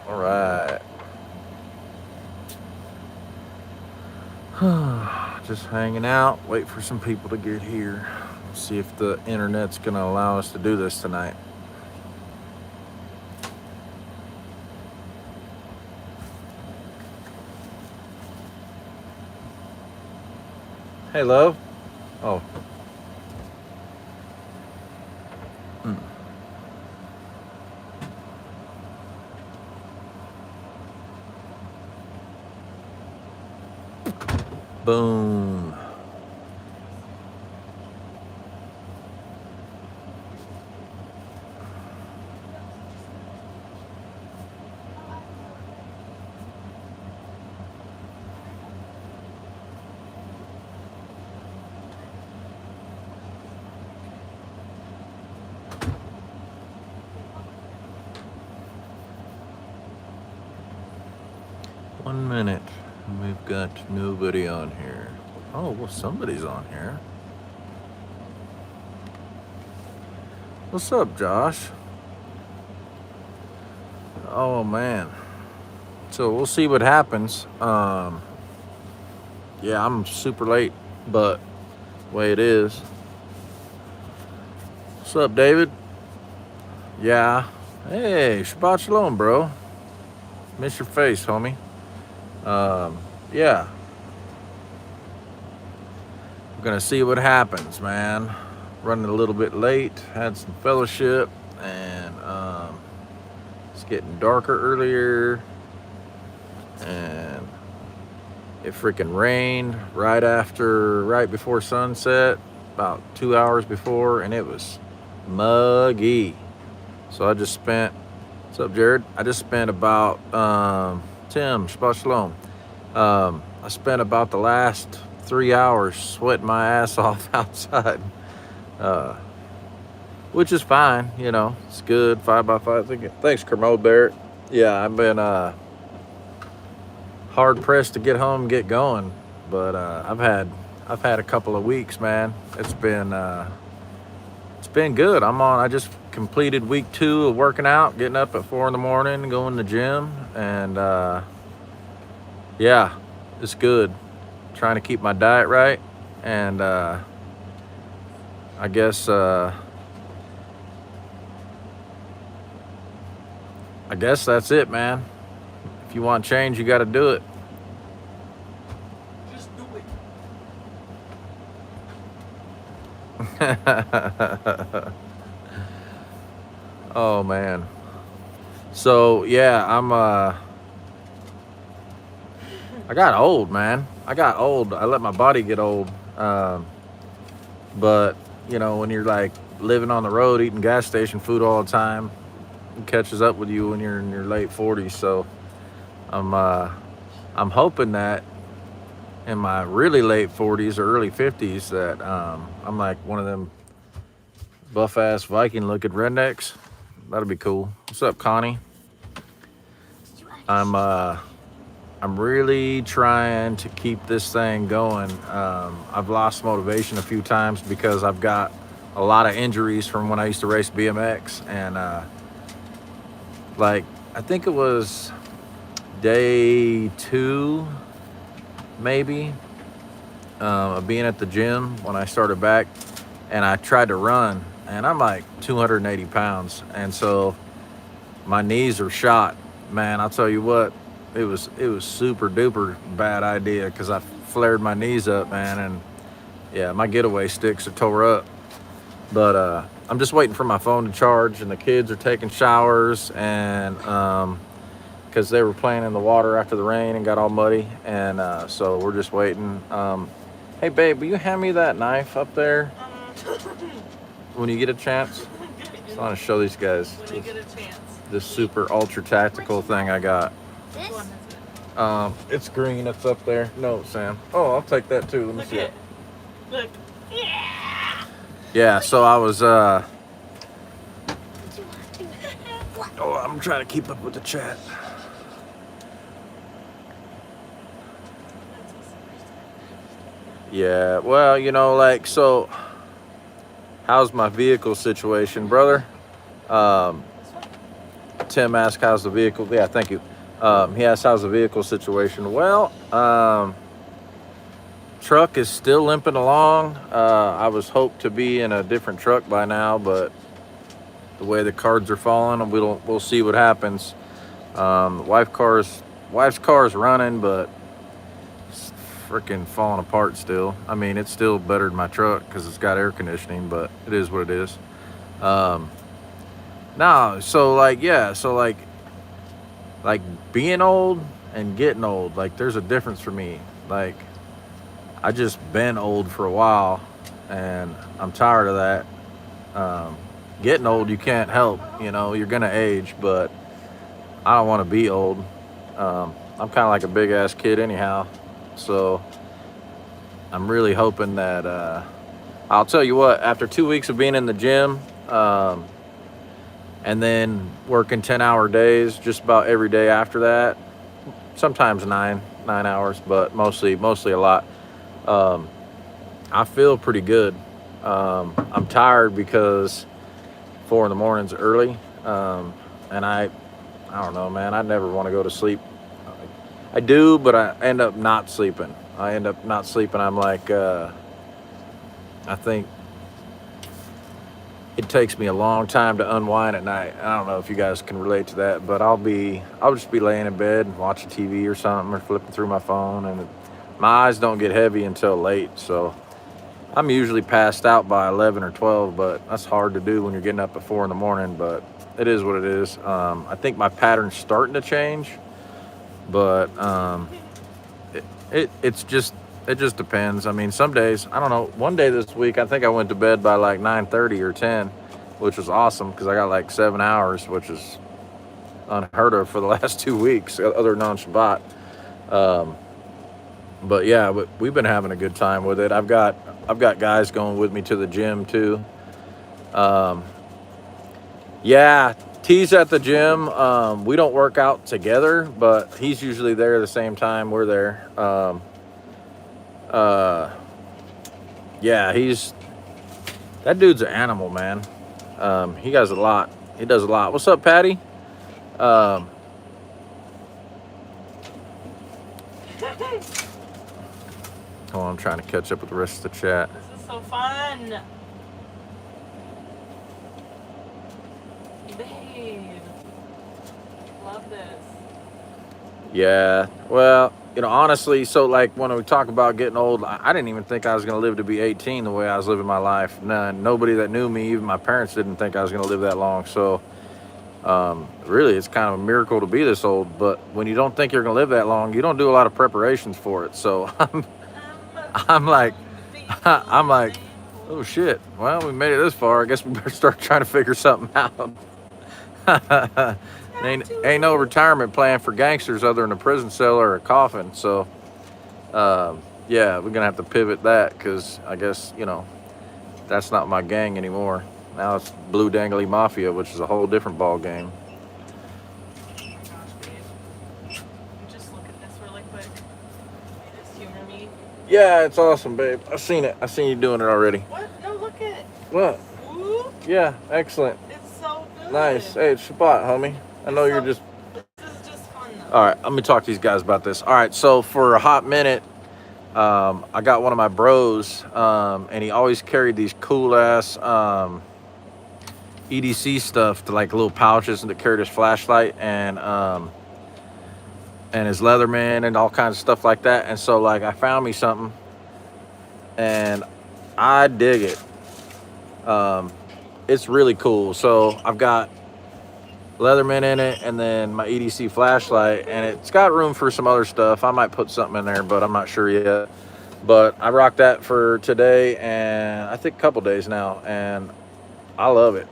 All right. Just hanging out, wait for some people to get here. See if the internet's gonna allow us to do this tonight. Hey, love. Oh. Mm. Boom. One minute. We've got nobody on here. Oh, well, somebody's on here. What's up, Josh? Oh, man. So we'll see what happens. Yeah, I'm super late, but way it is. What's up, David? Yeah. Hey, Shabbat Shalom, bro. Miss your face, homie. Yeah. I'm gonna see what happens, man. Running a little bit late. Had some fellowship, and it's getting darker earlier, and it freaking rained right before sunset, about 2 hours before, and it was muggy. So I just spent. What's up, Jared? I just spent about Tim, Shabbat Shalom. I spent about the last 3 hours sweating my ass off outside, uh, which is fine. You know, it's good. 5x5. Thanks, Kermode Barrett. Yeah, I've been hard pressed to get home and get going, but I've had a couple of weeks, man. It's been good. I just completed week 2 of working out, getting up at 4 in the morning, going to the gym, and yeah, it's good. Trying to keep my diet right, and I guess that's it, man. If you want change, you got to do it. Just do it. Oh man. So yeah, I got old, man. I got old. I let my body get old. But you know, when you're like living on the road, eating gas station food all the time, it catches up with you when you're in your late 40s. So I'm hoping that in my really late 40s or early 50s that I'm like one of them buff ass Viking looking rednecks. That'd be cool. What's up, Connie? I'm really trying to keep this thing going. I've lost motivation a few times because I've got a lot of injuries from when I used to race BMX, and like I think it was day 2, maybe, of being at the gym when I started back, and I tried to run, and I'm like 280 pounds, and so my knees are shot. Man, I'll tell you what, it was super duper bad idea because I flared my knees up, man, and yeah, my getaway sticks are tore up. But I'm just waiting for my phone to charge, and the kids are taking showers, and because they were playing in the water after the rain and got all muddy, and so we're just waiting. Hey, babe, will you hand me that knife up there when you get a chance? I want to show these guys When you get a chance. this super ultra tactical thing I got. Which one is it? It's green. It's up there. No, Sam. Oh, I'll take that too. Let me see it. Look. Yeah. Yeah. So I was. Oh, I'm trying to keep up with the chat. Yeah. Well, you know, like so. How's my vehicle situation, brother? Tim asked how's the vehicle. Yeah, thank you. He asked how's the vehicle situation. Well, truck is still limping along. I was hoped to be in a different truck by now, but the way the cards are falling, we'll see what happens. Wife's car is running, but it's freaking falling apart still. I mean, it's still better than my truck because it's got air conditioning, but it is what it is. No, so like, yeah, so like being old and getting old, like there's a difference for me. Like I just been old for a while and I'm tired of that. Getting old, you can't help, you're gonna age, but I don't want to be old. I'm kind of like a big ass kid anyhow, so I'm really hoping that I'll tell you what, after 2 weeks of being in the gym, and then working 10-hour days just about every day after that, sometimes nine hours, but mostly a lot. I feel pretty good. I'm tired because 4 in the morning's early, and I don't know, man. I never want to go to sleep. I do, but I end up not sleeping. I'm like, I think it takes me a long time to unwind at night. I don't know if you guys can relate to that, but I'll just be laying in bed and watching TV or something, or flipping through my phone, and my eyes don't get heavy until late. So I'm usually passed out by 11 or 12, but that's hard to do when you're getting up at 4 in the morning, but it is what it is. I think my pattern's starting to change, but it just depends. I mean, some days, I don't know. One day this week, I think I went to bed by like 9:30 or 10, which was awesome because I got like 7 hours, which is unheard of for the last 2 weeks, other than on Shabbat. But yeah, we've been having a good time with it. I've got guys going with me to the gym too. Yeah, T's at the gym. We don't work out together, but he's usually there the same time we're there. Yeah, that dude's an animal, man. He does a lot. What's up, Patty? Oh, I'm trying to catch up with the rest of the chat. This is so fun. Babe. Love this. Yeah, well, honestly, so like when we talk about getting old, I didn't even think I was going to live to be 18 the way I was living my life. Nobody that knew me, even my parents, didn't think I was going to live that long. So really, it's kind of a miracle to be this old. But when you don't think you're going to live that long, you don't do a lot of preparations for it. So I'm like, oh shit. Well, we made it this far. I guess we better start trying to figure something out. Ain't no retirement plan for gangsters other than a prison cell or a coffin. So, yeah, we're gonna have to pivot that because I guess that's not my gang anymore. Now it's Blue Dangly Mafia, which is a whole different ball game. Oh my gosh, babe. Just look at this really quick. Just humor me. Yeah, it's awesome, babe. I've seen it. I've seen you doing it already. What? No, look at it. What? Ooh, Yeah, excellent. it's so good. Nice. Hey, it's Shabbat, homie. I know you're just. This is just fun though. All right, let me talk to these guys about this. All right, so for a hot minute, I got one of my bros, and he always carried these cool ass EDC stuff, to like little pouches, and that carried his flashlight and his Leatherman and all kinds of stuff like that. And so like I found me something, and I dig it. It's really cool. So I've got Leatherman in it, and then my EDC flashlight, and it's got room for some other stuff. I might put something in there, but I'm not sure yet. But I rocked that for today, and I think a couple days now, and I love it.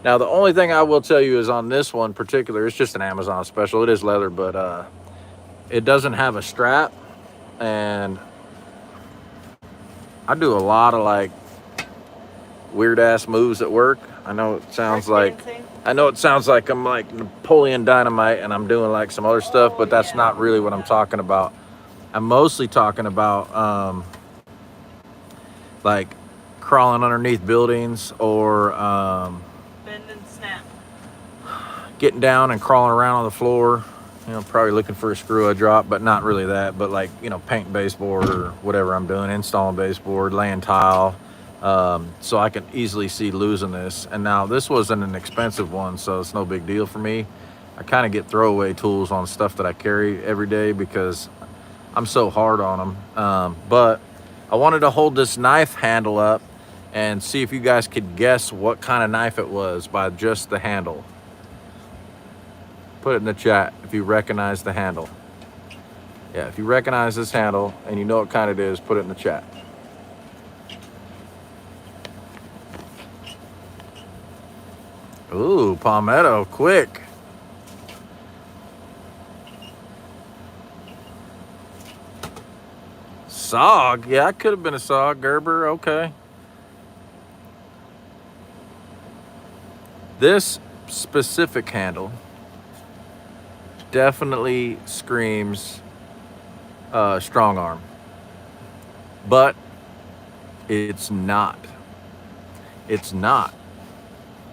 Now, the only thing I will tell you is on this one particular, it's just an Amazon special. It is leather, but it doesn't have a strap, and I do a lot of like weird ass moves at work. I know it sounds like I'm like Napoleon Dynamite and I'm doing like some other stuff, but that's not really what I'm talking about. I'm mostly talking about like crawling underneath buildings or Bend and snap. getting down and crawling around on the floor, you know, probably looking for a screw I dropped, but not really that, but like, you know, painting baseboard or whatever I'm doing, installing baseboard, laying tile. So I can easily see losing this. And now this wasn't an expensive one, so it's no big deal for me. I kind of get throwaway tools on stuff that I carry every day because I'm so hard on them. But I wanted to hold this knife handle up and see if you guys could guess what kind of knife it was by just the handle. Put it in the chat if you recognize the handle. Yeah, if you recognize this handle and you know what kind it is, put it in the chat. Ooh, palmetto, quick. Sog, yeah, it could have been a sog. Gerber, okay. This specific handle definitely screams strong arm, but it's not. It's not.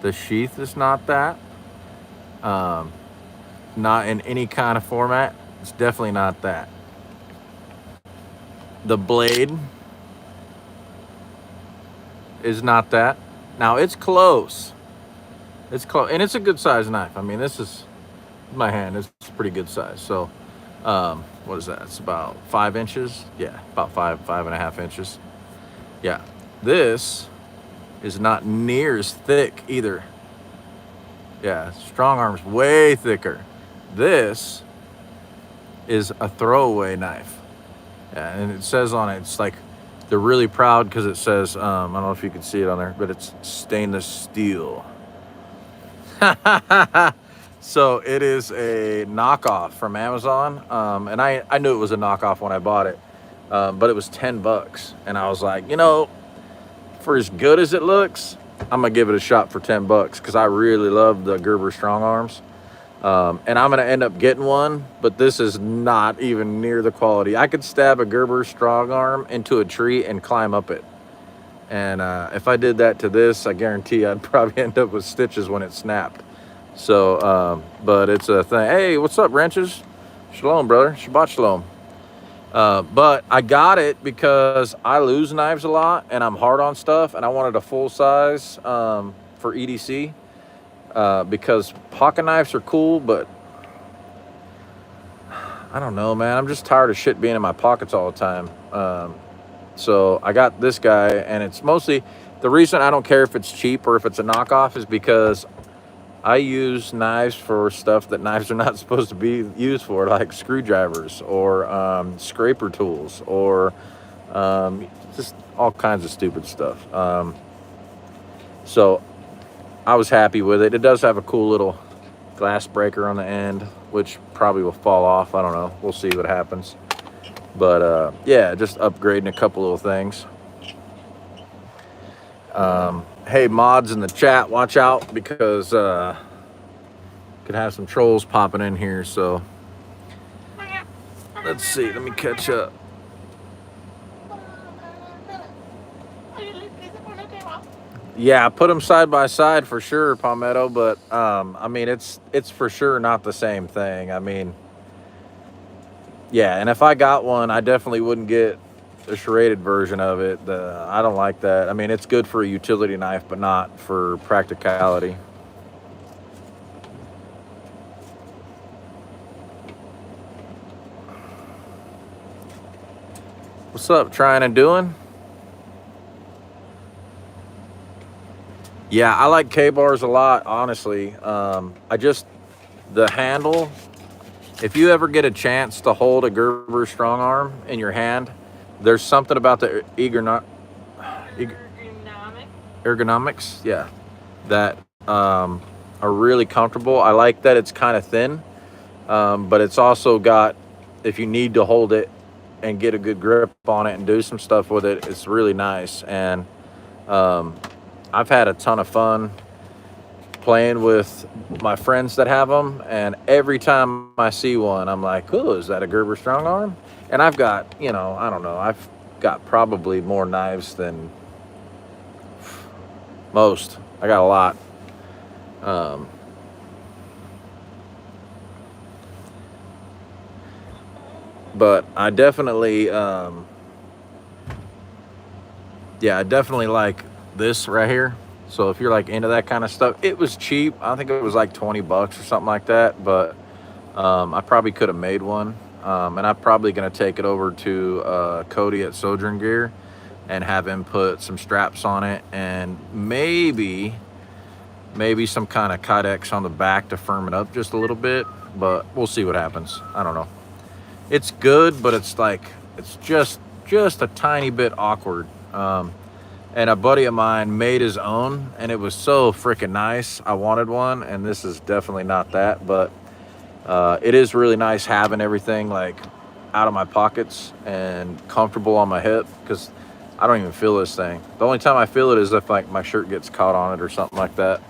The sheath is not that. Not in any kind of format. It's definitely not that. The blade is not that. Now it's close. It's close, and it's a good size knife. I mean, this is my hand. It's a pretty good size. So, what is that? It's about 5 inches. Yeah, about 5.5 inches. Yeah, this is not near as thick either. Yeah, strong arm's way thicker. This is a throwaway knife. Yeah, and it says on it, it's like they're really proud because it says, I don't know if you can see it on there, but it's stainless steel. So it is a knockoff from Amazon. And I knew it was a knockoff when I bought it, but it was $10. And I was like, you know, for as good as it looks, I'm gonna give it a shot for $10 because I really love the Gerber strong arms. And I'm gonna end up getting one, but this is not even near the quality. I could stab a Gerber strong arm into a tree and climb up it. And if I did that to this, I guarantee I'd probably end up with stitches when it snapped. So, but it's a thing. Hey, what's up, wrenches? Shalom, brother. Shabbat shalom. But I got it because I lose knives a lot and I'm hard on stuff, and I wanted a full size for EDC because pocket knives are cool, but I don't know, man. I'm just tired of shit being in my pockets all the time. So I got this guy, and it's mostly the reason I don't care if it's cheap or if it's a knockoff is because I use knives for stuff that knives are not supposed to be used for, like screwdrivers or scraper tools or just all kinds of stupid stuff. So I was happy with it. It does have a cool little glass breaker on the end, which probably will fall off. I don't know. We'll see what happens. But yeah, just upgrading a couple little things. Hey, mods in the chat, watch out because could have some trolls popping in here. So let's see. Let me catch up. Yeah, put them side by side for sure, Palmetto. But I mean, it's for sure not the same thing. I mean, yeah, and if I got one, I definitely wouldn't get the serrated version of it. I don't like that. I mean, it's good for a utility knife, but not for practicality. What's up, trying and doing? Yeah, I like K-bars a lot, honestly. The handle, if you ever get a chance to hold a Gerber strong arm in your hand, there's something about the ergonomics, yeah, that are really comfortable. I like that it's kind of thin, but it's also got, if you need to hold it and get a good grip on it and do some stuff with it, it's really nice. And I've had a ton of fun playing with my friends that have them, and every time I see one, I'm like, oh, is that a Gerber strong arm? And I've got, you know, I don't know, I've got probably more knives than most. I got a lot. But I definitely, yeah, I definitely like this right here. So if you're like into that kind of stuff, it was cheap. I think it was like 20 bucks or something like that. But I probably could have made one. And I'm probably going to take it over to Cody at Sojourn Gear and have him put some straps on it and maybe some kind of Kydex on the back to firm it up just a little bit. But we'll see what happens. I don't know. It's good, but it's like it's just a tiny bit awkward. And a buddy of mine made his own, and it was so freaking nice. I wanted one, and this is definitely not that, but it is really nice having everything like out of my pockets and comfortable on my hip, because I don't even feel this thing. The only time I feel it is if like my shirt gets caught on it or something like that.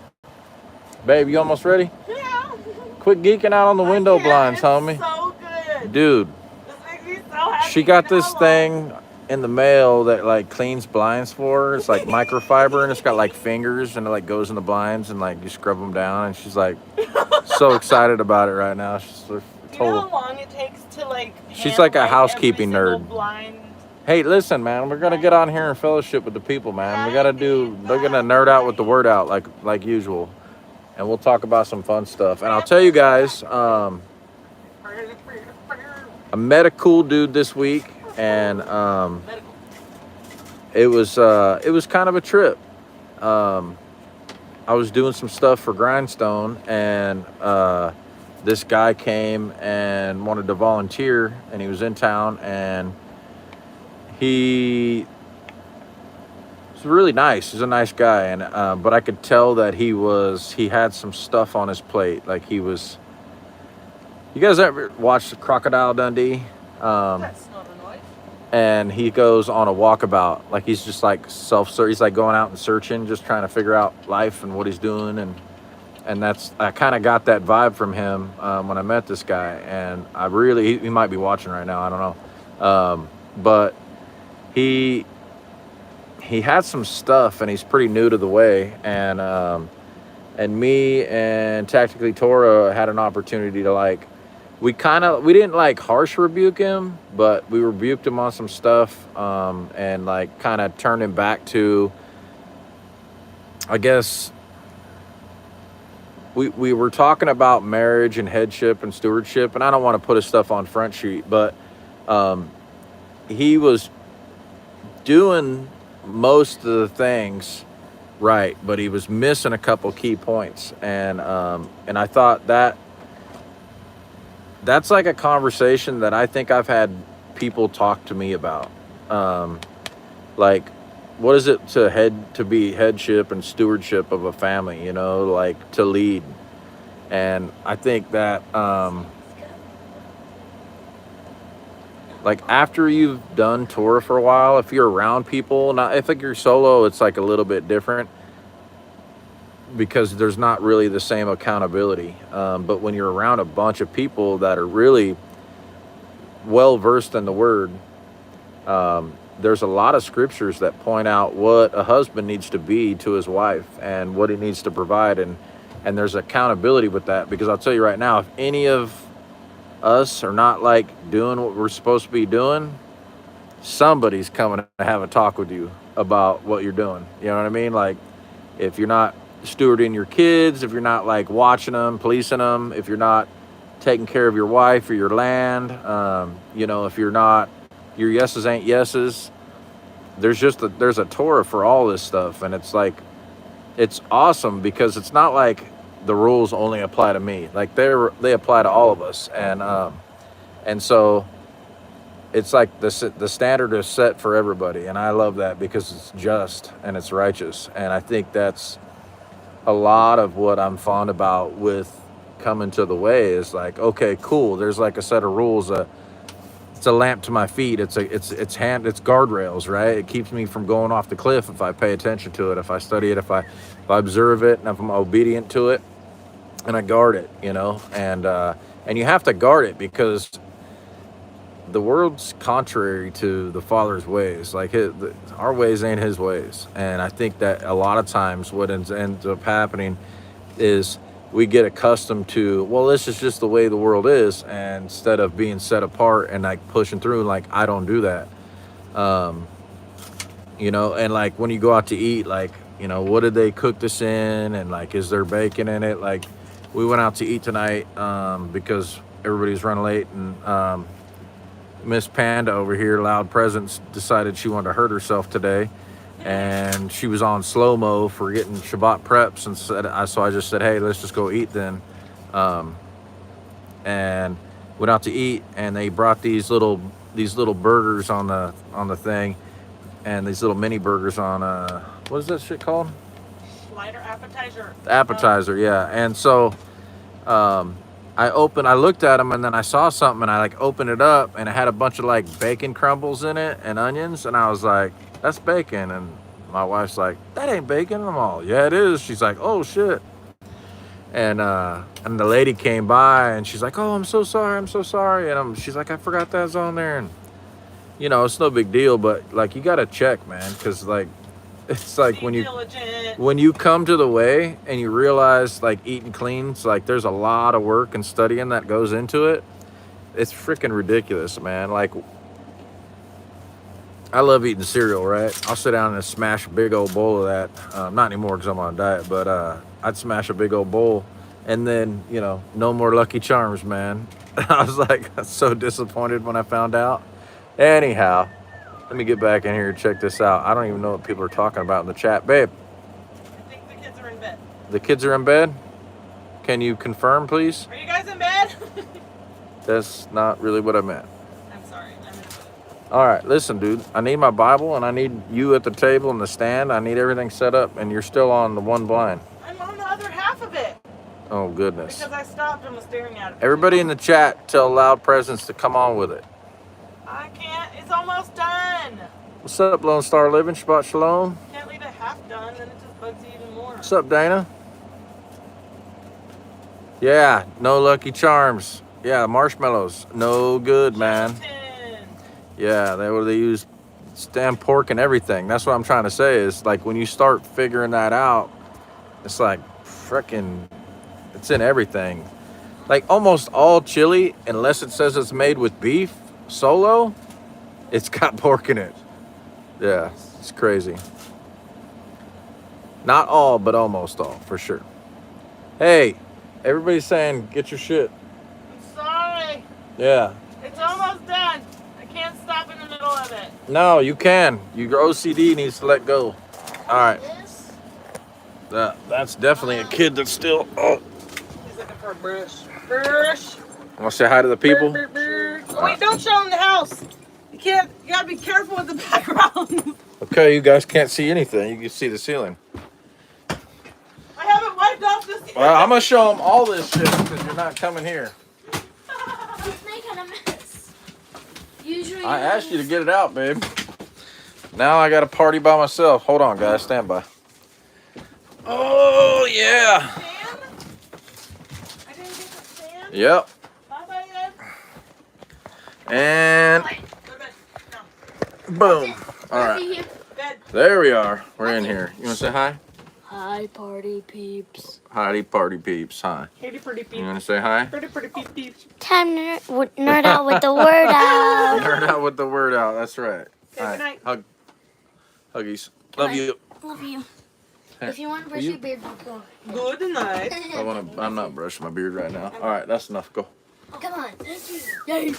Babe, you almost ready? Yeah. Quit geeking out on the window blinds, it's homie. So good. Dude, This makes me so happy. she got this thing in the mail that like cleans blinds for her. It's like microfiber, and it's got like fingers, and it like goes in the blinds, and like you scrub them down, and she's like so excited about it right now. She's like, Do you know how long it takes to like? She's like a hand housekeeping every single nerd. Blind. Hey, listen, man, we're gonna get on here and fellowship with the people, man. They're gonna nerd out with the word out like usual, and we'll talk about some fun stuff. And I'll tell you guys, I met a cool dude this week, and it was kind of a trip. I was doing some stuff for Grindstone, and this guy came and wanted to volunteer, and he was in town, and he was really nice. He's a nice guy, and but I could tell that he had some stuff on his plate. Like he was. You guys ever watched Crocodile Dundee? That's not a noise. And he goes on a walkabout, like he's just like he's like going out and searching, just trying to figure out life and what he's doing, and I kind of got that vibe from him when I met this guy, and he might be watching right now, I don't know, but he had some stuff, and he's pretty new to the way, and me and Tactically Torah had an opportunity to like. We didn't like harsh rebuke him, but we rebuked him on some stuff, and like kind of turned him back to, I guess, we were talking about marriage and headship and stewardship, and I don't want to put his stuff on Front Street, but he was doing most of the things right, but he was missing a couple key points, and I thought that's like a conversation that I think I've had people talk to me about. Like, what is it to be headship and stewardship of a family, you know, like to lead. And I think that, like after you've done Torah for a while, if you're around people, not if like you're solo, it's like a little bit different, because there's not really the same accountability. But when you're around a bunch of people that are really well versed in the word, there's a lot of scriptures that point out what a husband needs to be to his wife and what he needs to provide. And there's accountability with that, because I'll tell you right now, if any of us are not like doing what we're supposed to be doing, somebody's coming to have a talk with you about what you're doing. You know what I mean? Like if you're not stewarding your kids, if you're not like watching them, policing them, if you're not taking care of your wife or your land, you know, if you're not, your yeses ain't yeses. There's a Torah for all this stuff, and it's like, it's awesome, because it's not like the rules only apply to me. Like they apply to all of us, and so it's like the standard is set for everybody, and I love that, because it's just and it's righteous, and I think that's a lot of what I'm fond about with coming to the way is like, okay, cool. There's like a set of rules. It's a lamp to my feet. It's guardrails, right? It keeps me from going off the cliff if I pay attention to it, if I study it, if I observe it, and if I'm obedient to it, and I guard it, you know. And you have to guard it, because the world's contrary to the Father's ways. Like our ways ain't his ways. And I think that a lot of times what ends up happening is we get accustomed to, well, this is just the way the world is, and instead of being set apart and like pushing through, like I don't do that. Um, and like when you go out to eat, like, what did they cook this in, and like, is there bacon in it? Like, we went out to eat tonight because everybody's running late, and Miss Panda over here, Loud Presence, decided she wanted to hurt herself today, and she was on slow mo for getting Shabbat preps, and so I just said, hey, let's just go eat then, and went out to eat, and they brought these little burgers on the thing, and these little mini burgers on what is that shit called? Slider appetizer. Appetizer, yeah. And so I looked at them, and then I saw something, and I like opened it up, and it had a bunch of like bacon crumbles in it and onions, and I was like, that's bacon. And my wife's like, that ain't bacon. And I'm all, yeah, it is. She's like, oh shit. And the lady came by, and she's like, oh, I'm so sorry. And she's like, I forgot that was on there. And it's no big deal, but like, you gotta check, man, because like, it's like when you come to the way and you realize like eating clean's like there's a lot of work and studying that goes into it. It's freaking ridiculous, man. Like, I love eating cereal, right? I'll sit down and smash a big old bowl of that. Not anymore because I'm on a diet, but I'd smash a big old bowl, and then no more Lucky Charms, man. I was like so disappointed when I found out. Anyhow, let me get back in here and check this out. I don't even know what people are talking about in the chat. Babe. I think the kids are in bed. The kids are in bed? Can you confirm, please? Are you guys in bed? That's not really what I meant. I'm sorry. I'm in bed. All right, listen, dude. I need my Bible, and I need you at the table and the stand. I need everything set up, and you're still on the one blind. I'm on the other half of it. Oh, goodness. Because I stopped and was staring at it. Everybody in the chat, tell Loud Presence to come on with it. I can't. It's almost done. What's up, Lone Star Living? Shabbat Shalom. Can't leave it half done, then it just bugs you even more. What's up, Dana? Yeah, no Lucky Charms. Yeah, marshmallows. No good, man. Yeah, they use damn pork and everything. That's what I'm trying to say is like when you start figuring that out, it's like frickin', it's in everything. Like almost all chili, unless it says it's made with beef solo, it's got pork in it. Yeah, it's crazy. Not all, but almost all, for sure. Hey, everybody's saying, get your shit. I'm sorry. Yeah. It's almost done. I can't stop in the middle of it. No, you can. Your OCD needs to let go. All right. That's definitely a kid that's still. Oh. He's looking for a brush. Brush. Want to say hi to the people? Oh, wait, don't show them the house. You gotta be careful with the background. Okay, you guys can't see anything. You can see the ceiling. I haven't wiped off this yet. Well, I'm going to show them all this shit because you're not coming here. It's making a mess. Usually I asked you to get it out, babe. Now I got to party by myself. Hold on, guys. Stand by. Oh, yeah. Stand? I didn't get the stand? Yep. Bye-bye, Ed. And Go to bed. No. boom. All right. Bed. There we are. We're in here. You want to say hi? Hi, party peeps. Hi, party peeps. Hi. Katie, pretty peep. You want to say hi? Pretty peep peeps. Time to nerd out with the word out. Nerd out with the word out. That's right. Okay, All good night. Huggies. Love you. Love you. If you want to brush your beard, go. Good night. I'm not brushing my beard right now. All right, that's enough. Go. Come on. Yay.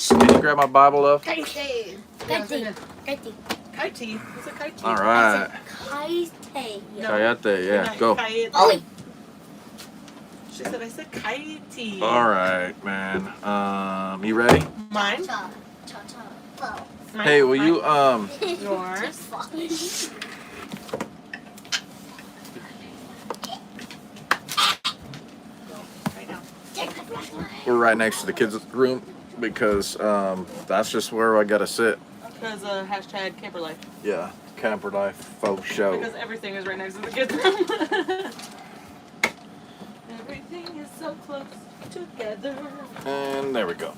Can you grab my Bible, love? Kaiti. Kaiti. Kaiti. Kaiti. What's a kaiti? All right. Kaiti. Kayate, yeah. Go. Oh. She said I said kaiti. All right, man. You ready? Mine? Cha-cha. Hey, will you Yours. Right now. We're right next to the kids' room because that's just where I gotta sit. Because hashtag camper life. Yeah, camper life faux show. Because everything is right next to the kids' room. Everything is so close together. And there we go.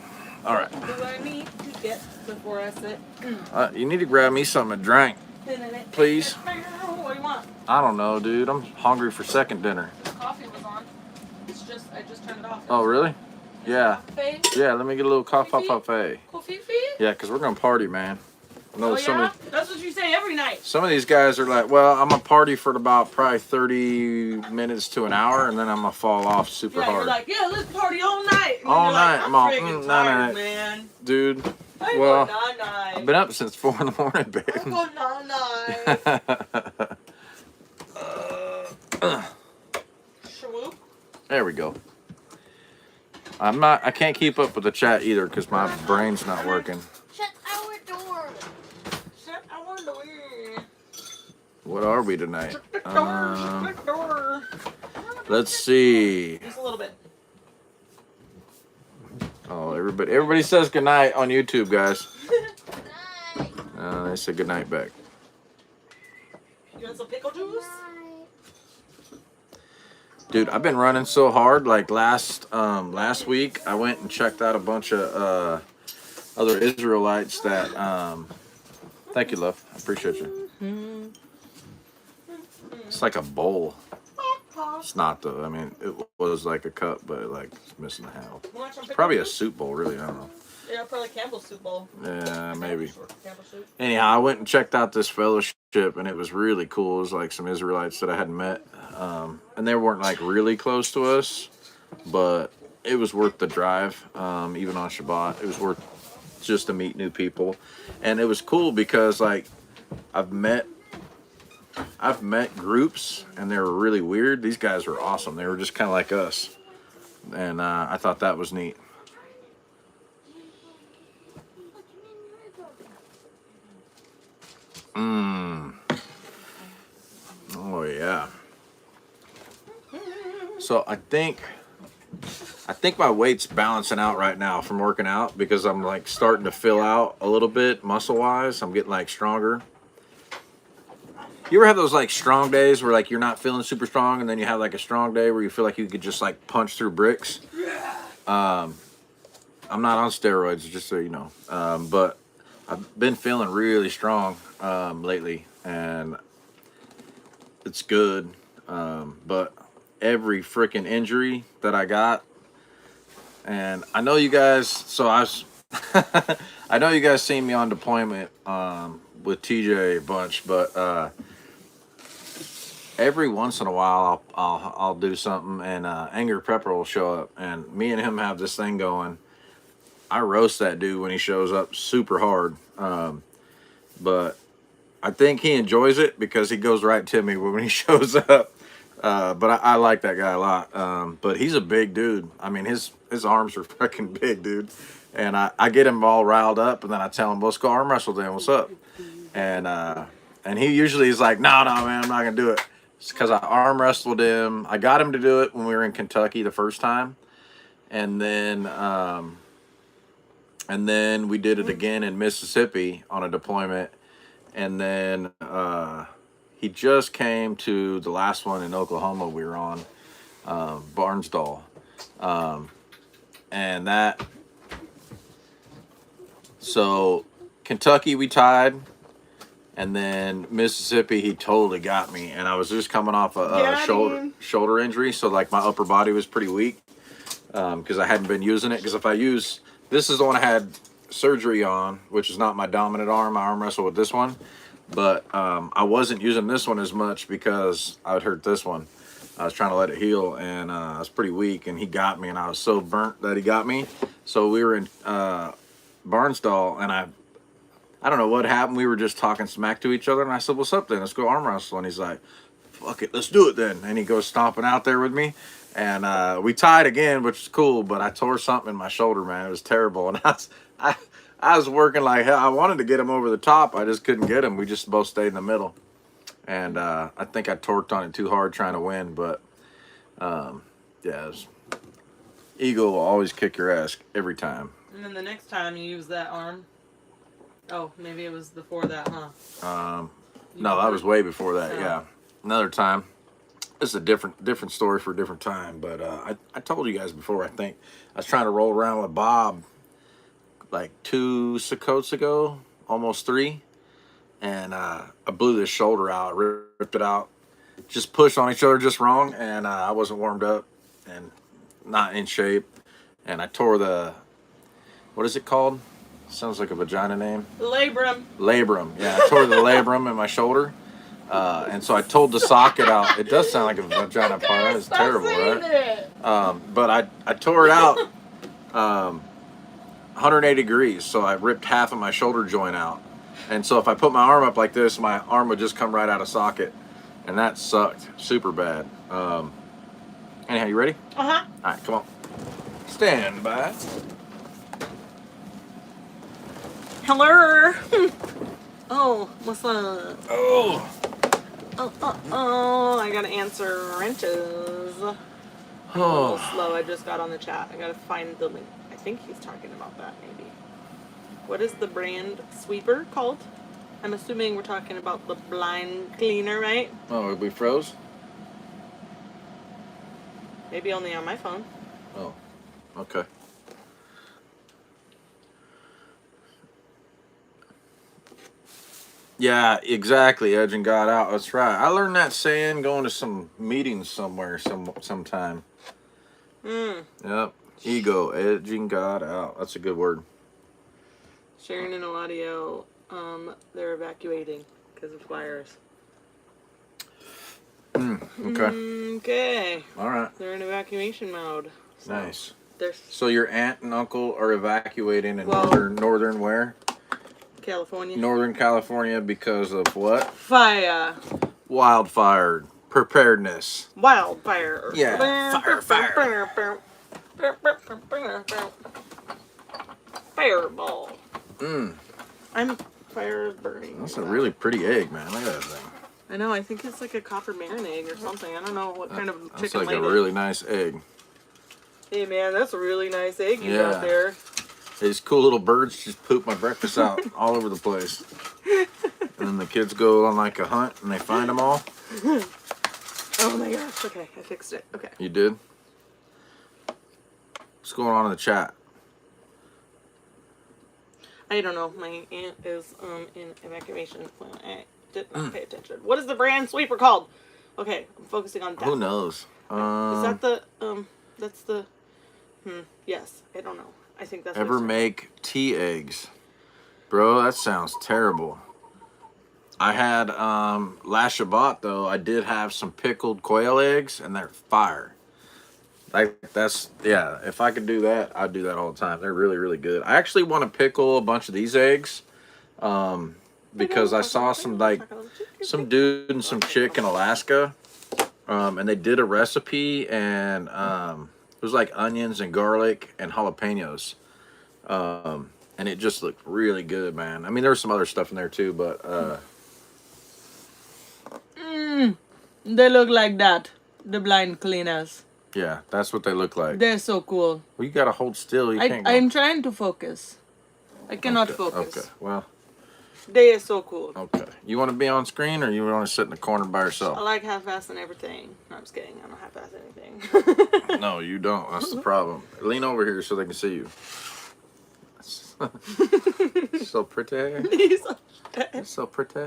All right. What do I need to get before I sit? You need to grab me something to drink, please. What do you want? I don't know, dude. I'm hungry for second dinner. The coffee was on. I just turned it off. Oh, really? Yeah. Coffee? Yeah, let me get a little coffee. Coffee? Yeah, because we're going to party, man. I know Oh, some yeah? of That's what you say every night. some of these guys are like, well, I'm going to party for about probably 30 minutes to an hour, and then I'm going to fall off super Yeah, hard. you're like, yeah, let's party all night. And All you're night. Like, I'm all, friggin' nah, tired, nah. man. Dude, I well, go night-night. I've been up since 4 in the morning, babe. I go night-night. Swoop. There we go. I can't keep up with the chat either because my brain's not working. Shut our door. Shut our door. What are we tonight? Shut the door. Shut the door. Let's see. Just a little bit. Oh, everybody says goodnight on YouTube, guys. Night. They say goodnight back. You want some pickle juice? Night. Dude, I've been running so hard. Like last week, I went and checked out a bunch of other Israelites that. Thank you, love. I appreciate you. It's like a bowl. It's not though. I mean, it was like a cup, but it's missing a handle. You want some pickle Probably a juice? soup bowl, really. I don't know. Yeah, probably Campbell's soup bowl. Yeah, maybe. Campbell soup. Anyhow, I went and checked out this fellowship, and it was really cool. It was like some Israelites that I hadn't met, and they weren't like really close to us, but it was worth the drive. Even on Shabbat, it was worth just to meet new people, and it was cool because like I've met groups, and they were really weird. These guys were awesome. They were just kind of like us, and I thought that was neat. Oh yeah. So I think my weight's balancing out right now from working out because I'm like starting to fill out a little bit muscle wise. I'm getting like stronger. You ever have those like strong days where like you're not feeling super strong, and then you have like a strong day where you feel like you could just like punch through bricks? I'm not on steroids, just so you know. But I've been feeling really strong lately, and it's good. But every freaking injury that I got, and I know you guys, so I was, I know you guys seen me on deployment with TJ a bunch, but every once in a while I'll do something, and Anger Pepper will show up, and me and him have this thing going. I roast that dude when he shows up super hard, but I think he enjoys it because he goes right to me when he shows up. But I like that guy a lot. But he's a big dude. I mean, his arms are fucking big, dude. And I get him all riled up, and then I tell him, let's go arm wrestle then. What's up? And he usually is like, no, man, I'm not going to do it. It's because I arm wrestled him. I got him to do it when we were in Kentucky the first time. And then we did it again in Mississippi on a deployment. And then he just came to the last one in Oklahoma we were on, Barnsdall. And that, so Kentucky we tied, and then Mississippi he totally got me. And I was just coming off a shoulder injury, so like my upper body was pretty weak because I hadn't been using it. Because if I use, this is the one I had surgery on, which is not my dominant arm. I arm wrestle with this one. But I wasn't using this one as much because I would hurt this one. I was trying to let it heal, and I was pretty weak, and he got me, and I was so burnt that he got me. So we were in Barnsdall, and I don't know what happened. We were just talking smack to each other, and I said, what's up then? Let's go arm wrestle. And he's like, fuck it, let's do it then. And he goes stomping out there with me, and we tied again, which is cool, but I tore something in my shoulder, man. It was terrible, and I was working like hell. I wanted to get him over the top. I just couldn't get him. We just both stayed in the middle. And I think I torqued on it too hard trying to win. But, yeah, ego will always kick your ass every time. And then the next time you use that arm. Oh, maybe it was before that, huh? No, that was way before that, Oh. yeah. Another time. This is a different story for a different time. But I told you guys before, I think. I was trying to roll around with Bob like 2 Sukkot ago, almost 3, and I blew this shoulder out, ripped it out, just pushed on each other just wrong, and I wasn't warmed up, and not in shape, and I tore the, what is it called? Sounds like a vagina name. Labrum. Labrum. Yeah, I tore the labrum in my shoulder, and so I told the socket out. It does sound like a vagina part. That is terrible, right? But I tore it out 180 degrees, so I ripped half of my shoulder joint out. And so if I put my arm up like this, my arm would just come right out of socket, and that sucked super bad. Anyhow, you ready? Uh-huh. All right, come on. Stand by. Hello. Oh, what's up? Oh. Oh, I gotta answer wrenches. A little slow. I just got on the chat. I gotta find the link. I think he's talking about that, maybe. What is the brand sweeper called? I'm assuming we're talking about the blind cleaner, right? Oh, we froze? Maybe only on my phone. Oh, okay. Yeah, exactly. Edging God out. That's right. I learned that saying going to some meetings somewhere sometime. Yep. Ego, edging God out. That's a good word. Sharing an audio. They're evacuating because of fires. Okay. Okay. All right. They're in evacuation mode. So Nice. there's So your aunt and uncle are evacuating in Well- northern where? California. Northern California because of what? Fire. Wildfire preparedness. Wildfire. Yeah, fire. Fireball. Mm. I'm fire is burning. That's a really pretty egg, man. Look at that thing. I know. I think it's like a copper marinade or something. I don't know what kind of That's chicken like a laid it. really nice egg. Hey man, that's a really nice egg you Yeah. got there. These cool little birds just poop my breakfast out all over the place. And then the kids go on like a hunt and they find them all. Oh my gosh. Okay, I fixed it. Okay. You did? What's going on in the chat? I don't know. My aunt is in evacuation. I did not pay attention. What is the brand sweeper called? Okay, I'm focusing on that. Who knows? Is that the that's the yes, I don't know. I think that's Ever what it's- make tea eggs? Bro, that sounds terrible. I had last Shabbat though, I did have some pickled quail eggs and they're fire. That's yeah, if I could do that, I'd do that all the time. They're really, really good. I actually want to pickle a bunch of these eggs. Because I saw some dude and some chick in Alaska. And they did a recipe and it was like onions and garlic and jalapenos. And it just looked really good, man. I mean, there was some other stuff in there too, but They look like that. The blind cleaners. yeah, that's what they look like. They're so cool. Well, you gotta hold still. You can't go. I'm trying to focus. I cannot Okay, focus. Okay, well, They are so cool. okay. You want to be on screen or you want to sit in the corner by I yourself? like half-assing everything. No, I'm just kidding. I don't half-ass anything. No, you don't. That's the problem. Lean over here so they can see you. So pretty. So pretty.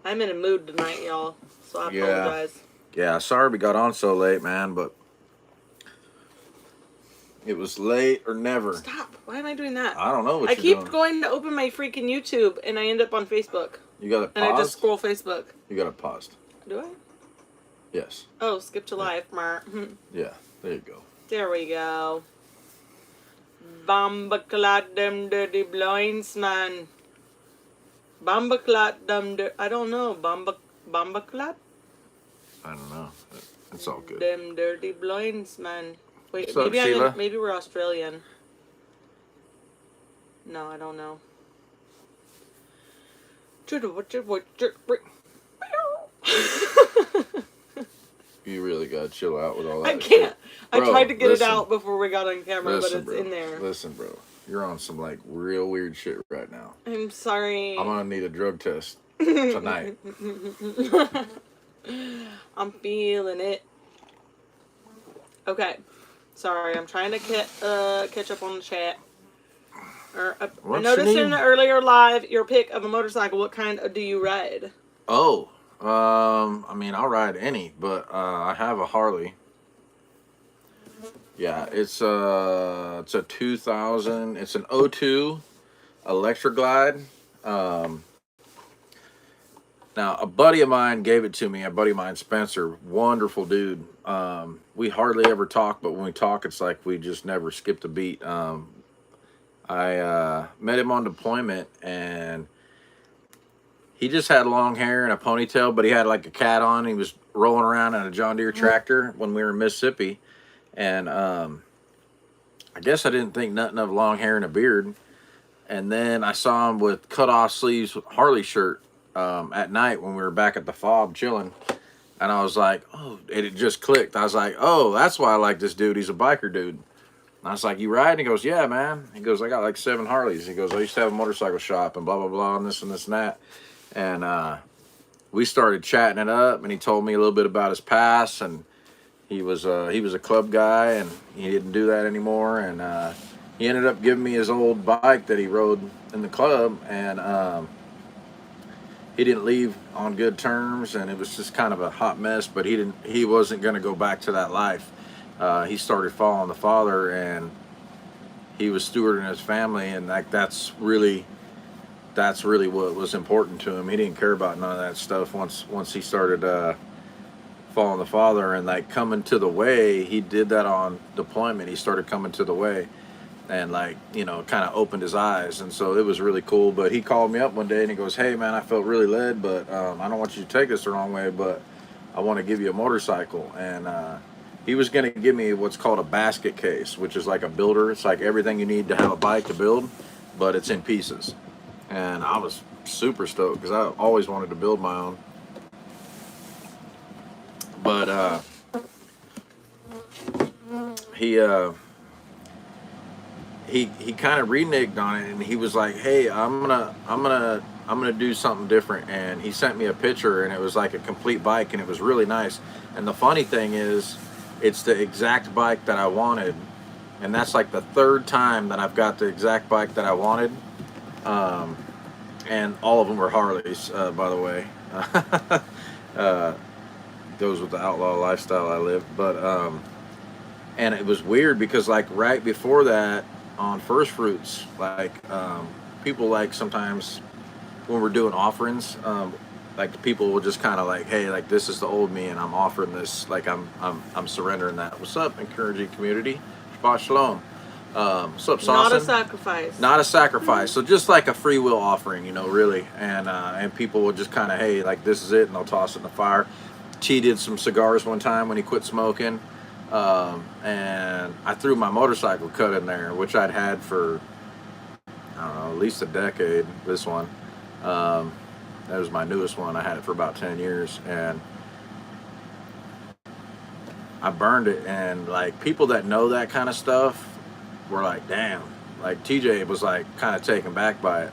I'm in a mood tonight, y'all. So I Yeah. apologize. Yeah, sorry we got on so late, man, but it was late or never. Stop. Why am I doing that? I don't know what I you're keep doing. going to open my freaking YouTube and I end up on Facebook. You got it And I just paused? scroll Facebook. You got it paused. Do I? Yes. Oh, skip to live. Yeah, there you go. There we go. Bombaclat them dirty blinds, man. Bombaclat them I don't know. Bombaclat? I don't know. It's all good. Them dirty blinds, man. Wait, What's up, maybe Sheila? maybe we're Australian. No, I don't know. You really gotta chill out with all that. I can't. I Bro, tried to get listen. it out before we got on camera, Listen, but it's bro. in there. Listen, bro. You're on some like real weird shit right now. I'm sorry. I'm gonna need a drug test tonight. I'm feeling it. Okay. Sorry, I'm trying to catch up on the chat. I What's noticed your in name? the earlier live your pick of a motorcycle. What kind do you ride? Oh, I mean, I'll ride any, but I have a Harley. Yeah, it's a 2000. It's an '02 Electra Glide. Um, Now, a buddy of mine gave it to me. A buddy of mine, Spencer, wonderful dude. We hardly ever talk, but when we talk, it's like we just never skipped a beat. I met him on deployment, and he just had long hair and a ponytail, but he had like a cat on. He was rolling around in a John Deere tractor when we were in Mississippi, and I guess I didn't think nothing of long hair and a beard. And then I saw him with cut off sleeves Harley shirt at night when we were back at the fob chilling. And I was like, oh, it just clicked. I was like, oh, that's why I like this dude. He's a biker dude. And I was like, you ride? And he goes, yeah, man. He goes, I got like 7 Harleys. He goes, I used to have a motorcycle shop and blah, blah, blah, and this and that. And we started chatting it up, and he told me a little bit about his past. And he was a club guy, and he didn't do that anymore. And he ended up giving me his old bike that he rode in the club. And he didn't leave on good terms, and it was just kind of a hot mess. But he wasn't going to go back to that life. He started following the Father, and he was stewarding his family, and that's really what was important to him. He didn't care about none of that stuff once he started following the Father and like coming to the way. He did that on deployment. He started coming to the way, and like, you know, kind of opened his eyes. And so it was really cool. But he called me up one day and he goes, hey man, I felt really led, but I don't want you to take this the wrong way, but I want to give you a motorcycle. And he was going to give me what's called a basket case, which is like a builder. It's like everything you need to have a bike to build, but it's in pieces. And I was super stoked because I always wanted to build my own. But he kind of reneged on it, and he was like, hey, I'm gonna do something different. And he sent me a picture, and it was like a complete bike, and it was really nice. And the funny thing is, it's the exact bike that I wanted, and that's like the 3rd time that I've got the exact bike that I wanted. And all of them were Harleys, by the way. Goes with the outlaw lifestyle I live. But and it was weird because like right before that, on First Fruits, like people like sometimes when we're doing offerings, like people will just kind of like, hey, like this is the old me, and I'm offering this, like I'm surrendering that. What's up, encouraging community? Shabbat shalom. What's up, Saucin? Not a sacrifice. Not a sacrifice. So just like a free will offering, you know, really. And people will just kind of, hey, like this is it, and they'll toss it in the fire. Chi did some cigars one time when he quit smoking. And I threw my motorcycle cut in there, which I'd had for, I don't know, at least a decade, this one. That was my newest one. I had it for about 10 years, and I burned it. And like people that know that kind of stuff were like, damn, like TJ was like kind of taken back by it.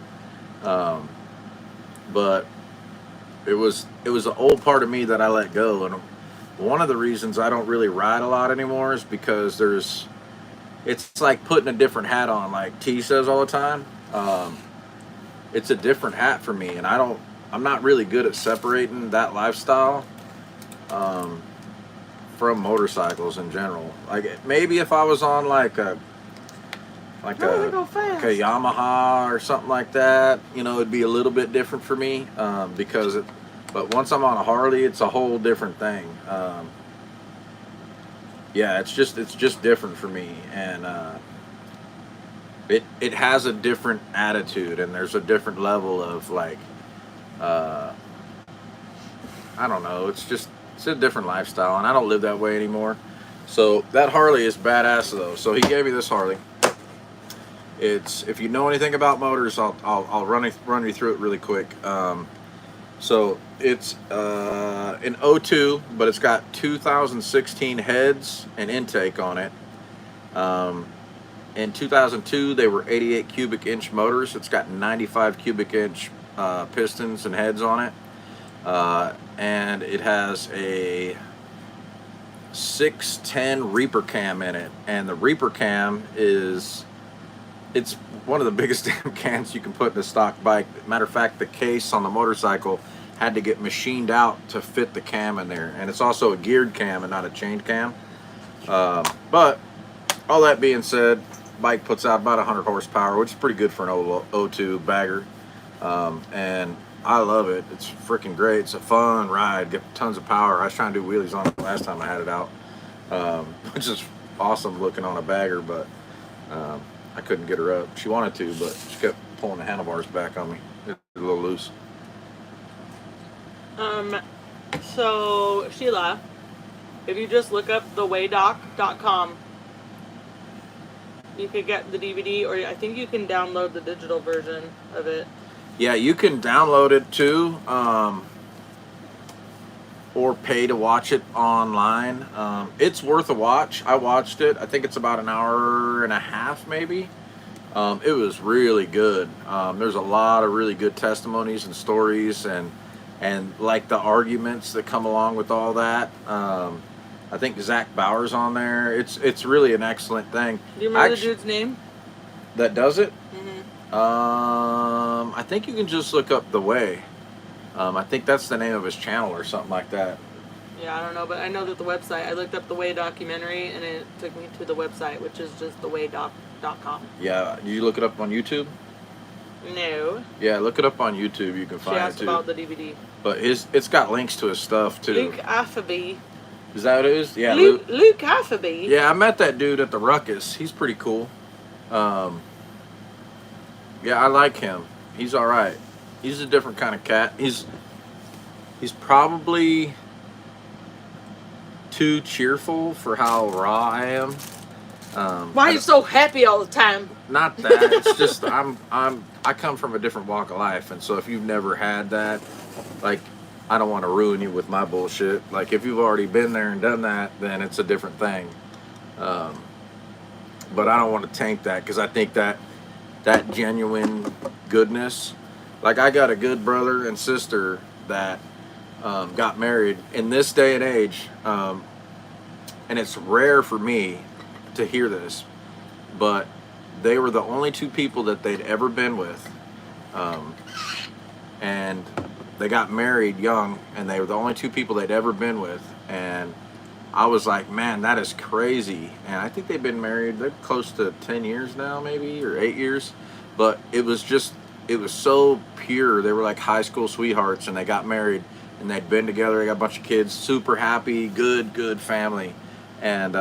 But it was the old part of me that I let go. And one of the reasons I don't really ride a lot anymore is because it's like putting a different hat on, like T says all the time. It's a different hat for me, and I'm not really good at separating that lifestyle from motorcycles in general. Like maybe if I was on like a Yamaha or something like that, you know, it'd be a little bit different for me but once I'm on a Harley, it's a whole different thing. Yeah, it's just different for me, and it has a different attitude, and there's a different level of like I don't know, it's a different lifestyle, and I don't live that way anymore. So that Harley is badass though. So he gave me this Harley. It's, if you know anything about motors, I'll run you through it really quick. So it's an '02, but it's got 2016 heads and intake on it. In 2002, they were 88 cubic inch motors. It's got 95 cubic inch pistons and heads on it. And it has a 610 Reaper cam in it. And the Reaper cam it's one of the biggest damn cans you can put in a stock bike. Matter of fact, the case on the motorcycle had to get machined out to fit the cam in there, and it's also a geared cam and not a chained cam. But all that being said, bike puts out about 100 horsepower, which is pretty good for an O2 bagger, and I love it. It's freaking great. It's a fun ride. Get tons of power. I was trying to do wheelies on it last time I had it out, which is awesome looking on a bagger, but I couldn't get her up. She wanted to, but she kept pulling the handlebars back on me. It's a little loose. So Sheila, if you just look up thewaydoc.com, you could get the DVD, or I think you can download the digital version of it. Yeah, you can download it too, or pay to watch it online. It's worth a watch. I watched it. I think it's about an hour and a half, maybe. It was really good. There's a lot of really good testimonies and stories, and like the arguments that come along with all that. I think Zach Bauer's on there. It's really an excellent thing. Do you remember the dude's name? That does it? Mm-hmm. I think you can just look up The Way. I think that's the name of his channel or something like that. Yeah, I don't know, but I know that the website, I looked up The Way documentary, and it took me to the website, which is just thewaydoc.com. Yeah, did you look it up on YouTube? No. Yeah, look it up on YouTube. You can She find it asked too. about the DVD. But it's got links to his stuff too. Luke Affaby. Is that what it is? Yeah, Luke Affaby? Yeah, I met that dude at the Ruckus. He's pretty cool. Yeah, I like him. He's all right. He's a different kind of cat. He's probably too cheerful for how raw I am. Why are you so happy all the time? Not that. It's just I come from a different walk of life, and so if you've never had that, like, I don't want to ruin you with my bullshit. Like, if you've already been there and done that, then it's a different thing. But I don't want to taint that, because I think that genuine goodness, like, I got a good brother and sister that got married in this day and age, and it's rare for me to hear this, but they were the only two people that they'd ever been with, and they got married young, and they were the only two people they'd ever been with, and I was like, man, that is crazy. And I think they've been married, they're close to 10 years now, maybe, or 8 years, but it was so pure. They were like high school sweethearts, and they got married, and they'd been together, they got a bunch of kids, super happy, good family, and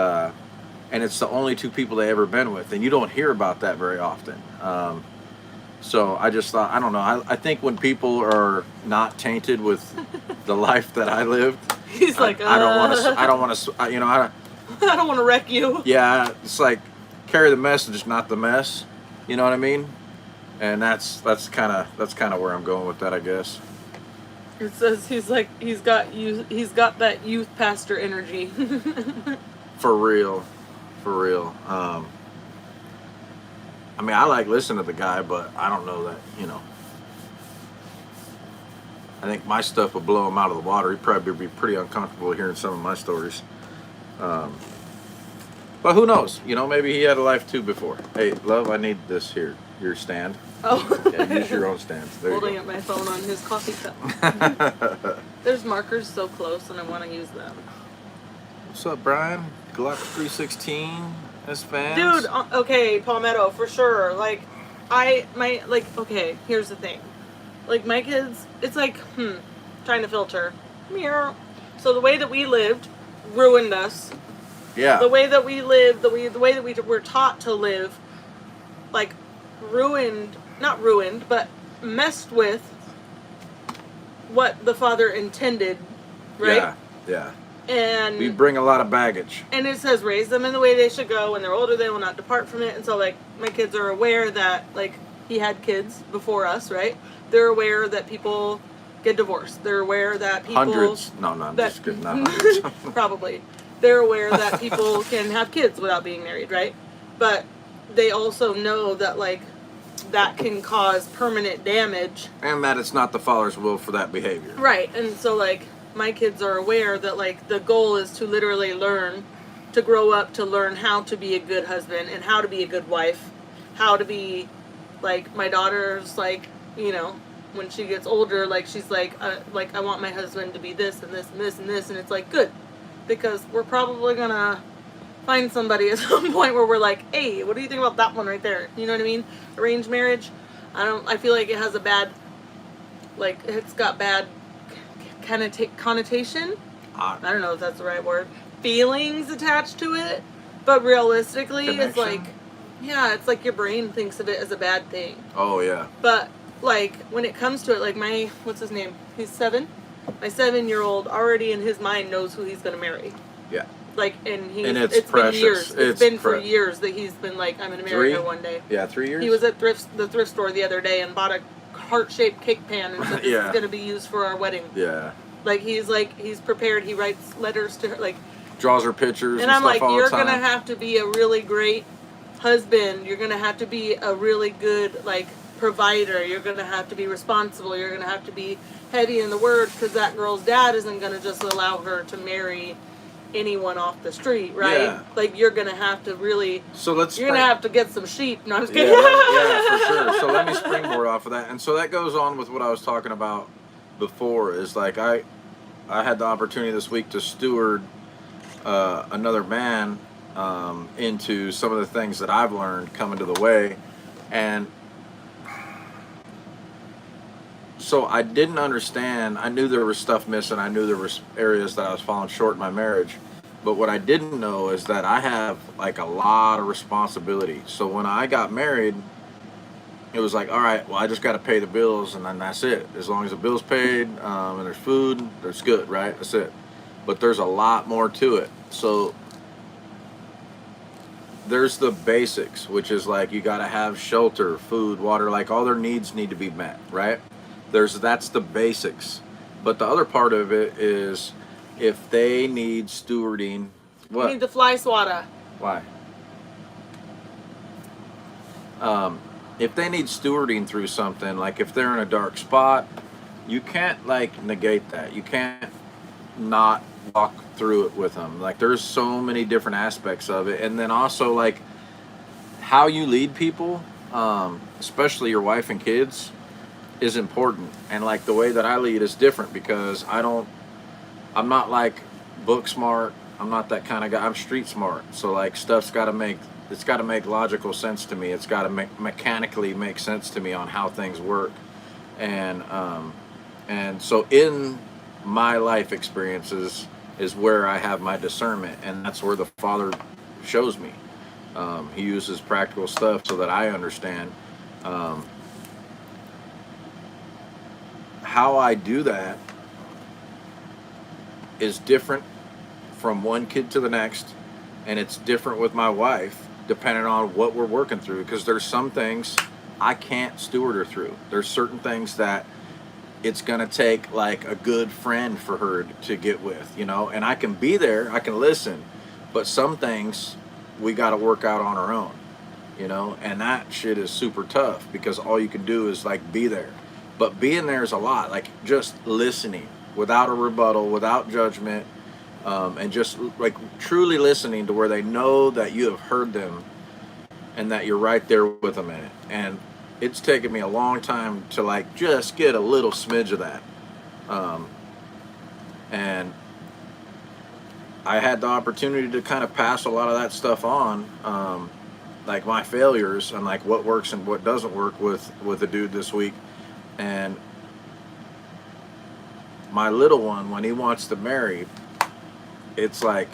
it's the only two people they ever been with, and you don't hear about that very often. So I just thought, I don't know, I think when people are not tainted with the life that I lived, He's like, I don't want to, you know, I don't want to wreck you. yeah, it's like carry the message, not the mess. You know what I mean? And that's kind of where I'm going with that, I guess. It says he's got that youth pastor energy. For real. I mean, I like listening to the guy, but I don't know that, you know. I think my stuff would blow him out of the water. He'd probably be pretty uncomfortable hearing some of my stories. But who knows? You know, maybe he had a life too before. Hey, love, I need this here. Your stand. Oh. Yeah, use your own stand. There Holding you up my phone on his coffee cup. There's markers so close, and I want to use them. What's up, Brian? Glock 316. S fans. Dude, okay, Palmetto, for sure. Like, okay, here's the thing. Like, my kids, it's like, trying to filter. Meow. So the way that we lived ruined us. Yeah. The way that we lived, the way that we were taught to live, like, not ruined, but messed with what the Father intended, right? Yeah. And we bring a lot of baggage. And it says, raise them in the way they should go. When they're older, they will not depart from it. And so, like, my kids are aware that, like, he had kids before us, right? They're aware that people get divorced. They're aware that people... Hundreds. No, I'm just kidding. Not hundreds. Probably. They're aware that people can have kids without being married, right? But they also know that, like, that can cause permanent damage. And that it's not the Father's will for that behavior. Right. And so, like, my kids are aware that, like, the goal is to literally to grow up to learn how to be a good husband and how to be a good wife, how to be, like, my daughter's, like, you know, when she gets older, like she's like I want my husband to be this and this and this and this, and it's like good, because we're probably gonna find somebody at some point where we're like, hey, what do you think about that one right there? You know what I mean? Arranged marriage, I feel like it has a bad, like it's got bad connotation. I don't know if that's the right word. Feelings attached to it, but realistically, it's like, yeah, it's like your brain thinks of it as a bad thing. Oh yeah. But like when it comes to it, like what's his name? He's 7. My 7-year-old already in his mind knows who he's gonna marry. Yeah. Like and it's precious. been years. It's been for years that he's been like, I'm gonna marry her one day. Yeah, 3 years. He was at the thrift store the other day and bought a heart-shaped cake pan and said this is gonna be used for our wedding. Yeah. Like he's prepared. He writes letters to her, like draws her pictures. And I'm like, you're gonna have to be a really great husband. You're gonna have to be a really good like provider. You're gonna have to be responsible. You're gonna have to be heavy in the word, because that girl's dad isn't gonna just allow her to marry anyone off the street, right? Yeah. Like you're gonna have to really. So you're gonna have to get some sheep. No, I'm just kidding. Yeah, for sure. So let me springboard off of that, and so that goes on with what I was talking about before. Is like I had the opportunity this week to steward another man into some of the things that I've learned coming to the way, and so I didn't understand. I knew there was stuff missing. I knew there was areas that I was falling short in my marriage, but what I didn't know is that I have like a lot of responsibility. So when I got married, it was like, all right, well, I just got to pay the bills, and then that's it. As long as the bill's paid and there's food, that's good, right? That's it. But there's a lot more to it. So there's the basics, which is like you got to have shelter, food, water, like all their needs need to be met, right? That's the basics. But the other part of it is if they need stewarding, what? You need the fly swatter. Why? If they need stewarding through something, like if they're in a dark spot, you can't like negate that. You can't not walk through it with them. Like there's so many different aspects of it. And then also like how you lead people, especially your wife and kids, is important. And like the way that I lead is different because I'm not like book smart. I'm not that kind of guy. I'm street smart. So like stuff's got to make logical sense to me. It's got to mechanically make sense to me on how things work. And so in my life experiences is where I have my discernment, and that's where the Father shows me. He uses practical stuff so that I understand how I do that is different from one kid to the next, and it's different with my wife depending on what we're working through, because there's some things I can't steward her through. There's certain things that it's gonna take like a good friend for her to get with, you know, and I can be there, I can listen, but some things we got to work out on our own, you know, and that shit is super tough because all you can do is like be there. But being there is a lot, like just listening without a rebuttal, without judgment, and just like truly listening to where they know that you have heard them and that you're right there with them in it. And it's taken me a long time to like just get a little smidge of that. And I had the opportunity to kind of pass a lot of that stuff on, like my failures and like what works and what doesn't work with a dude this week. And my little one, when he wants to marry, it's like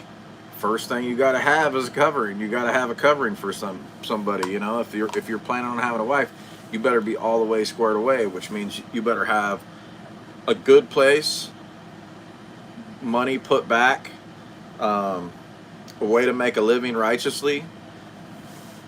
first thing you got to have is a covering. You got to have a covering for somebody, you know. If you're planning on having a wife, you better be all the way squared away, which means you better have a good place, money put back, a way to make a living righteously,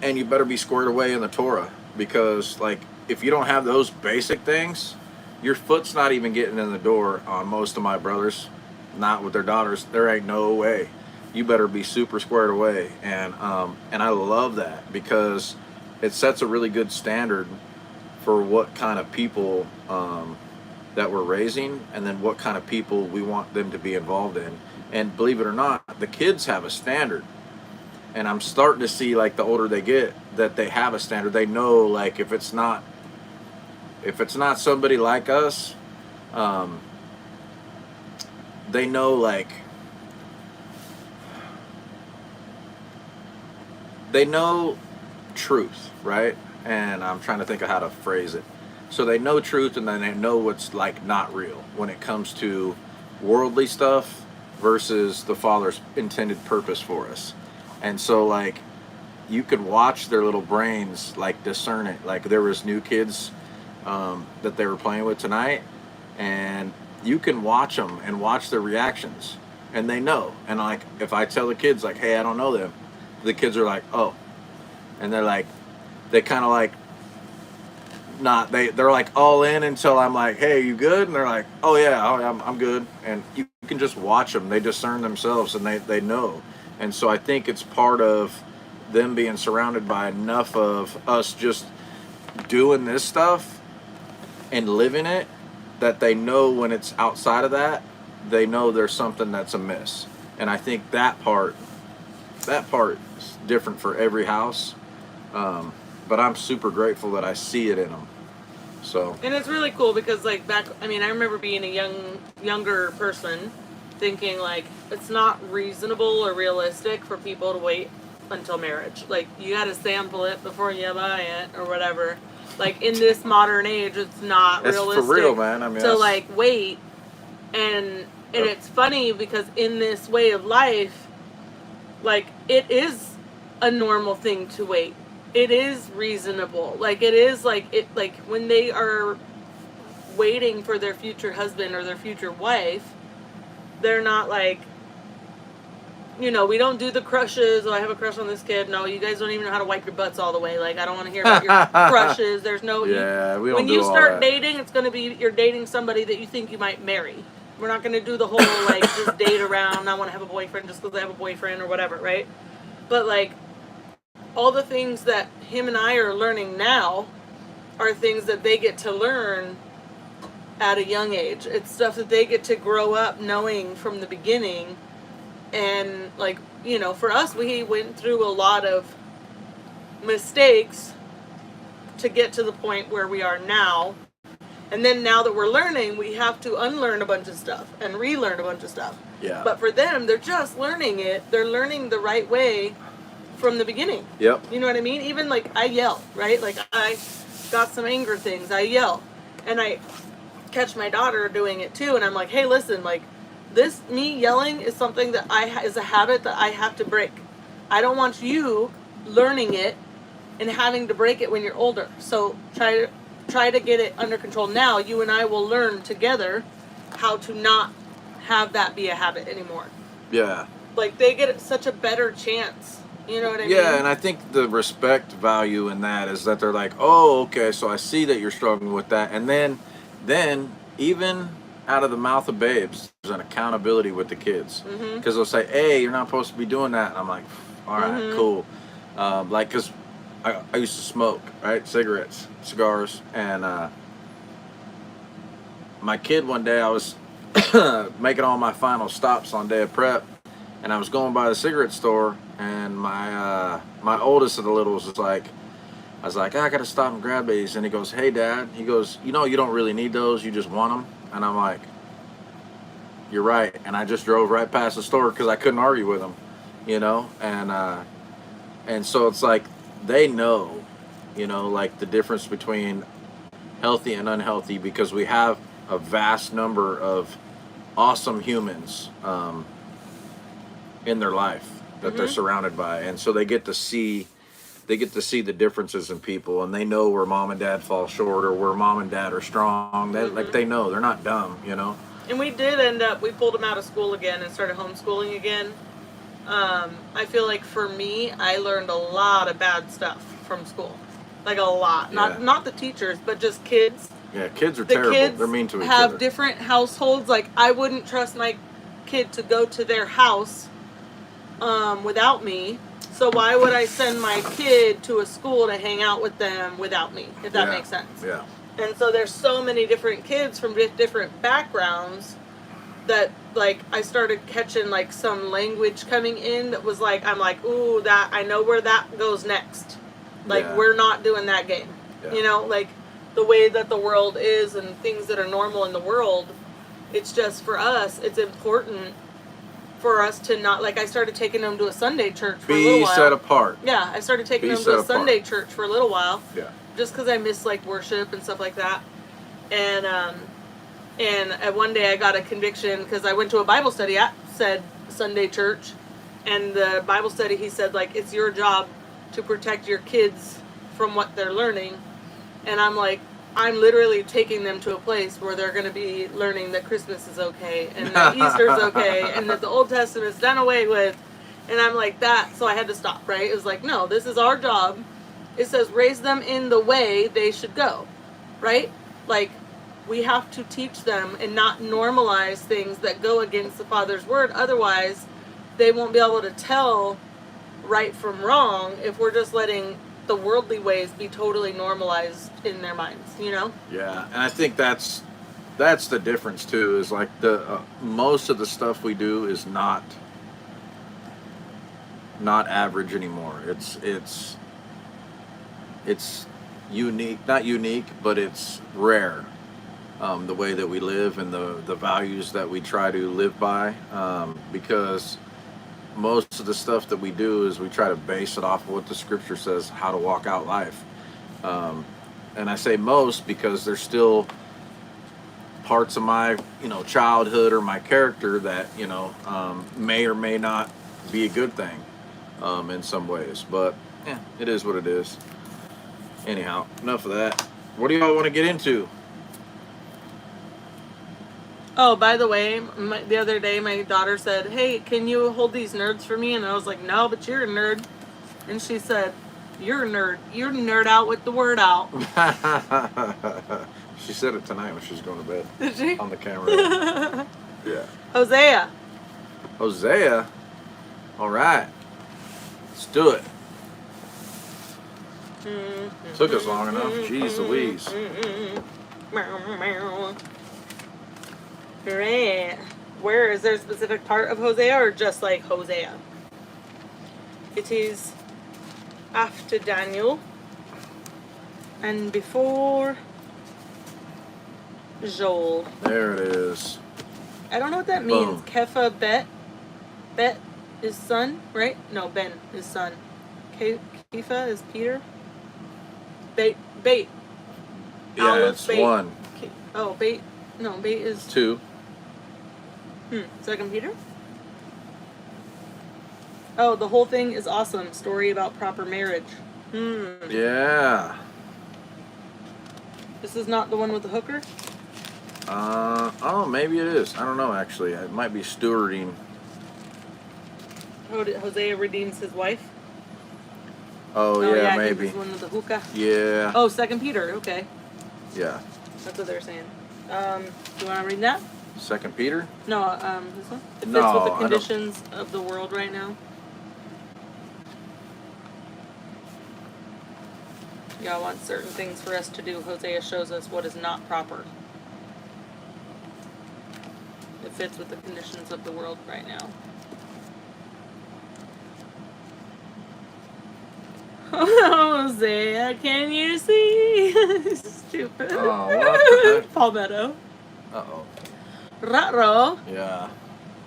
and you better be squared away in the Torah, because like if you don't have those basic things, your foot's not even getting in the door on most of my brothers, not with their daughters. There ain't no way. You better be super squared away, and I love that because it sets a really good standard for what kind of people that we're raising, and then what kind of people we want them to be involved in. And believe it or not, the kids have a standard. And I'm starting to see, like, the older they get, that they have a standard. They know, like, if it's not if it's not somebody like us, they know, like, they know truth, right? And I'm trying to think of how to phrase it. So they know truth, and then they know what's, like, not real when it comes to worldly stuff versus the Father's intended purpose for us. And so, like, you could watch their little brains, like, discern it. Like, there was new kids that they were playing with tonight, and you can watch them and watch their reactions, and they know. And, like, if I tell the kids, like, hey, I don't know them, the kids are like, oh. And they're like, they kind of like, not, they're like all in until I'm like, hey, you good? And they're like, oh yeah, I'm good. And you can just watch them. They discern themselves, and they know. And so I think it's part of them being surrounded by enough of us just doing this stuff and living it, that they know when it's outside of that, they know there's something that's amiss. And I think that part is different for every house. But I'm super grateful that I see it in them. So. And it's really cool because, like, I remember being a younger person thinking, like, it's not reasonable or realistic for people to wait until marriage. Like, you gotta sample it before you buy it or whatever. Like, in this modern age, it's not realistic. It's for real, man. I mean, to, like, wait. And it's funny because in this way of life, like, it is a normal thing to wait. It is reasonable. Like, it is, like, when they are waiting for their future husband or their future wife, they're not like, we don't do the crushes. Oh, I have a crush on this kid. No, you guys don't even know how to wipe your butts all the way. Like, I don't want to hear about your crushes. There's no... Yeah, we don't when do you all start that. dating, it's going to be you're dating somebody that you think you might marry. We're not going to do the whole, like, just date around. I want to have a boyfriend just because I have a boyfriend or whatever, right? But, like, all the things that him and I are learning now are things that they get to learn at a young age. It's stuff that they get to grow up knowing from the beginning. And, like, for us, we went through a lot of mistakes to get to the point where we are now. And then now that we're learning, we have to unlearn a bunch of stuff and relearn a bunch of stuff. Yeah. But for them, they're just learning it. They're learning the right way from the beginning. Yep. You know what I mean? Even, like, I yell, right? Like, I got some anger things. I yell. And I catch my daughter doing it too. And I'm like, hey, listen, like, me yelling is something that is a habit that I have to break. I don't want you learning it and having to break it when you're older. So try to get it under control now. You and I will learn together how to not have that be a habit anymore. Yeah. Like, they get such a better chance. You know what I mean? Yeah, and I think the respect value in that is that they're like, oh, okay, so I see that you're struggling with that. And then even out of the mouth of babes, there's an accountability with the kids. Because they'll say, hey, you're not supposed to be doing that. And I'm like, all right, cool. Like, because I used to smoke, right? Cigarettes, cigars. And my kid one day, I was making all my final stops on day of prep. And I was going by the cigarette store, and my oldest of the littles was like, I was like, I gotta stop and grab these. And he goes, hey, Dad. He goes, you don't really need those. You just want them. And I'm like, you're right. And I just drove right past the store because I couldn't argue with him, And so it's like they know, like the difference between healthy and unhealthy, because we have a vast number of awesome humans in their life that they're surrounded by, and so they get to see the differences in people, and they know where mom and dad fall short or where mom and dad are strong. Like, they know they're not dumb, And we did we pulled them out of school again and started homeschooling again. I feel like for me, I learned a lot of bad stuff from school, like a lot. Yeah. Not the teachers, but just kids. Yeah, kids are terrible. Kids they're mean to each have other. Different households. Like, I wouldn't trust my kid to go to their house without me. So why would I send my kid to a school to hang out with them without me, if that makes sense? Yeah. And so there's so many different kids from different backgrounds that, like, I started catching, like, some language coming in that was like, I'm like, ooh, that, I know where that goes next. Like, we're not doing that game. Yeah. Like, the way that the world is and things that are normal in the world. It's just for us, it's important for us to not, like, I started taking them to a Sunday church for a little Be while. set apart. Yeah, I started taking Be them set to a apart. Sunday church for a little while. Yeah. Just because I miss, like, worship and stuff like that. And one day I got a conviction because I went to a Bible study at said Sunday church. And the Bible study, he said, like, it's your job to protect your kids from what they're learning. And I'm like, I'm literally taking them to a place where they're going to be learning that Christmas is okay and that Easter's okay and that the Old Testament's done away with. And I'm like that, so I had to stop, right? It was like, no, this is our job. It says raise them in the way they should go, right? Like, we have to teach them and not normalize things that go against the Father's word. Otherwise, they won't be able to tell right from wrong if we're just letting the worldly ways be totally normalized in their minds, you know? Yeah, and I think that's the difference too. Is like the most of the stuff we do is not average anymore. It's unique, not unique, but it's rare. The way that we live and the values that we try to live by, because most of the stuff that we do is we try to base it off of what the scripture says how to walk out life. And I say most because there's still parts of my childhood or my character that may or may not be a good thing in some ways, but yeah, it is what it is. Anyhow, enough of that. What do y'all want to get into? Oh, by the way, the other day my daughter said, hey, can you hold these nerds for me? And I was like, no, but you're a nerd. And she said, you're a nerd. You nerd out with the word out. She said it tonight when she was going to bed. Did she? On the camera. Yeah. Hosea. Hosea? All right. Let's do it. Took us long enough. Jeez Louise. Right. Where is there a specific part of Hosea or just like Hosea? It is after Daniel and before Joel. There it is. I don't know what that Boom. means. Kepha Bet is son, right? No, Ben is son. Kepha is Peter. Bait. Yeah, Aleph, it's Bait. one. Oh, Bait. No, Bait is Two. Second Peter? Oh, the whole thing is awesome. Story about proper marriage. Yeah. This is not the one with the hooker? Oh, maybe it is. I don't know, actually. It might be stewarding. Hosea redeems his wife? Oh, yeah, He maybe. was one with the hookah. Yeah. Oh, Second Peter. Okay. Yeah. That's what they're saying. Do you want to read that? Second Peter? No, this one? It fits No, with the I don't- conditions of the world right now. Y'all want certain things for us to do. Hosea shows us what is not proper. It fits with the conditions of the world right now. Hosea, can you see? Stupid. Oh, what the heck? Palmetto. Uh-oh. Ruh-roh. Yeah.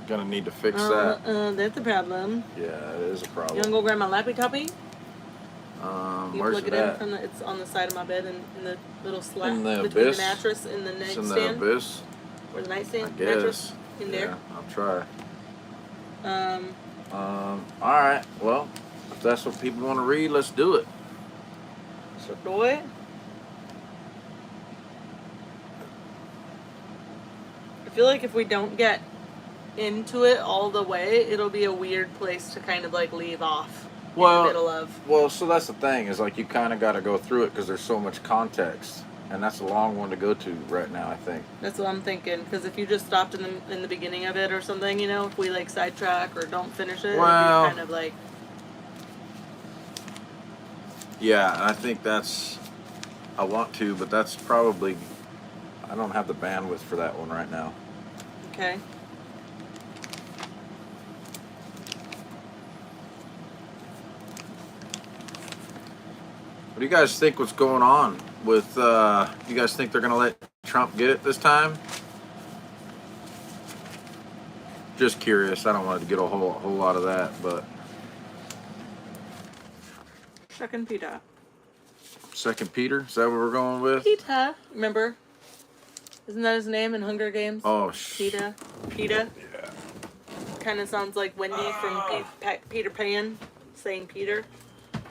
Gonna need to fix that. That's a problem. Yeah, it is a You problem. wanna go grab my lappy toppy? You Where's plug it it in at? from it's on the side of my bed in the little slat In the between abyss? the mattress and the It's in nightstand. the abyss? Or the I nightstand? guess. Mattress in there. Yeah, I'll try. Alright, well, if that's what people want to read, let's do it. So do it. I feel like if we don't get into it all the way, it'll be a weird place to kind of like leave off in the middle of. Well, so that's the thing, is like you kind of got to go through it because there's so much context. And that's a long one to go to right now, I think. That's what I'm thinking. Because if you just stopped in the beginning of it or something, you know, if we like sidetrack or don't finish it, Well, it'd be kind of like. Yeah, and I think I want to, but that's probably, I don't have the bandwidth for that one right now. Okay. do you guys think what's going on with, you guys think they're going to let Trump get it this time? Just curious. I don't want to get a whole lot of that, but. Second Peter. 2 Peter? Is that what we're going with? Peter. Remember? Isn't that his name in Hunger Games? Oh, Peter. Peter. Yeah. Kind of sounds like Wendy from Peter Pan saying Peter.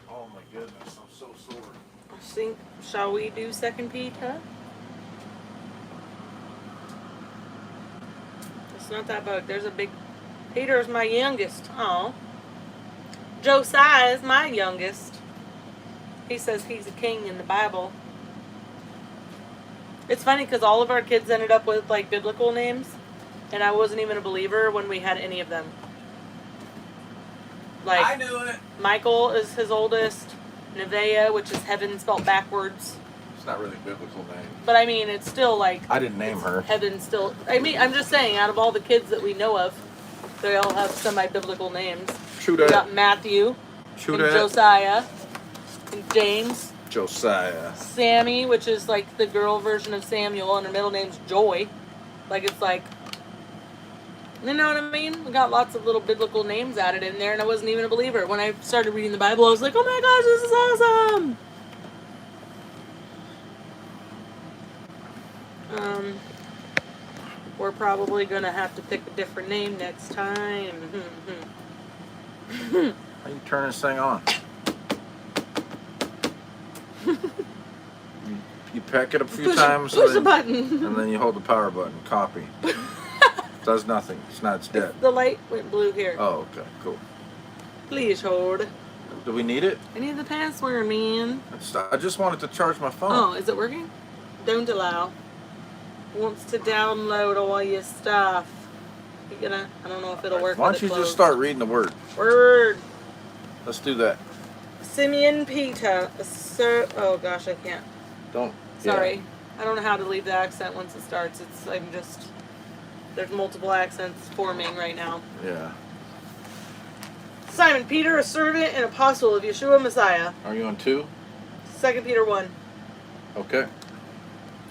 Oh my goodness, I'm so sore. Shall we do 2 Peter? It's not that bug. There's a big. Peter's my youngest. Oh. Josiah is my youngest. He says he's a king in the Bible. It's funny because all of our kids ended up with like biblical names, and I wasn't even a believer when we had any of them. Like I knew it. Michael is his oldest. Nevaeh, which is heaven spelled backwards. It's not really a biblical name. But I mean, it's still like I didn't name her. heaven still. I mean, I'm just saying, out of all the kids that we know of, they all have semi-biblical names. True We that. got Matthew, True and that. Josiah, and James, Josiah. Sammy, which is like the girl version of Samuel, and her middle name's Joy. Like it's like, you know what I mean? We got lots of little biblical names added in there, and I wasn't even a believer. When I started reading the Bible, I was like, oh my gosh, this is awesome! We're probably going to have to pick a different name next time. How you turn this thing on? you peck it a few times Push the and button. and then you hold the power button. Copy. Does nothing. It's not. It's dead. The light went blue here. Oh, okay. Cool. Please hold. Do we need it? I need the password, man. I just wanted to charge my phone. Oh, is it working? Don't allow. Wants to download all your stuff. You gonna? I don't know if it'll work. Why with don't it you just closed. start reading the word? Word. Let's do that. Simeon Peter. Oh gosh, I can't. Don't. Sorry. I don't know how to leave the accent once it starts. There's multiple accents forming right now. Yeah. Simon Peter, a servant and apostle of Yeshua Messiah. Are you on 2? 2 Peter 1. Okay.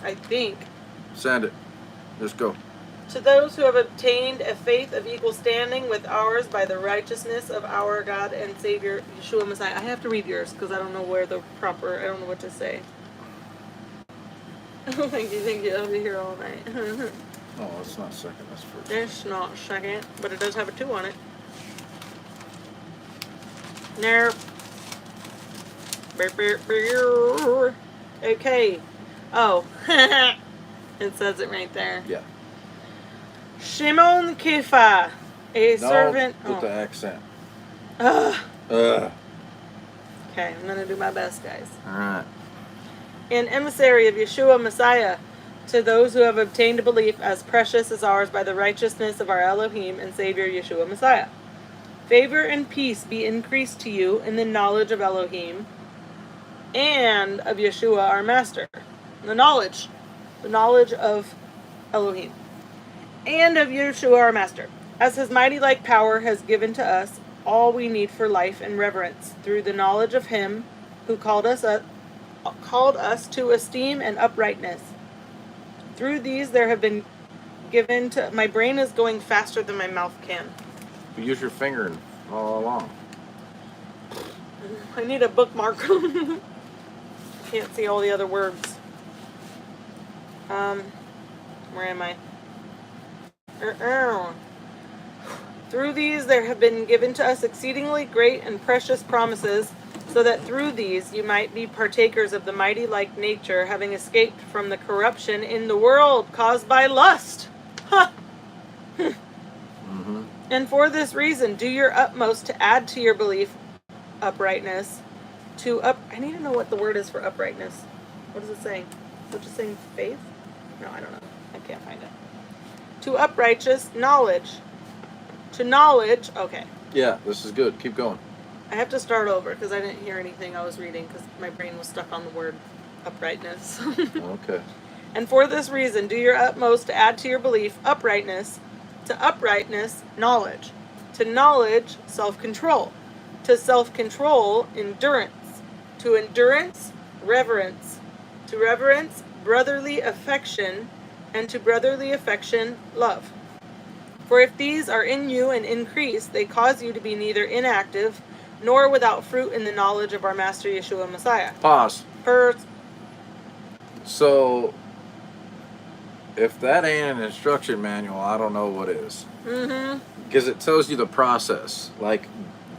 I think. Send it. Just go. To those who have obtained a faith of equal standing with ours by the righteousness of our God and Savior Yeshua Messiah. I have to read yours because I don't know I don't know what to say. I don't think you think you'll be here all night. Oh, it's not second. That's first. It's not second, but it does have a 2 on it. Nope. Okay. Oh. It says it right there. Yeah. Shimon Kefa, a servant. With the accent. Ugh. Ugh. Okay, I'm going to do my best, guys. All right. An emissary of Yeshua Messiah, to those who have obtained a belief as precious as ours by the righteousness of our Elohim and Savior Yeshua Messiah. Favor and peace be increased to you in the knowledge of Elohim and of Yeshua our Master. The knowledge of Elohim and of Yeshua our Master, as his mighty like power has given to us all we need for life and reverence through the knowledge of him who called us to esteem and uprightness. Through these there have been given to... My brain is going faster than my mouth can. You use your finger and all along. I need a bookmark. Can't see all the other words. Where am I? Through these there have been given to us exceedingly great and precious promises, so that through these you might be partakers of the mighty like nature, having escaped from the corruption in the world caused by lust. Ha! Mm-hmm. And for this reason, do your utmost to add to your belief uprightness. I need to know what the word is for uprightness. What is it saying? Is it just saying faith? No, I don't know. I can't find it. To uprighteous knowledge. To knowledge. Okay. Yeah, this is good. Keep going. I have to start over because I didn't hear anything I was reading because my brain was stuck on the word uprightness. Okay. And for this reason, do your utmost to add to your belief uprightness. To uprightness, knowledge. To knowledge, self-control. To self-control, endurance. to endurance, reverence, to reverence, brotherly affection, and to brotherly affection, love. For if these are in you and increase, they cause you to be neither inactive nor without fruit in the knowledge of our Master Yeshua Messiah. Pause. First, So, if that ain't an instruction manual, I don't know what is. Because it tells you the process. Like,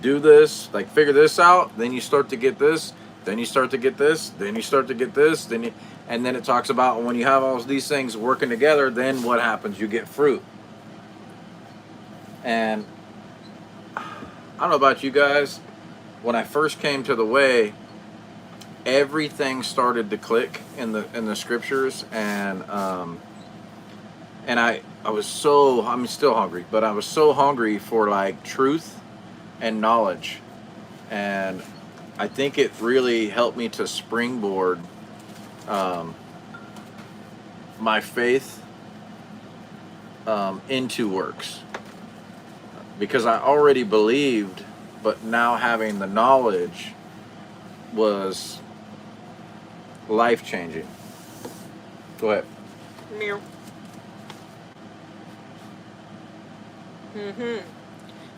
do this, like figure this out, then you start to get this, then you start to get this, then you start to get this, and then it talks about when you have all these things working together, then what happens? You get fruit. And I don't know about you guys, when I first came to the way, everything started to click in the scriptures, and I was so, I'm still hungry, but I was so hungry for like truth and knowledge, and I think it really helped me to springboard my faith into works, because I already believed, but now having the knowledge was life-changing. Go ahead. meow.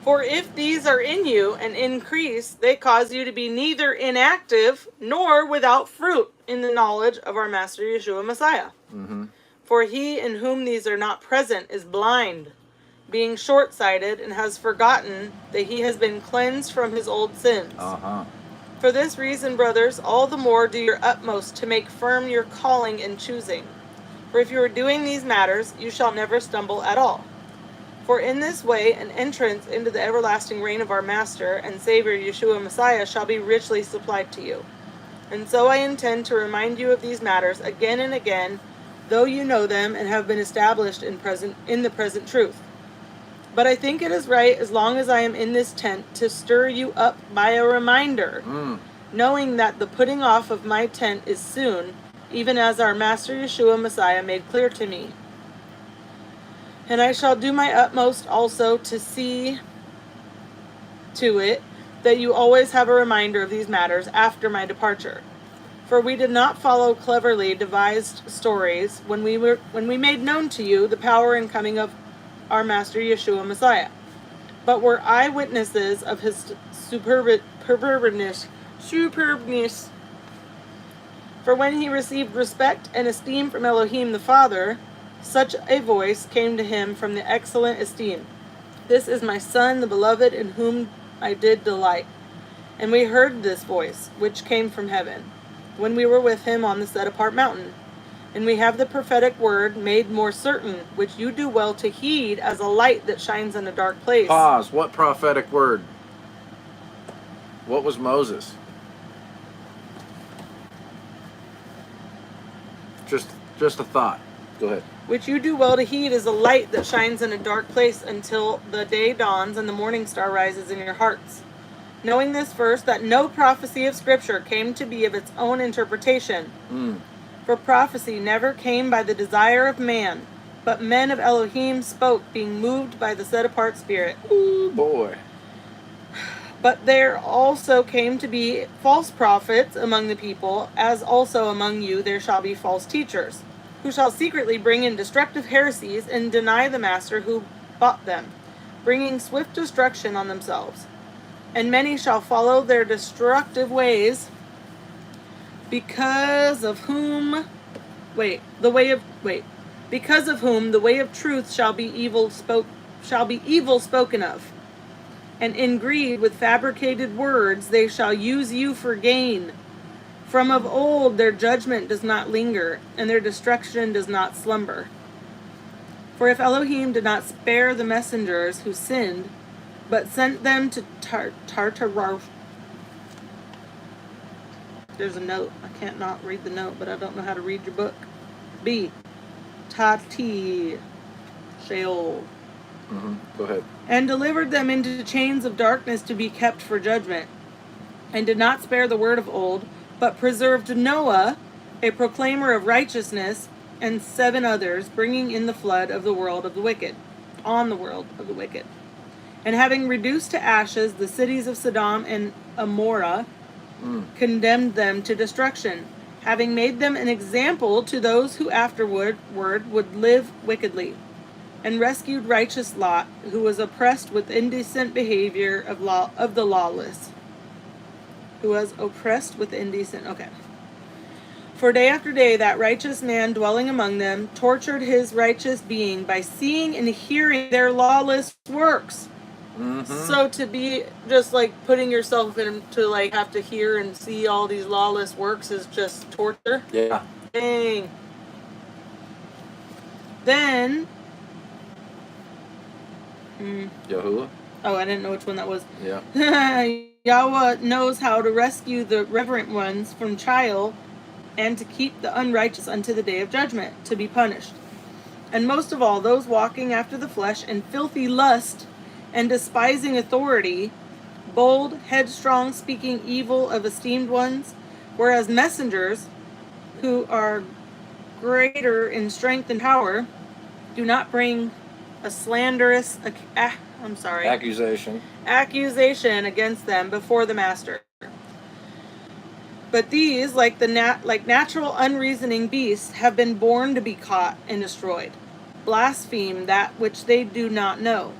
For if these are in you and increase, they cause you to be neither inactive nor without fruit in the knowledge of our Master Yeshua Messiah. For he in whom these are not present is blind, being short-sighted, and has forgotten that he has been cleansed from his old sins. For this reason, brothers, all the more do your utmost to make firm your calling and choosing. For if you are doing these matters, you shall never stumble at all. For in this way, an entrance into the everlasting reign of our Master and Savior Yeshua Messiah shall be richly supplied to you. And so I intend to remind you of these matters again and again, though you know them and have been established in the present truth. But I think it is right, as long as I am in this tent, to stir you up by a reminder, knowing that the putting off of my tent is soon, even as our Master Yeshua Messiah made clear to me. And I shall do my utmost also to see to it that you always have a reminder of these matters after my departure. For we did not follow cleverly devised stories when we made known to you the power and coming of our Master Yeshua Messiah, but were eyewitnesses of his superbness. For when he received respect and esteem from Elohim the Father, such a voice came to him from the excellent esteem. This is my Son, the beloved, in whom I did delight. And we heard this voice, which came from heaven, when we were with him on the set-apart mountain. And we have the prophetic word made more certain, which you do well to heed as a light that shines in a dark place. Pause. What prophetic word? What was Moses? Just a thought. Go ahead. Which you do well to heed as a light that shines in a dark place until the day dawns and the morning star rises in your hearts. Knowing this first, that no prophecy of Scripture came to be of its own interpretation. For prophecy never came by the desire of man, but men of Elohim spoke, being moved by the set-apart Spirit. Ooh, boy. But there also came to be false prophets among the people, as also among you there shall be false teachers, who shall secretly bring in destructive heresies and deny the Master who bought them, bringing swift destruction on themselves. And many shall follow their destructive ways, because of whom the way of truth shall be evil spoken of. And in greed with fabricated words they shall use you for gain. From of old their judgment does not linger, and their destruction does not slumber. For if Elohim did not spare the messengers who sinned, but sent them to Tartarus. There's a note. I can't not read the note, but I don't know how to read your book. B. Tati. Sheol. Go ahead. And delivered them into chains of darkness to be kept for judgment, and did not spare the word of old, but preserved Noah, a proclaimer of righteousness, and 7 others, bringing in the flood of the world of the wicked, on the world of the wicked. And having reduced to ashes the cities of Sodom and Amorah, condemned them to destruction, having made them an example to those who afterward would live wickedly, and rescued righteous Lot, who was oppressed with indecent behavior of the lawless. Who was oppressed with indecent. Okay. For day after day, that righteous man dwelling among them tortured his righteous being by seeing and hearing their lawless works. So to be just like putting yourself in to like have to hear and see all these lawless works is just torture. Yeah. Dang. Then. Yahuwah? Oh, I didn't know which one that was. Yeah. Yahweh knows how to rescue the reverent ones from trial and to keep the unrighteous unto the day of judgment, to be punished. And most of all, those walking after the flesh in filthy lust and despising authority, bold, headstrong, speaking evil of esteemed ones, whereas messengers, who are greater in strength and power, do not bring a slanderous accusation against them before the master. But these, like natural unreasoning beasts, have been born to be caught and destroyed. Blaspheme that which they do not know,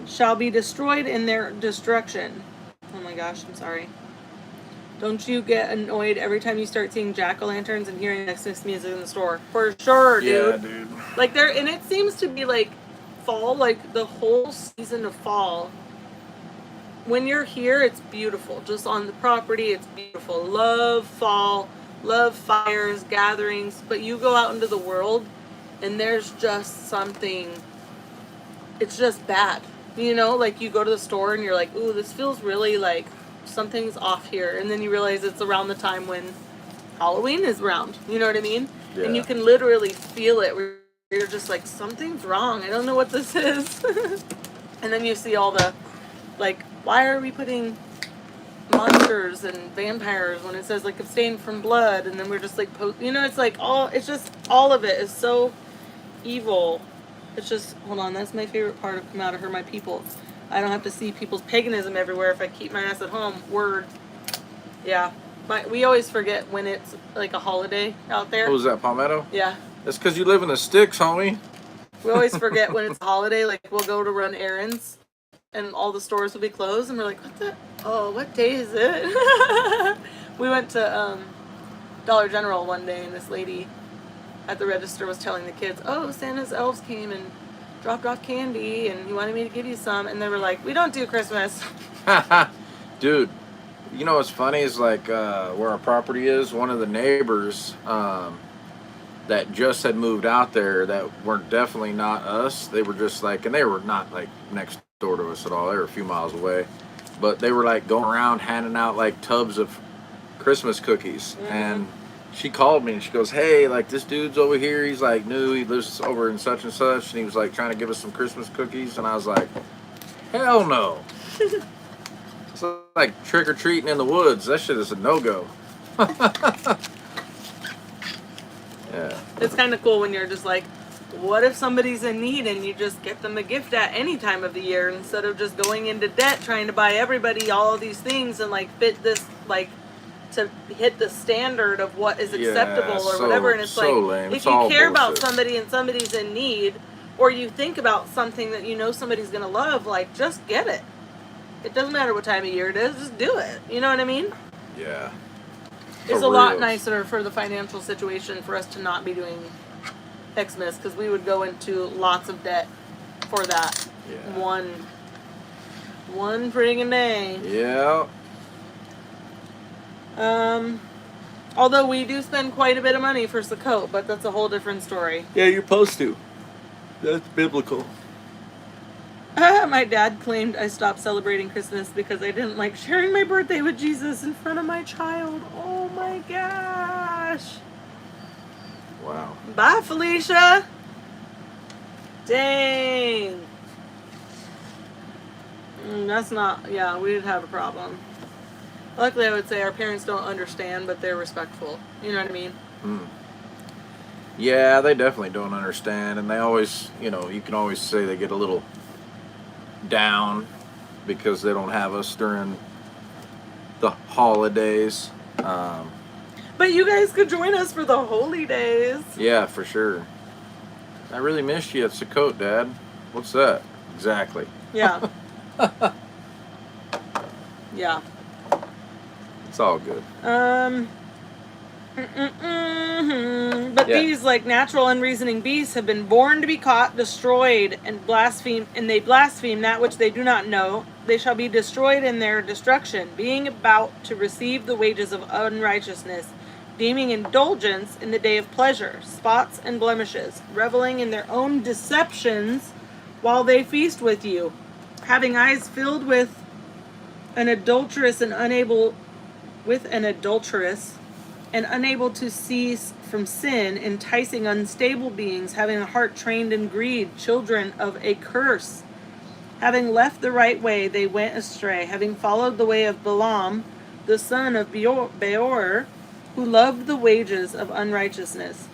shall be destroyed in their destruction. Oh my gosh, I'm sorry. Don't you get annoyed every time you start seeing jack-o'-lanterns and hearing Xmas music in the store? For sure, dude. Yeah, dude. Like and it seems to be like fall, like the whole season of fall. When you're here, it's beautiful. Just on the property, it's beautiful. Love fall, love fires, gatherings. But you go out into the world, and there's just something. It's just bad. You know, like you go to the store and you're like, ooh, this feels really like something's off here. And then you realize it's around the time when Halloween is around. You know what I mean? Yeah. And you can literally feel it. Where you're just like, something's wrong. I don't know what this is. And then you see all the, like, why are we putting monsters and vampires when it says like abstain from blood? And then we're just like, it's like it's just all of it is so evil. It's just, hold on, that's my favorite part of Come Out of Her, My People. I don't have to see people's paganism everywhere if I keep my ass at home. Word. Yeah. But we always forget when it's like a holiday out there. What was that, Palmetto? Yeah. That's because you live in the sticks, homie. We always forget when it's a holiday. Like, we'll go to run errands and all the stores will be closed. And we're like, what day is it? We went to Dollar General one day and this lady at the register was telling the kids, oh, Santa's elves came and dropped off candy and he wanted me to give you some. And they were like, we don't do Christmas. Dude, you know what's funny is like where our property is, one of the neighbors that just had moved out there that weren't definitely not us. They were just like, and they were not like next door to us at all. They were a few miles away. But they were like going around handing out like tubs of Christmas cookies. And she called me and she goes, hey, like this dude's over here. He's like new. He lives over in such and such. And he was like trying to give us some Christmas cookies. And I was like, hell no. It's like trick-or-treating in the woods. That shit is a no-go. Yeah. It's kind of cool when you're just like, what if somebody's in need and you just get them a gift at any time of the year instead of just going into debt trying to buy everybody all of these things and like fit this, like, to hit the standard of what is acceptable or whatever. And it's like, lame. if you care about somebody and somebody's in need, or you think about something that you know somebody's going to love, like, just get it. It doesn't matter what time of year it is, just do it. You know what I mean? Yeah. It's a lot nicer for the financial situation for us to not be doing Xmas, because we would go into lots of debt for that one friggin' day. Yeah. Although we do spend quite a bit of money for Sukkot, but that's a whole different story. Yeah, you're supposed to. That's biblical. My dad claimed I stopped celebrating Christmas because I didn't like sharing my birthday with Jesus in front of my child. Oh my gosh. Wow. Bye, Felicia. Dang. That's not, we'd have a problem. Luckily, I would say our parents don't understand, but they're respectful. You know what I mean? Yeah, they definitely don't understand, and they always, you can always say they get a little down because they don't have us during the holidays. But you guys could join us for the holy days. Yeah, for sure. I really missed you at Sukkot, Dad. What's that? Exactly. Yeah. Yeah. It's all good. But Yeah. these, like natural unreasoning beasts, have been born to be caught, destroyed, and blaspheme, and they blaspheme that which they do not know. They shall be destroyed in their destruction, being about to receive the wages of unrighteousness, deeming indulgence in the day of pleasure, spots and blemishes, reveling in their own deceptions while they feast with you, having eyes filled with an adulteress and unable to cease from sin, enticing unstable beings, having a heart trained in greed, children of a curse. Having left the right way, they went astray, having followed the way of Balaam, the son of Beor, who loved the wages of unrighteousness.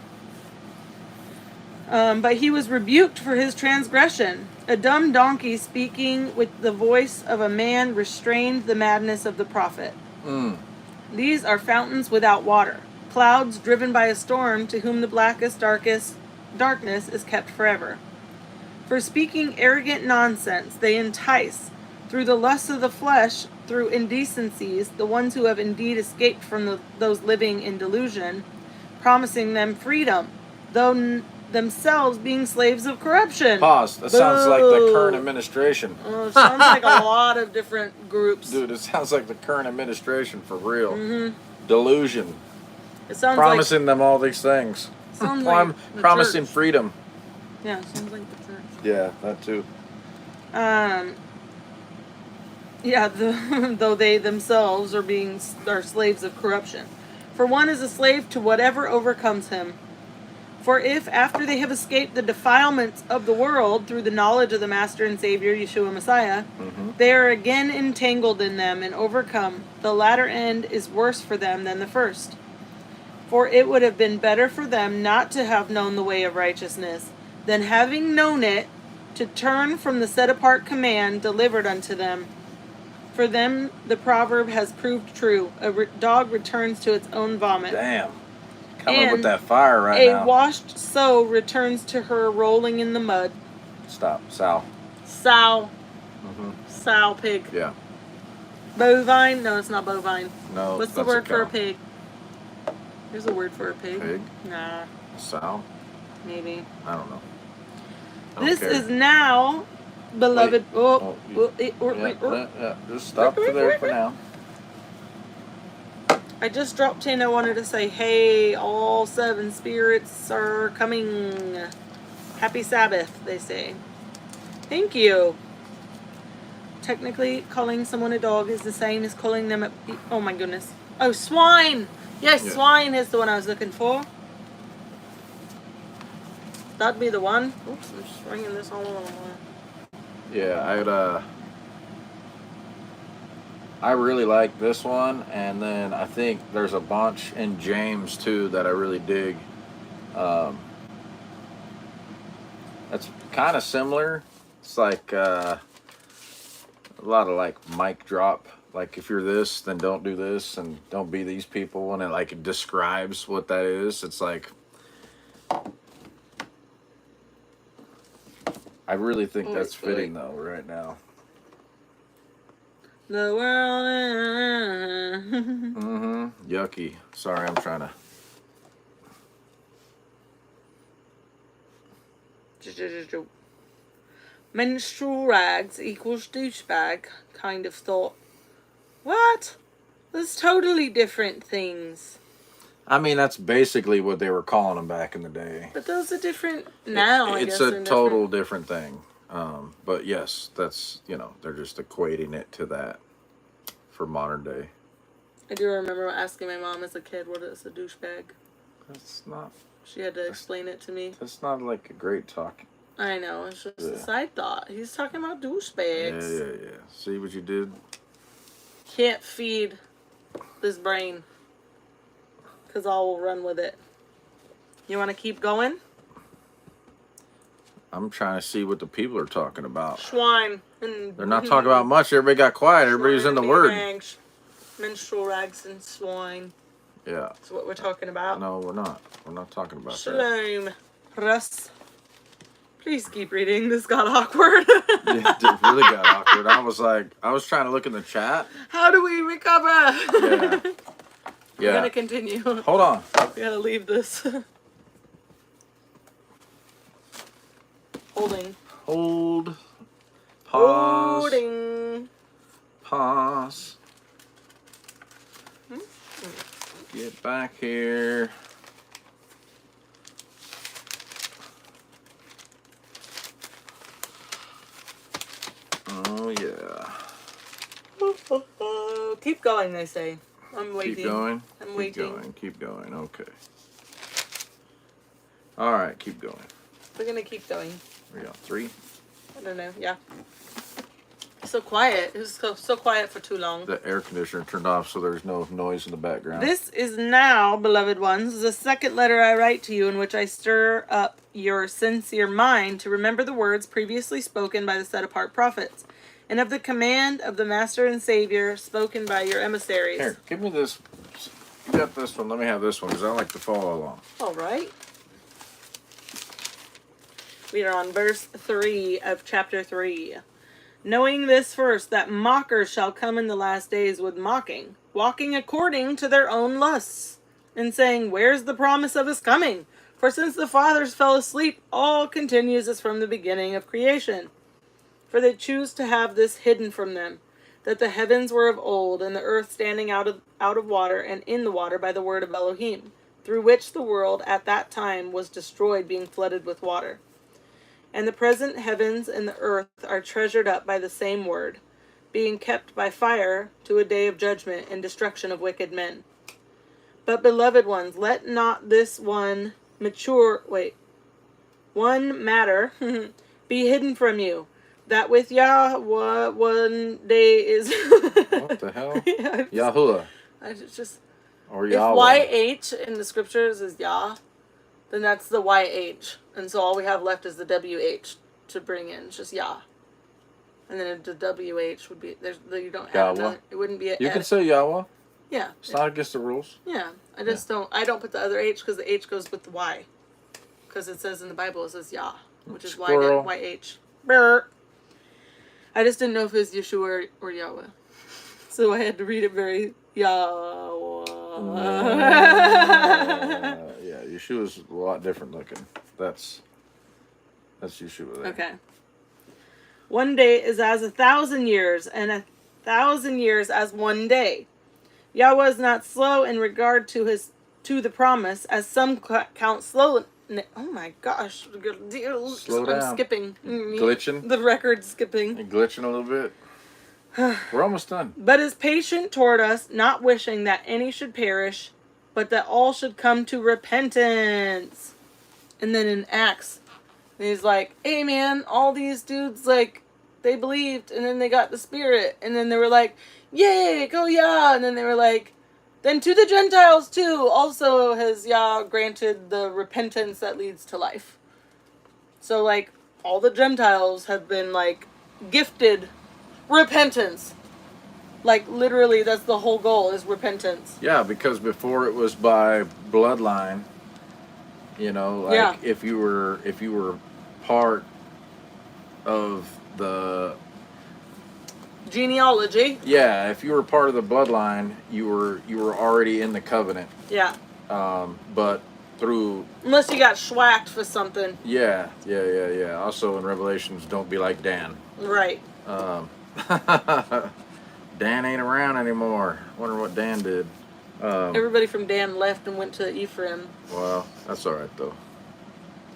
But he was rebuked for his transgression. A dumb donkey speaking with the voice of a man restrained the madness of the prophet. These are fountains without water, clouds driven by a storm, to whom the blackest, darkness is kept forever. For speaking arrogant nonsense, they entice, through the lusts of the flesh, through indecencies, the ones who have indeed escaped from those living in delusion, promising them freedom, though themselves being slaves of corruption. Pause. That sounds like the current administration. Oh, it sounds like a lot of different groups. Dude, it sounds like the current administration for real. Mm-hmm. Delusion. It sounds promising them all these things. Sounds like the promising church. Freedom. Yeah, it sounds like the church. Yeah, that too. Yeah, though they themselves are slaves of corruption. For one is a slave to whatever overcomes him. For if, after they have escaped the defilements of the world through the knowledge of the Master and Savior, Yeshua Messiah, they are again entangled in them and overcome, the latter end is worse for them than the first. For it would have been better for them not to have known the way of righteousness, than having known it, to turn from the set-apart command delivered unto them. For them the proverb has proved true, a dog returns to its own vomit. Damn. Coming with that fire right now. A washed sow returns to her rolling in the mud. Stop. Sow. Sow. Sow pig. Yeah. Bovine? No, it's not bovine. No. What's the word for a pig? There's a word for a pig. Pig? Nah. Sow? Maybe. I don't know. This is now, beloved. Just stop there for now. I just dropped in. I wanted to say, hey, all 7 spirits are coming. Happy Sabbath, they say. Thank you. Technically, calling someone a dog is the same as calling them a... Oh, my goodness. Oh, swine. Yes, yeah. Swine is the one I was looking for. That'd be the one. Oops, I'm just swinging this all over. Yeah, I really like this one, and then I think there's a bunch in James too that I really dig. That's kind of similar. It's like a lot of like mic drop. Like if you're this, then don't do this, and don't be these people, and it describes what that is. It's like I really think that's fitting though right now. The world. Yucky. Sorry, I'm trying to. Menstrual rags equals douchebag kind of thought. What? There's totally different things. I mean, that's basically what they were calling them back in the day. But those are different now. It's a total different thing. But yes, that's, they're just equating it to that for modern day. I do remember asking my mom as a kid, what is a douchebag? That's not... She had to explain it to me. That's not like a great talk. I know, it's just a side thought. He's talking about douchebags. Yeah. See what you did? Can't feed this brain. Because I will run with it. You want to keep going? I'm trying to see what the people are talking about. Swine. They're not talking about much. Everybody got quiet. Everybody's in the Word. Menstrual rags and swine. Yeah. That's what we're talking about. No, we're not. We're not talking about that. Shalom, Russ. Please keep reading. This got awkward. Yeah, it really got awkward. I was trying to look in the chat. How do we recover? Yeah. We're gonna continue. Hold on. We gotta leave this. Holding. Hold. Pause. Holding. Pause. Get back here. Oh, yeah. Keep going, they say. I'm waiting. Keep going. I'm waiting. Keep going. Okay. All right, keep going. We're gonna keep going. We got 3. I don't know. Yeah. So quiet. It was so quiet for too long. The air conditioner turned off, so there's no noise in the background. This is now, beloved ones, the second letter I write to you, in which I stir up your sincere mind to remember the words previously spoken by the set-apart prophets, and of the command of the Master and Savior spoken by your emissaries. Here, give me this. You got this one. Let me have this one, because I like to follow along. All right. We are on verse 3 of chapter 3. Knowing this first, that mockers shall come in the last days with mocking, walking according to their own lusts, and saying, where's the promise of his coming? For since the fathers fell asleep, all continues as from the beginning of creation. For they choose to have this hidden from them, that the heavens were of old, and the earth standing out of water and in the water by the word of Elohim, through which the world at that time was destroyed, being flooded with water. And the present heavens and the earth are treasured up by the same word, being kept by fire to a day of judgment and destruction of wicked men. But, beloved ones, let not this one matter be hidden from you, that with Yahweh one day is... What the hell? Yeah, Yahuwah. I just... Or If Yahweh. YH in the scriptures is Yah, then that's the YH. And so all we have left is the WH to bring in. It's just Yah. And then the WH would be, you don't have Yahweh. it wouldn't be You can say Yahweh. yeah. It's not against the rules. Yeah. I don't put the other H because the H goes with the Y. Because it says in the Bible, it says Yah, which is Squirrel. YH. Brr. I just didn't know if it was Yeshua or Yahweh. So I had to read it very Yahweh. Yeah, Yeshua's a lot different looking. That's Yeshua there. Okay. One day is as 1,000 years, and 1,000 years as one day. Yahweh is not slow in regard to the promise, as some count slow. Oh my gosh! Slow down. I'm skipping. Glitching. The record skipping. And glitching a little bit. We're almost done. But is patient toward us, not wishing that any should perish, but that all should come to repentance. And then in Acts, he's like, hey man, all these dudes, like, they believed, and then they got the Spirit, and then they were like, yay, go Yah, and then they were like, then to the Gentiles too, also has Yah granted the repentance that leads to life. So, like, all the Gentiles have been, like, gifted repentance. Like, literally, that's the whole goal, is repentance. Yeah, because before it was by bloodline. You know, like Yeah. if you were part of the Genealogy. yeah, if you were part of the bloodline, you were already in the covenant. Yeah. But through Unless you got schwacked for something. yeah. Also in Revelations, don't be like Dan. Right. Dan ain't around anymore. Wonder what Dan did. Everybody from Dan left and went to Ephraim. Well, that's all right though.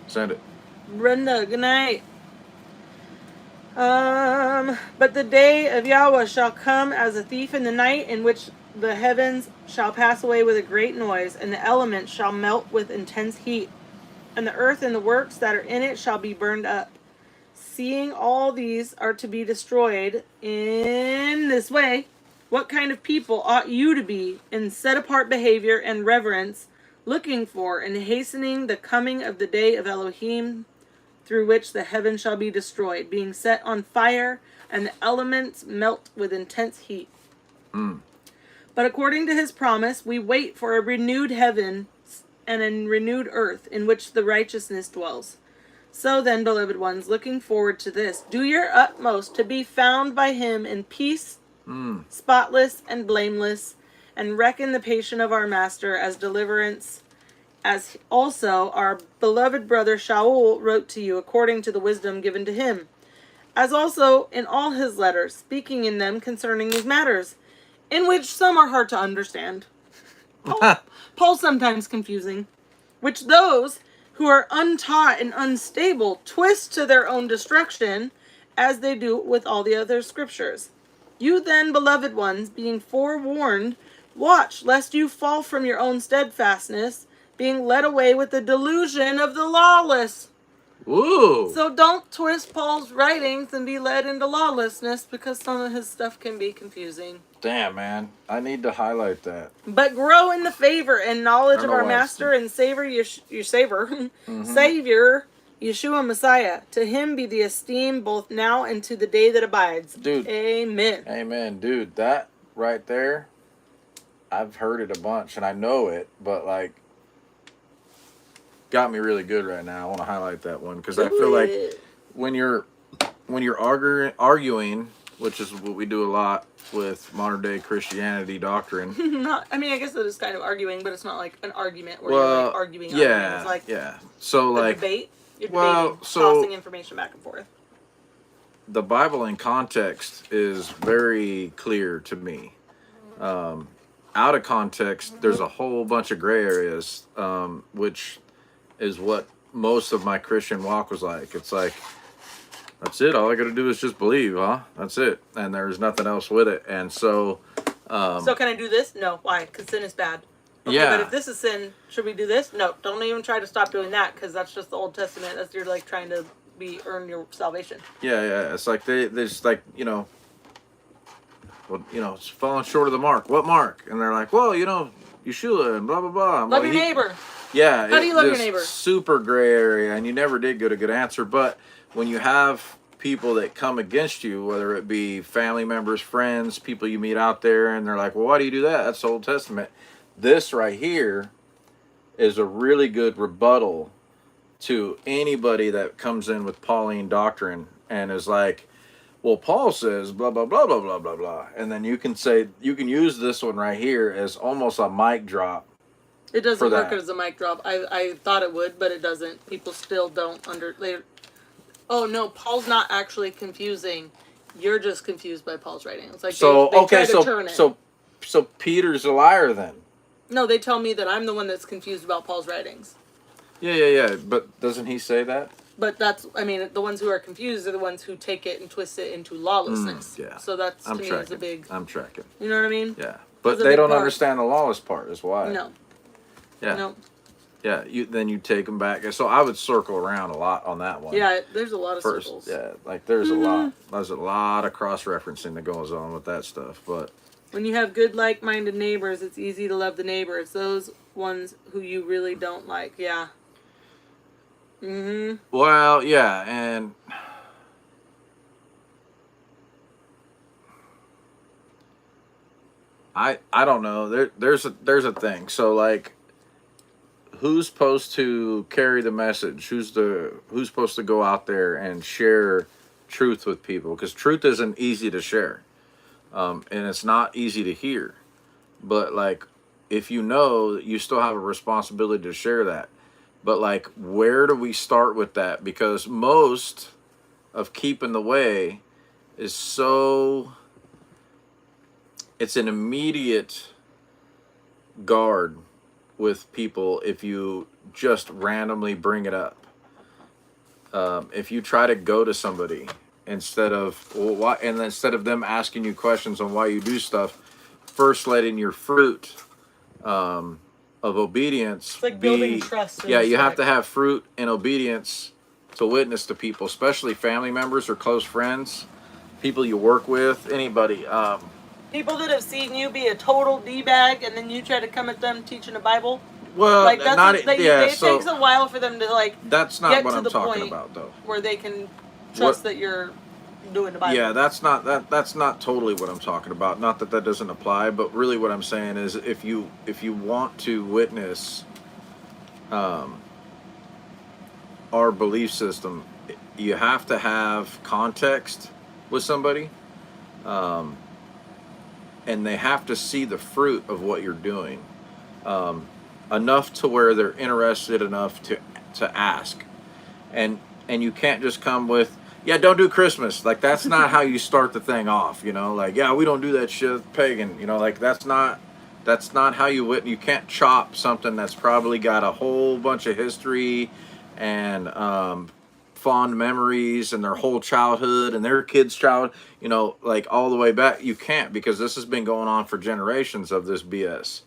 Send it. Brenda, good night. But the day of Yahweh shall come as a thief in the night, in which the heavens shall pass away with a great noise, and the elements shall melt with intense heat, and the earth and the works that are in it shall be burned up. Seeing all these are to be destroyed in this way, what kind of people ought you to be in set-apart behavior and reverence, looking for and hastening the coming of the day of Elohim, through which the heaven shall be destroyed, being set on fire, and the elements melt with intense heat. But according to his promise, we wait for a renewed heaven and a renewed earth in which the righteousness dwells. So then, beloved ones, looking forward to this, do your utmost to be found by him in peace, spotless and blameless, and reckon the patience of our Master as deliverance, as also our beloved brother Shaul wrote to you according to the wisdom given to him, as also in all his letters, speaking in them concerning these matters, in which some are hard to understand. Paul's sometimes confusing, which those who are untaught and unstable twist to their own destruction, as they do with all the other scriptures. You then, beloved ones, being forewarned, watch lest you fall from your own steadfastness, being led away with the delusion of the lawless. Ooh. So don't twist Paul's writings and be led into lawlessness, because some of his stuff can be confusing. Damn, man. I need to highlight that. But grow in the favor and knowledge of our Master and Savior, Savior, Yeshua Messiah. To him be the esteem both now and to the day that abides. Dude. Amen. Amen. Dude, that right there, I've heard it a bunch and I know it, but like, got me really good right now. I want to highlight that one because I feel like when you're arguing, which is what we do a lot with modern day Christianity doctrine. I guess it is kind of arguing, but it's not like an argument where you're like arguing. Yeah, it's like So like debate. You're debating, tossing information back and forth. The Bible in context is very clear to me. Out of context, there's a whole bunch of gray areas, which is what most of my Christian walk was like. It's like, that's it. All I got to do is just believe, huh? That's it. And there's nothing else with it. And so... so can I do this? No. Why? Because sin is bad. Okay, yeah. But if this is sin, should we do this? No. Don't even try to stop doing that, because that's just the Old Testament. That's you're like trying to earn your salvation. Yeah. It's like they're just like, well, it's falling short of the mark. What mark? And they're like, well, Yeshua and blah, blah, blah. Love your neighbor. Yeah. How do you love your neighbor? Super gray area, and you never did get a good answer. But when you have people that come against you, whether it be family members, friends, people you meet out there, and they're like, well, why do you do that? That's the Old Testament. This right here is a really good rebuttal to anybody that comes in with Pauline doctrine and is like, well, Paul says blah, blah, blah, blah, blah, blah, blah. And then you can use this one right here as almost a mic drop. It doesn't work as a mic drop. I thought it would, but it doesn't. People still don't oh no, Paul's not actually confusing. You're just confused by Paul's writing. It's like they try to turn it. So Peter's a liar then. No, they tell me that I'm the one that's confused about Paul's writings. Yeah. But doesn't he say that? But the ones who are confused are the ones who take it and twist it into lawlessness. Yeah. So that's, to me, is a big... I'm tracking. You know what I mean? Yeah. But they don't understand the lawless part is why. No. Yeah. No. Yeah, then you take them back. So I would circle around a lot on that one. Yeah, there's a lot of circles. Yeah, like there's a lot. There's a lot of cross-referencing that goes on with that stuff. But when you have good, like-minded neighbors, it's easy to love the neighbor. It's those ones who you really don't like. Yeah. Mm-hmm. Well, yeah, and I don't know. There's a thing. So like, who's supposed to carry the message? Who's supposed to go out there and share truth with people? Because truth isn't easy to share, and it's not easy to hear. But like, if you still have a responsibility to share that. But like, where do we start with that? Because most of keeping the way is it's an immediate guard with people if you just randomly bring it up. If you try to go to somebody instead of them asking you questions on why you do stuff, first letting your fruit of obedience. It's like building trust. Yeah, you have to have fruit and obedience to witness to people, especially family members or close friends, people you work with, anybody. People that have seen you be a total D-bag and then you try to come at them teaching the Bible. Well, like it takes a while for them to like. That's not what I'm talking about, though. Where they can trust that you're doing the Bible. Yeah, that's not totally what I'm talking about. Not that that doesn't apply, but really what I'm saying is if you want to witness um, our belief system, you have to have context with somebody, um, and they have to see the fruit of what you're doing, um, enough to where they're interested enough to ask, and you can't just come with, yeah, don't do Christmas. Like, that's not how you start the thing off, you know, like, yeah, we don't do that shit, pagan, you know, like, that's not how you can't chop something that's probably got a whole bunch of history and fond memories and their whole childhood and their kids' child, you know, like all the way back. You can't, because this has been going on for generations of this BS.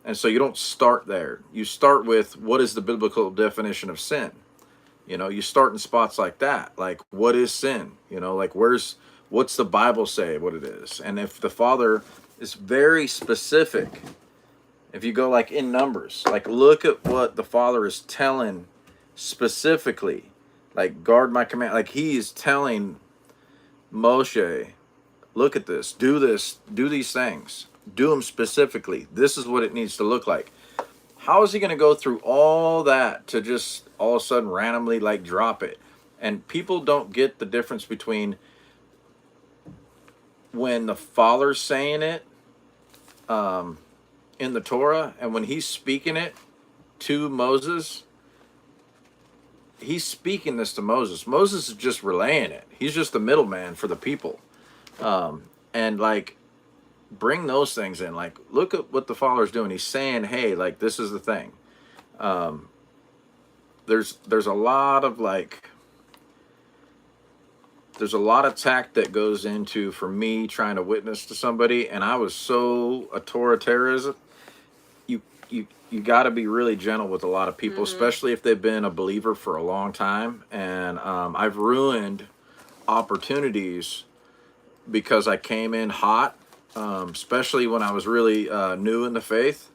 And so you don't start there. You start with, what is the biblical definition of sin? You know, you start in spots like that. Like, what is sin? You know, like, what's the Bible say what it is? And if the Father is very specific, if you go like in Numbers, like, look at what the Father is telling specifically, like, guard my command. Like, he is telling Moshe, look at this, do these things, do them specifically. This is what it needs to look like. How is he going to go through all that to just all of a sudden randomly like drop it? And people don't get the difference between when the Father's saying it in the Torah and when he's speaking it to Moses. He's speaking this to Moses. Moses is just relaying it. He's just the middleman for the people. And like, bring those things in. Like, look at what the Father's doing. He's saying, hey, like, this is the thing. There's a lot of like, there's a lot of tact that goes into, for me, trying to witness to somebody, and I was so authoritarian. You got to be really gentle with a lot of people, especially if they've been a believer for a long time. And I've ruined opportunities because I came in hot, especially when I was really new in the faith.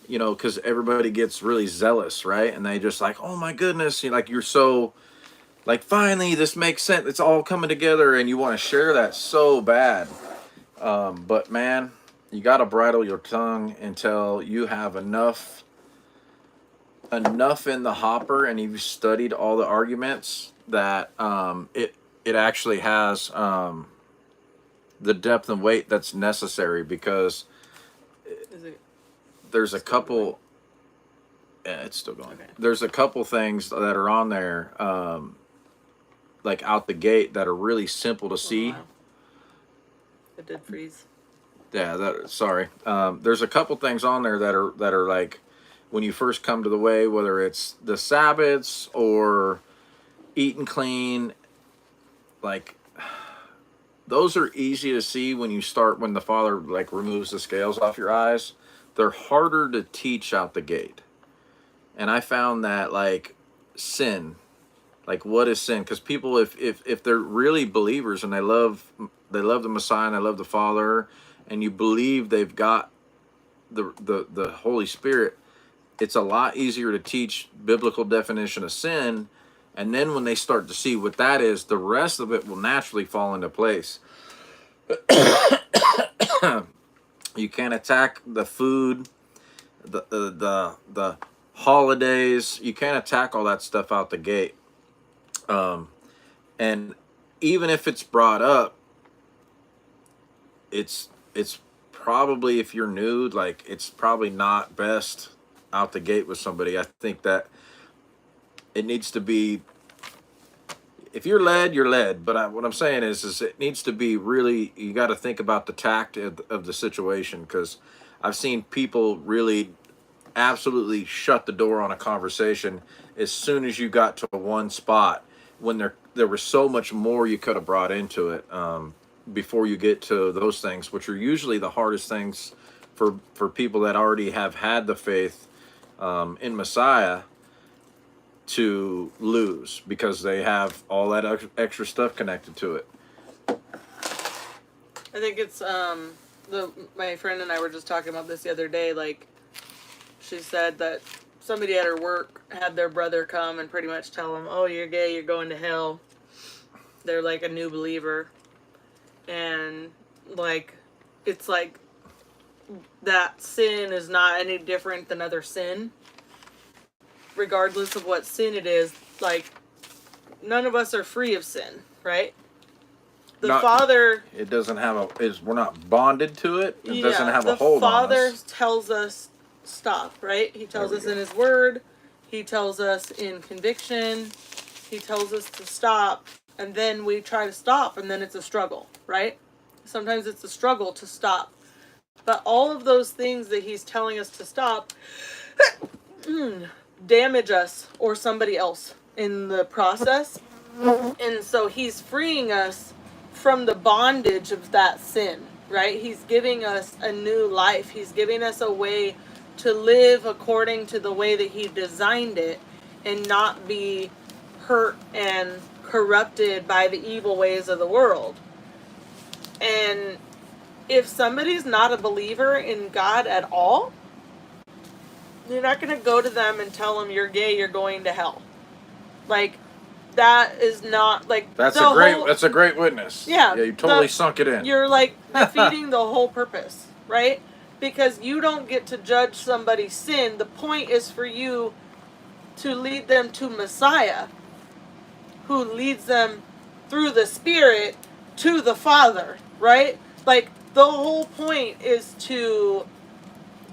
You know, because everybody gets really zealous, right? And they just like, oh my goodness, you know, like, you're so like, finally this makes sense. It's all coming together, and you want to share that so bad. But man, you got to bridle your tongue until you have enough in the hopper, and you've studied all the arguments that it actually has the depth and weight that's necessary. Because there's a couple. Yeah, it's still going. Okay. There's a couple things that are on there, like out the gate, that are really simple to see. Wow. It did freeze. Yeah, sorry. There's a couple things on there that are like, when you first come to the way, whether it's the Sabbaths or eating clean, like, those are easy to see when the Father like removes the scales off your eyes. They're harder to teach out the gate. And I found that, like, sin, like, what is sin? Because people, if they're really believers and they love the Messiah and they love the Father, and you believe they've got the Holy Spirit, it's a lot easier to teach biblical definition of sin. And then when they start to see what that is, the rest of it will naturally fall into place. You can't attack the food, the holidays. You can't attack all that stuff out the gate. And even if it's brought up, it's probably, if you're new, like, it's probably not best out the gate with somebody. I think that it needs to be, if you're led, you're led. But what I'm saying is it needs to be really, you got to think about the tact of the situation, because I've seen people really absolutely shut the door on a conversation as soon as you got to one spot, when there was so much more you could have brought into it before you get to those things, which are usually the hardest things for people that already have had the faith in Messiah to lose, because they have all that extra stuff connected to it. I think it's my friend and I were just talking about this the other day. Like, she said that somebody at her work had their brother come and pretty much tell him, oh, you're gay, you're going to hell. they're like a new believer, and like it's like that sin is not any different than other sin, regardless of what sin it is. Like, none of us are free of sin, right? Father, it doesn't have we're not bonded to it. It doesn't have a the hold on Father us. tells us stop, right? He tells us go. in His Word. He tells us in conviction. He tells us to stop, and then we try to stop, and then it's a struggle, right? Sometimes it's a struggle to stop. But all of those things that He's telling us to stop damage us or somebody else in the process. And so He's freeing us from the bondage of that sin, right? He's giving us a new life. He's giving us a way to live according to the way that He designed it and not be hurt and corrupted by the evil ways of the world. And if somebody's not a believer in God at all, you're not going to go to them and tell them you're gay, you're going to hell. Like, that is not like that's a great witness. Yeah, you totally sunk it in. You're like defeating the whole purpose, right? Because you don't get to judge somebody's sin. The point is for you to lead them to Messiah, who leads them through the Spirit to the Father, right? Like, the whole point is to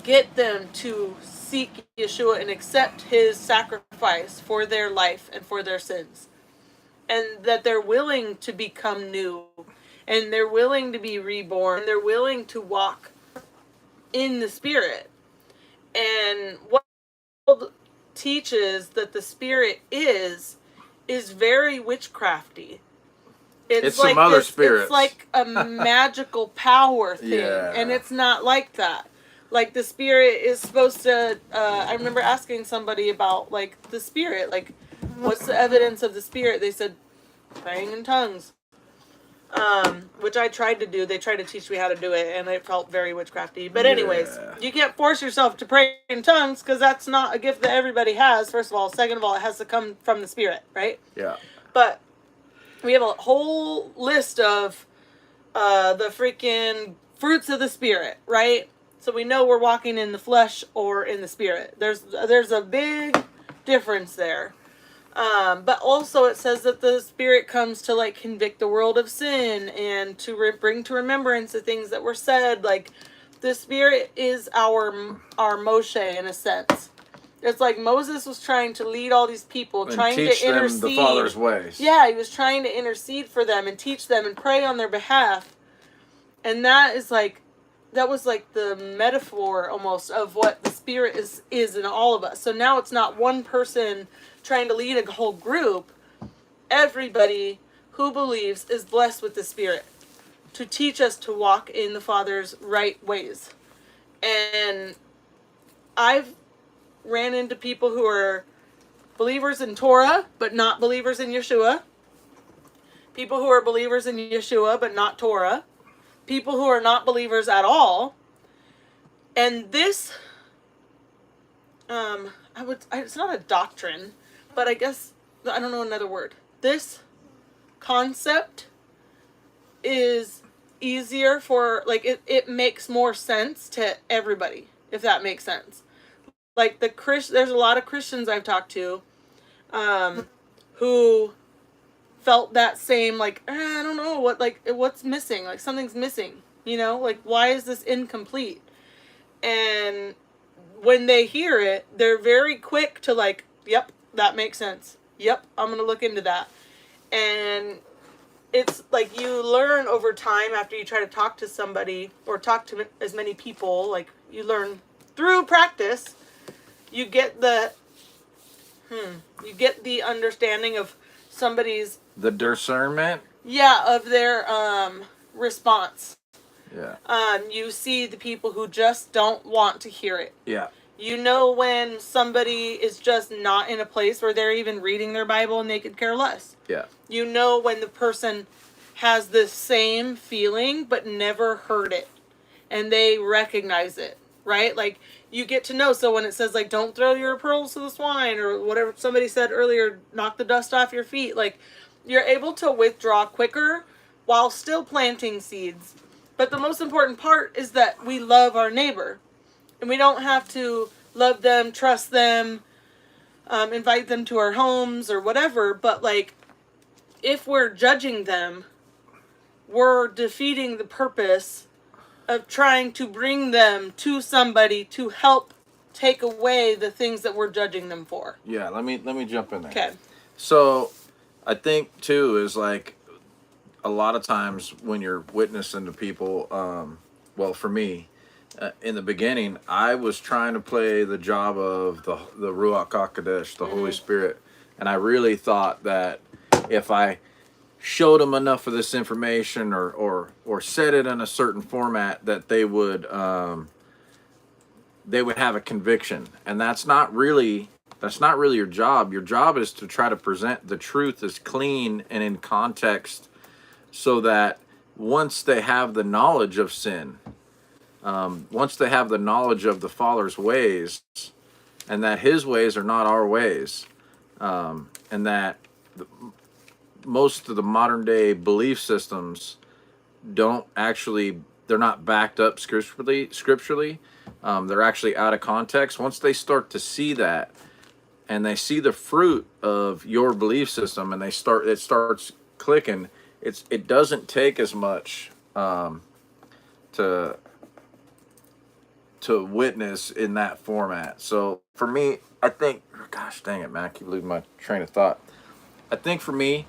get them to seek Yeshua and accept His sacrifice for their life and for their sins. And that they're willing to become new. And they're willing to be reborn. And they're willing to walk in the Spirit. And what teaches that the Spirit is very witchcrafty. It's like some other spirits. It's like a magical power thing. Yeah. And it's not like that. Like, the Spirit is supposed to, I remember asking somebody about, like, the Spirit. Like, what's the evidence of the Spirit? They said, praying in tongues. Which I tried to do. They tried to teach me how to do it, and it felt very witchcrafty. But anyways, you can't force yourself to pray in tongues, because that's not a gift that everybody has, first of all. Second of all, it has to come from the Spirit, right? Yeah. But we have a whole list of the freaking fruits of the Spirit, right? So we know we're walking in the flesh or in the Spirit. There's a big difference there. But also it says that the Spirit comes to, like, convict the world of sin and to bring to remembrance the things that were said. Like, the Spirit is our Moshe, in a sense. It's like Moses was trying to lead all these people, and trying teach to intercede. them the Father's ways. Yeah, he was trying to intercede for them and teach them and pray on their behalf. And that was like the metaphor almost of what the Spirit is in all of us. So now it's not one person trying to lead a whole group. Everybody who believes is blessed with the Spirit to teach us to walk in the Father's right ways. And I've ran into people who are believers in Torah but not believers in Yeshua. People who are believers in Yeshua but not Torah. People who are not believers at all. And this, it's not a doctrine, but I guess, I don't know another word. This concept is easier for, like, it makes more sense to everybody, if that makes sense. Like, there's a lot of Christians I've talked to, who felt that same, like, I don't know, what's missing? Like, something's missing, you know? Like, why is this incomplete? And when they hear it, they're very quick to, like, yep, that makes sense. Yep, I'm going to look into that. And it's like you learn over time after you try to talk to somebody or talk to as many people, like, you learn through practice. You get the understanding of somebody's... The discernment? Yeah, of their response. Yeah. You see the people who just don't want to hear it. Yeah. You know when somebody is just not in a place where they're even reading their Bible and they could care less. Yeah. You know when the person has the same feeling but never heard it. And they recognize it, right? Like, you get to know. So when it says, like, don't throw your pearls to the swine, or whatever somebody said earlier, knock the dust off your feet. Like, you're able to withdraw quicker while still planting seeds. But the most important part is that we love our neighbor. And we don't have to love them, trust them, invite them to our homes or whatever. But, like, if we're judging them, we're defeating the purpose of trying to bring them to somebody to help take away the things that we're judging them for. Yeah, let me jump in there. Okay. So, I think too is like a lot of times when you're witnessing to people, well, for me, in the beginning, I was trying to play the job of the Ruach HaKodesh, the Holy Spirit, and I really thought that if I showed them enough of this information or said it in a certain format, that they would have a conviction. And that's not really your job. Your job is to try to present the truth as clean and in context, so that once they have the knowledge of sin, once they have the knowledge of the Father's ways, and that His ways are not our ways, and that most of the modern day belief systems they're not backed up scripturally. They're actually out of context. Once they start to see that, and they see the fruit of your belief system, and it starts clicking, it doesn't take as much to witness in that format. So for me, I think, gosh dang it, man, I keep losing my train of thought. I think for me,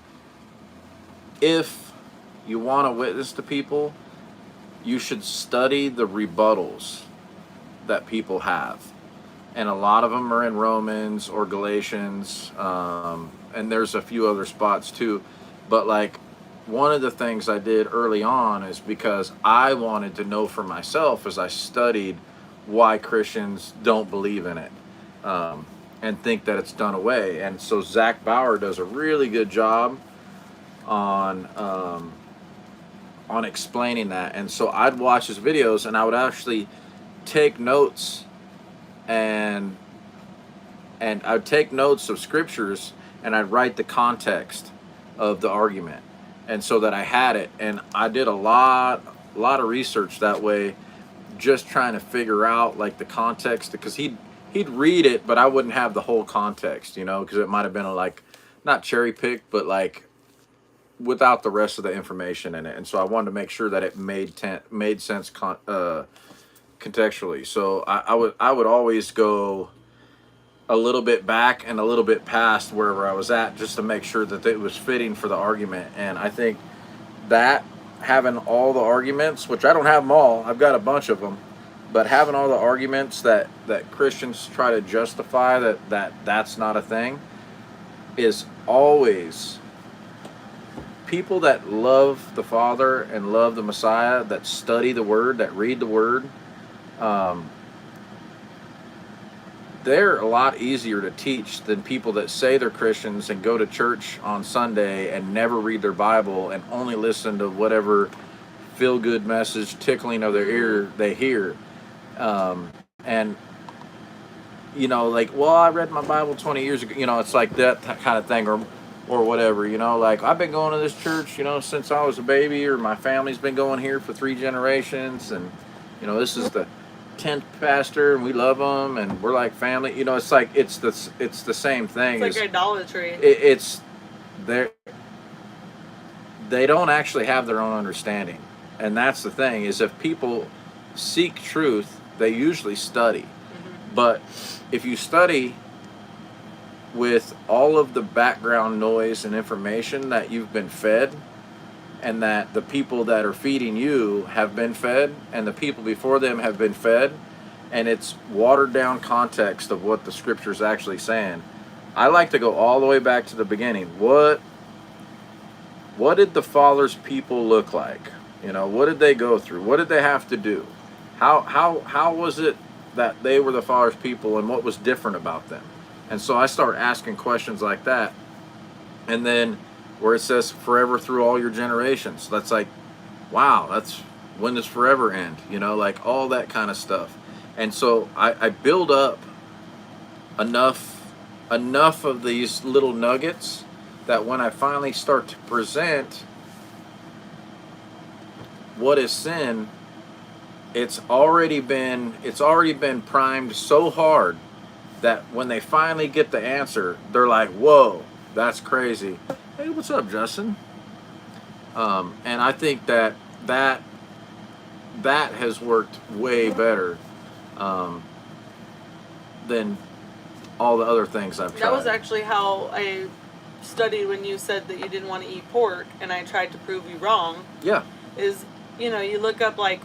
if you want to witness to people, you should study the rebuttals that people have. And a lot of them are in Romans or Galatians, and there's a few other spots too. But like, one of the things I did early on is because I wanted to know for myself as I studied why Christians don't believe in it, and think that it's done away. And so Zach Bauer does a really good job on explaining that. And so I'd watch his videos, and I would actually take notes, and I'd take notes of scriptures, and I'd write the context of the argument, and so that I had it. And I did a lot of research that way, just trying to figure out like the context, because he'd read it, but I wouldn't have the whole context, because it might have been like not cherry picked, but like without the rest of the information in it. And so I wanted to make sure that it made sense contextually. So I would always go a little bit back and a little bit past wherever I was at, just to make sure that it was fitting for the argument. And I think that having all the arguments, which I don't have them all, I've got a bunch of them, but having all the arguments that Christians try to justify that's not a thing, is always people that love the Father and love the Messiah, that study the Word, that read the Word. They're a lot easier to teach than people that say they're Christians and go to church on Sunday and never read their Bible and only listen to whatever feel-good message tickling of their ear they hear. And, like, well, I read my Bible 20 years ago. It's like that kind of thing, or whatever, like, I've been going to this church, since I was a baby, or my family's been going here for 3 generations, and, this is the 10th pastor, and we love them, and we're like family. It's like it's the same thing. It's like idolatry. It's they don't actually have their own understanding, and that's the thing. Is if people seek truth, they usually study. Mm-hmm. But if you study with all of the background noise and information that you've been fed, and that the people that are feeding you have been fed, and the people before them have been fed, and it's watered down context of what the scripture's actually saying. I like to go all the way back to the beginning. What did the Father's people look like? What did they go through? What did they have to do? How was it that they were the Father's people, and what was different about them? And so I start asking questions like that. And then where it says forever through all your generations, that's like, wow, that's when does forever end? Like all that kind of stuff. And so I build up enough of these little nuggets that when I finally start to present what is sin, it's already been primed so hard that when they finally get the answer, they're like, whoa, that's crazy. Hey, what's up, Justin? And I think that has worked way better than all the other things I've tried. That was actually how I studied when you said that you didn't want to eat pork, and I tried to prove you wrong. Yeah. Is, you look up, like,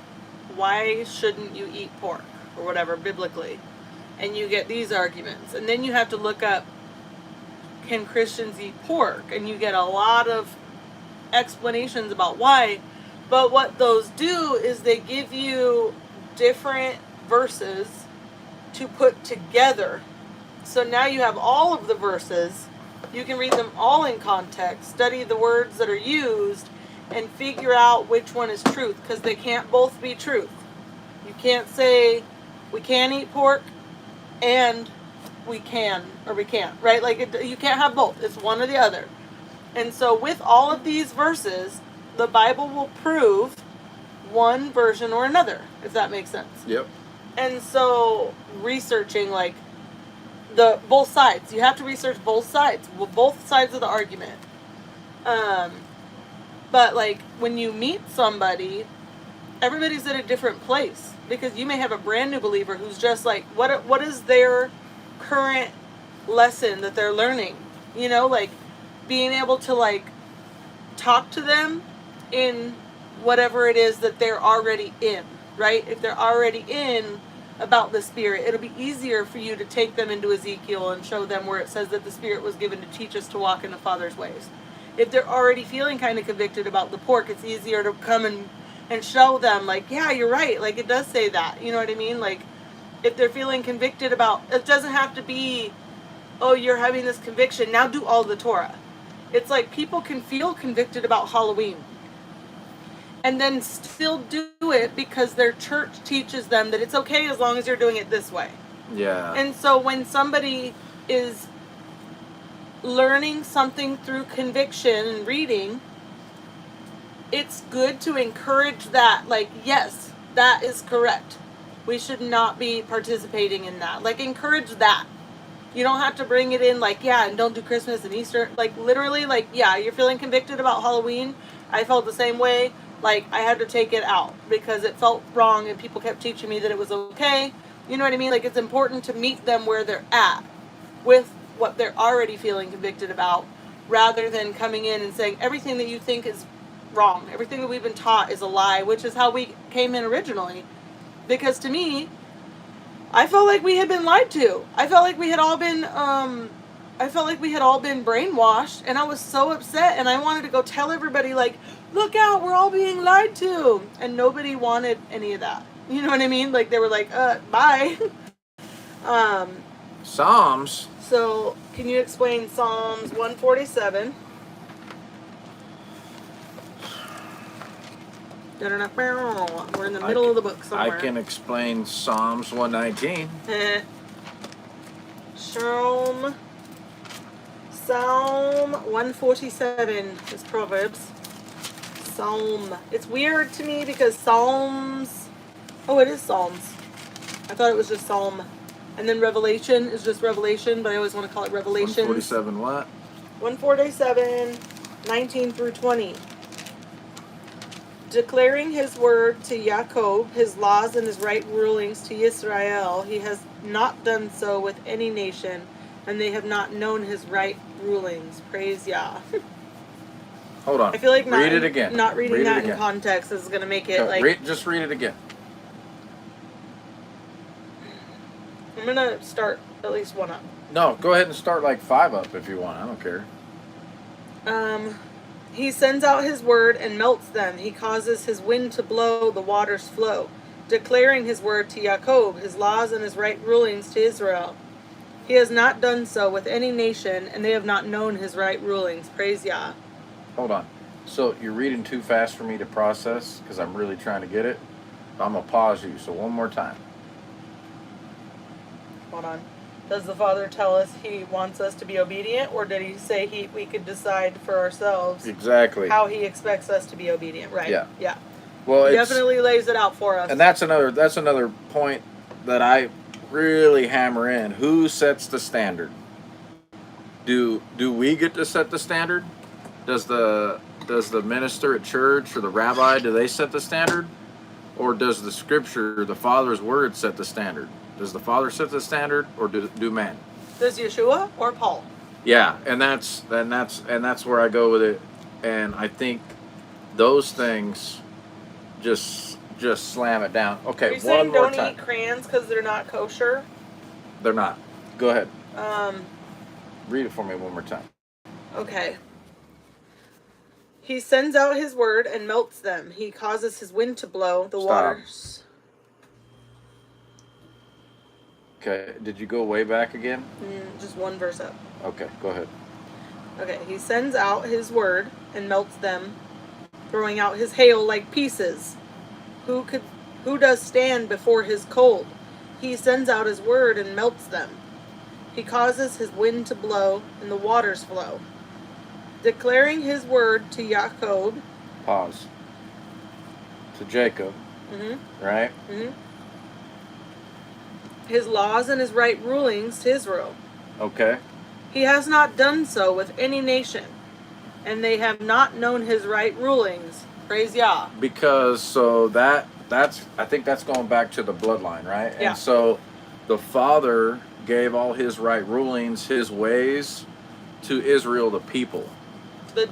why shouldn't you eat pork or whatever biblically, and you get these arguments, and then you have to look up, can Christians eat pork, and you get a lot of explanations about why. But what those do is they give you different verses to put together. So now you have all of the verses. You can read them all in context, study the words that are used, and figure out which one is truth, because they can't both be truth. You can't say we can eat pork and we can or we can't, right? Like, you can't have both. It's one or the other. And so with all of these verses, the Bible will prove one version or another, if that makes sense. Yep. And so researching, like, both sides. You have to research both sides of the argument. But, like, when you meet somebody, everybody's at a different place, because you may have a brand new believer who's just like, what is their current lesson that they're learning? Like, being able to, like, talk to them in whatever it is that they're already in, right? If they're already in about the Spirit, it'll be easier for you to take them into Ezekiel and show them where it says that the Spirit was given to teach us to walk in the Father's ways. If they're already feeling kind of convicted about the pork, it's easier to come and show them, like, yeah, you're right, like, it does say that, you know what I mean? Like, if they're feeling convicted about, it doesn't have to be, oh, you're having this conviction, now do all the Torah. It's like, people can feel convicted about Halloween and then still do it because their church teaches them that it's okay as long as you're doing it this way. Yeah. And so when somebody is learning something through conviction and reading, it's good to encourage that, like, yes, that is correct. We should not be participating in that. Like, encourage that. You don't have to bring it in, like, yeah, and don't do Christmas and Easter. Like, literally, like, yeah, you're feeling convicted about Halloween. I felt the same way. Like, I had to take it out because it felt wrong and people kept teaching me that it was okay. You know what I mean? Like, it's important to meet them where they're at with what they're already feeling convicted about, rather than coming in and saying everything that you think is wrong, everything that we've been taught is a lie, which is how we came in originally. Because to me, I felt like we had been lied to. I felt like we had all been brainwashed, and I was so upset, and I wanted to go tell everybody, like, look out, we're all being lied to. And nobody wanted any of that. You know what I mean? Like, they were like, bye. Psalms. So, can you explain Psalms 147? We're in the middle of the book somewhere. I can explain Psalms 119. Psalm 147 is Proverbs. Psalm. It's weird to me because Psalms. Oh, it is Psalms. I thought it was just Psalm. And then Revelation is just Revelation, but I always want to call it Revelation. 147 what? 147, 19 through 20. Declaring his word to Jacob, his laws and his right rulings to Israel, he has not done so with any nation, and they have not known his right rulings. Praise Yah. Hold on. I feel like read it again. Not reading that in context is going to make it just read it again. I'm going to start at least one up. No, go ahead and start like 5 up if you want. I don't care. He sends out his word and melts them. He causes his wind to blow, the waters flow. Declaring his word to Jacob, his laws and his right rulings to Israel. He has not done so with any nation, and they have not known his right rulings. Praise Yah. Hold on. So you're reading too fast for me to process because I'm really trying to get it. I'm going to pause you. So one more time. Hold on. Does the Father tell us he wants us to be obedient, or did he say we could decide for ourselves Exactly. how he expects us to be obedient? Right. Yeah. Yeah. Well, He it's, definitely lays it out for us. and that's another point that I really hammer in. Who sets the standard? Do we get to set the standard? Does the minister at church or the rabbi, do they set the standard? Or does the scripture, the Father's word, set the standard? Does the Father set the standard, or do man? Does Yeshua or Paul? Yeah, and that's where I go with it. And I think those things just slam it down. Okay, Are you one saying more don't time. eat crayons because they're not kosher? They're not. Go ahead. Um, Read it for me one more time. okay. He sends out his word and melts them. He causes his wind to blow. The Stop. waters. Okay, did you go way back again? Just one verse up. Okay, go ahead. Okay, he sends out his word and melts them, throwing out his hail like pieces. Who does stand before his cold? He sends out his word and melts them. He causes his wind to blow and the waters flow. Declaring his word to Jacob. Pause. To Jacob, right? His laws and his right rulings to Israel. Okay. He has not done so with any nation, and they have not known his right rulings. Praise Yah. Because that's I think that's going back to the bloodline, right? Yeah. And so the Father gave all his right rulings, his ways to Israel, the people. The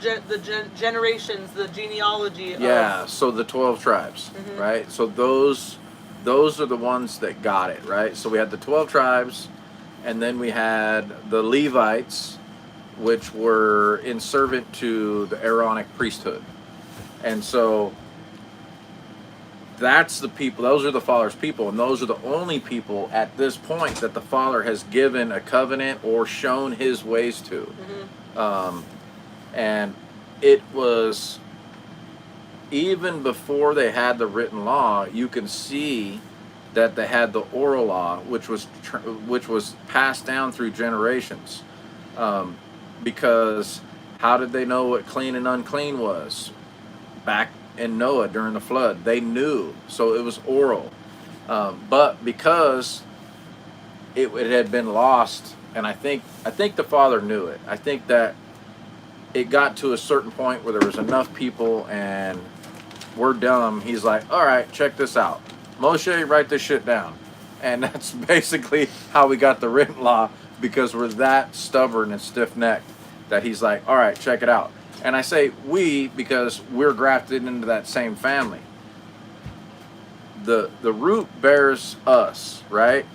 generations, the genealogy. Yeah, so the 12 tribes, right? So those are the ones that got it, right? So we had the 12 tribes, and then we had the Levites, which were in servant to the Aaronic priesthood. And so that's the people, those are the Father's people, and those are the only people at this point that the Father has given a covenant or shown his ways to. And it was, even before they had the written law, you can see that they had the oral law, which was passed down through generations. Because how did they know what clean and unclean was? Back in Noah during the flood, they knew. So it was oral. But because it had been lost, and I think the Father knew it. I think that it got to a certain point where there was enough people and we're dumb. He's like, all right, check this out. Moshe, write this shit down. And that's basically how we got the written law, because we're that stubborn and stiff-necked that he's like, all right, check it out. And I say we because we're grafted into that same family. The root bears us, right?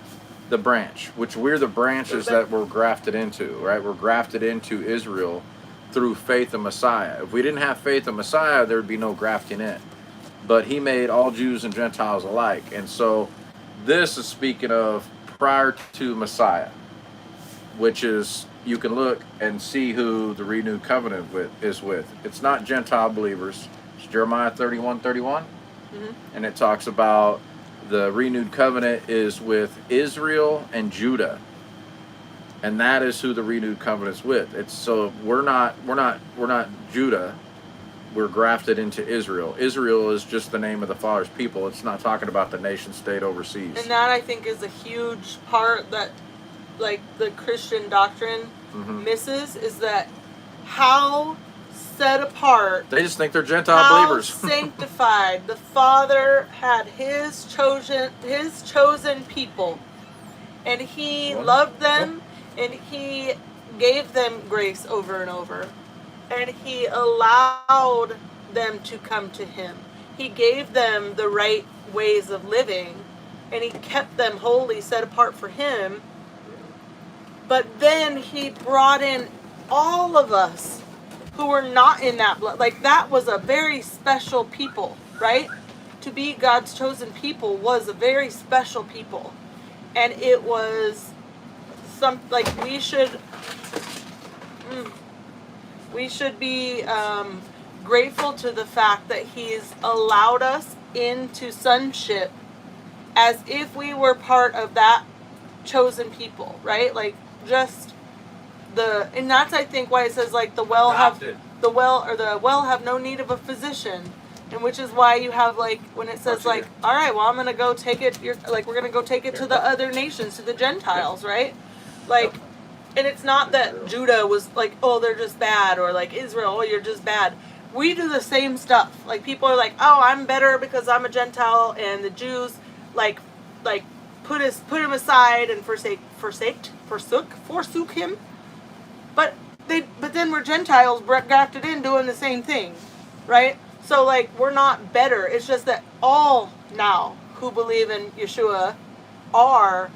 The branch, which we're the branches that we're grafted into, right? We're grafted into Israel through faith in Messiah. If we didn't have faith in Messiah, there would be no grafting in. But he made all Jews and Gentiles alike. And so this is speaking of prior to Messiah, which is, you can look and see who the renewed covenant is with. It's not Gentile believers. It's Jeremiah 31:31. And it talks about the renewed covenant is with Israel and Judah. And that is who the renewed covenant's with. It's so we're not Judah. We're grafted into Israel. Israel is just the name of the Father's people. It's not talking about the nation state overseas. And that, I think, is a huge part that, like, the Christian doctrine misses, is that how set apart, They just think they're Gentile believers. sanctified the Father had his chosen people, and he loved them, and he gave them grace over and over, and he allowed them to come to him. He gave them the right ways of living, and he kept them holy, set apart for him. But then he brought in all of us who were not in that blood. Like, that was a very special people, right? To be God's chosen people was a very special people. And it was we should be grateful to the fact that he's allowed us into sonship as if we were part of that chosen people, right? Like just and that's I think why it says like the well have no need of a physician, and which is why you have like when it says like, all right, well I'm gonna go take it. We're gonna go take it to the other nations, to the Gentiles, right? Like, and it's not that Judah was like, oh they're just bad, or like Israel, oh you're just bad. We do the same stuff. Like people are like, oh I'm better because I'm a Gentile, and the Jews like put him aside and forsook him. But then we're Gentiles grafted in doing the same thing, right? So like we're not better. It's just that all now who believe in Yeshua are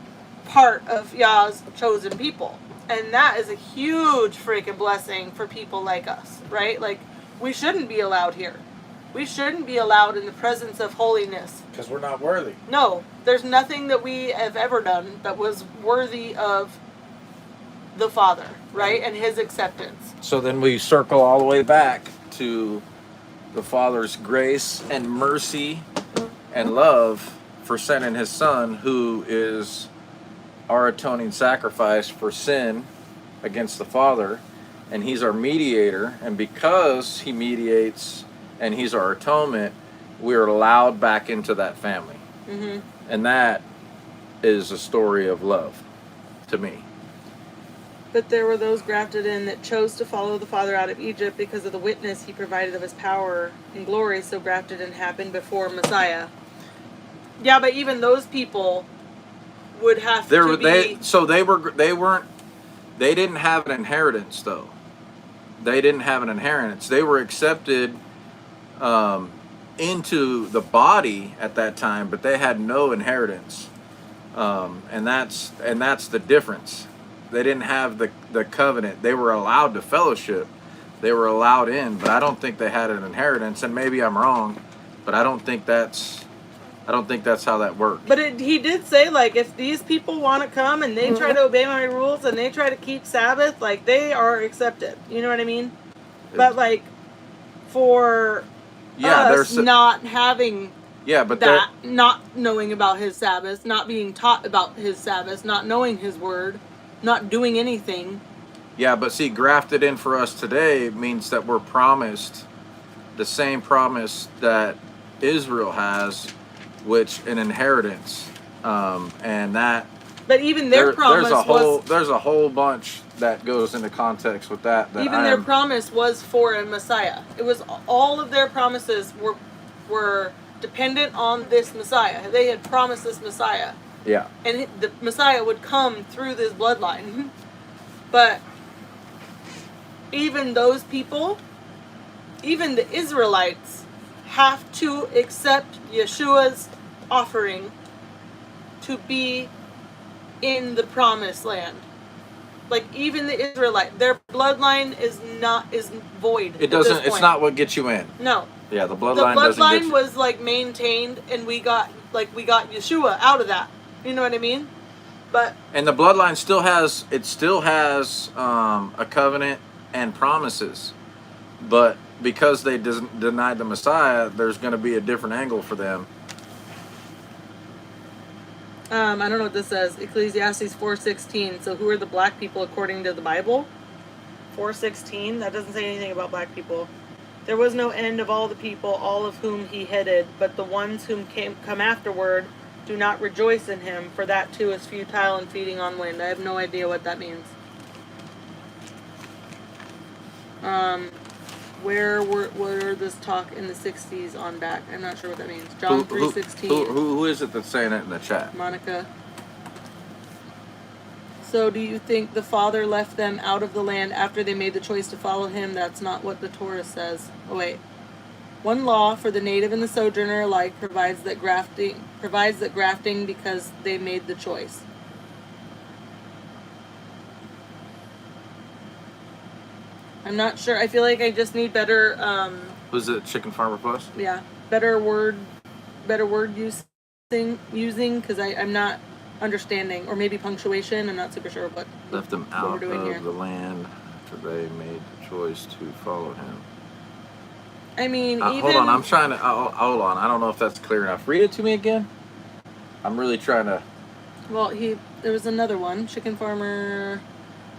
part of Yah's chosen people. And that is a huge freaking blessing for people like us, right? Like we shouldn't be allowed here. We shouldn't be allowed in the presence of holiness. Because we're not worthy. No, there's nothing that we have ever done that was worthy of the Father, right? And his acceptance. So then we circle all the way back to the Father's grace and mercy and love for sending his Son, who is our atoning sacrifice for sin against the Father, and he's our mediator, and because he mediates and he's our atonement, we're allowed back into that family. Mm-hmm. And that is a story of love to me. But there were those grafted in that chose to follow the Father out of Egypt because of the witness he provided of his power and glory, so grafted in happened before Messiah. Yeah, but even those people would have to be... They didn't have an inheritance, though. They didn't have an inheritance. They were accepted into the body at that time, but they had no inheritance. And that's the difference. They didn't have the covenant. They were allowed to fellowship. They were allowed in, but I don't think they had an inheritance. And maybe I'm wrong, but I don't think that's how that works. But he did say, like, if these people want to come and they try to obey my rules and they try to keep Sabbath, like, they are accepted. You know what I mean? But like, for us not having that, not knowing about his Sabbath, not being taught about his Sabbath, not knowing his word, not doing anything. Yeah, but see, grafted in for us today means that we're promised the same promise that Israel has, which an inheritance, and that. But even their promise there's a whole bunch that goes into context with that. Their promise was for a Messiah. It was all of their promises were dependent on this Messiah. They had promised this Messiah. Yeah. And the Messiah would come through this bloodline. But even those people, even the Israelites, have to accept Yeshua's offering to be in the promised land. Like even the Israelite, their bloodline is void. It doesn't. It's not what gets you in. No. Yeah, the bloodline doesn't get you. Was like maintained, and we got Yeshua out of that. You know what I mean? And the bloodline still has a covenant and promises, but because they denied the Messiah, there's going to be a different angle for them. I don't know what this says. Ecclesiastes 4:16. So who are the black people according to the Bible? 4:16. That doesn't say anything about black people. There was no end of all the people, all of whom he headed, but the ones whom come afterward do not rejoice in him, for that too is futile and feeding on wind. I have no idea what that means. Where this talk in the 60s on back? I'm not sure what that means. John 3:16. Who is it that's saying it in the chat? Monica. So do you think the Father left them out of the land after they made the choice to follow him? That's not what the Torah says. Oh wait. One law for the native and the sojourner alike provides that grafting because they made the choice. I'm not sure. I feel like I just need better. Was it Chicken Farmer Plus? Yeah, better word using because I'm not understanding, or maybe punctuation. I'm not super sure what left them out of the land after they made the choice to follow him. I mean, hold on. I'm trying to. Hold on. I don't know if that's clear enough. Read it to me again. I'm really trying to. Well, there was another one. Chicken farmer.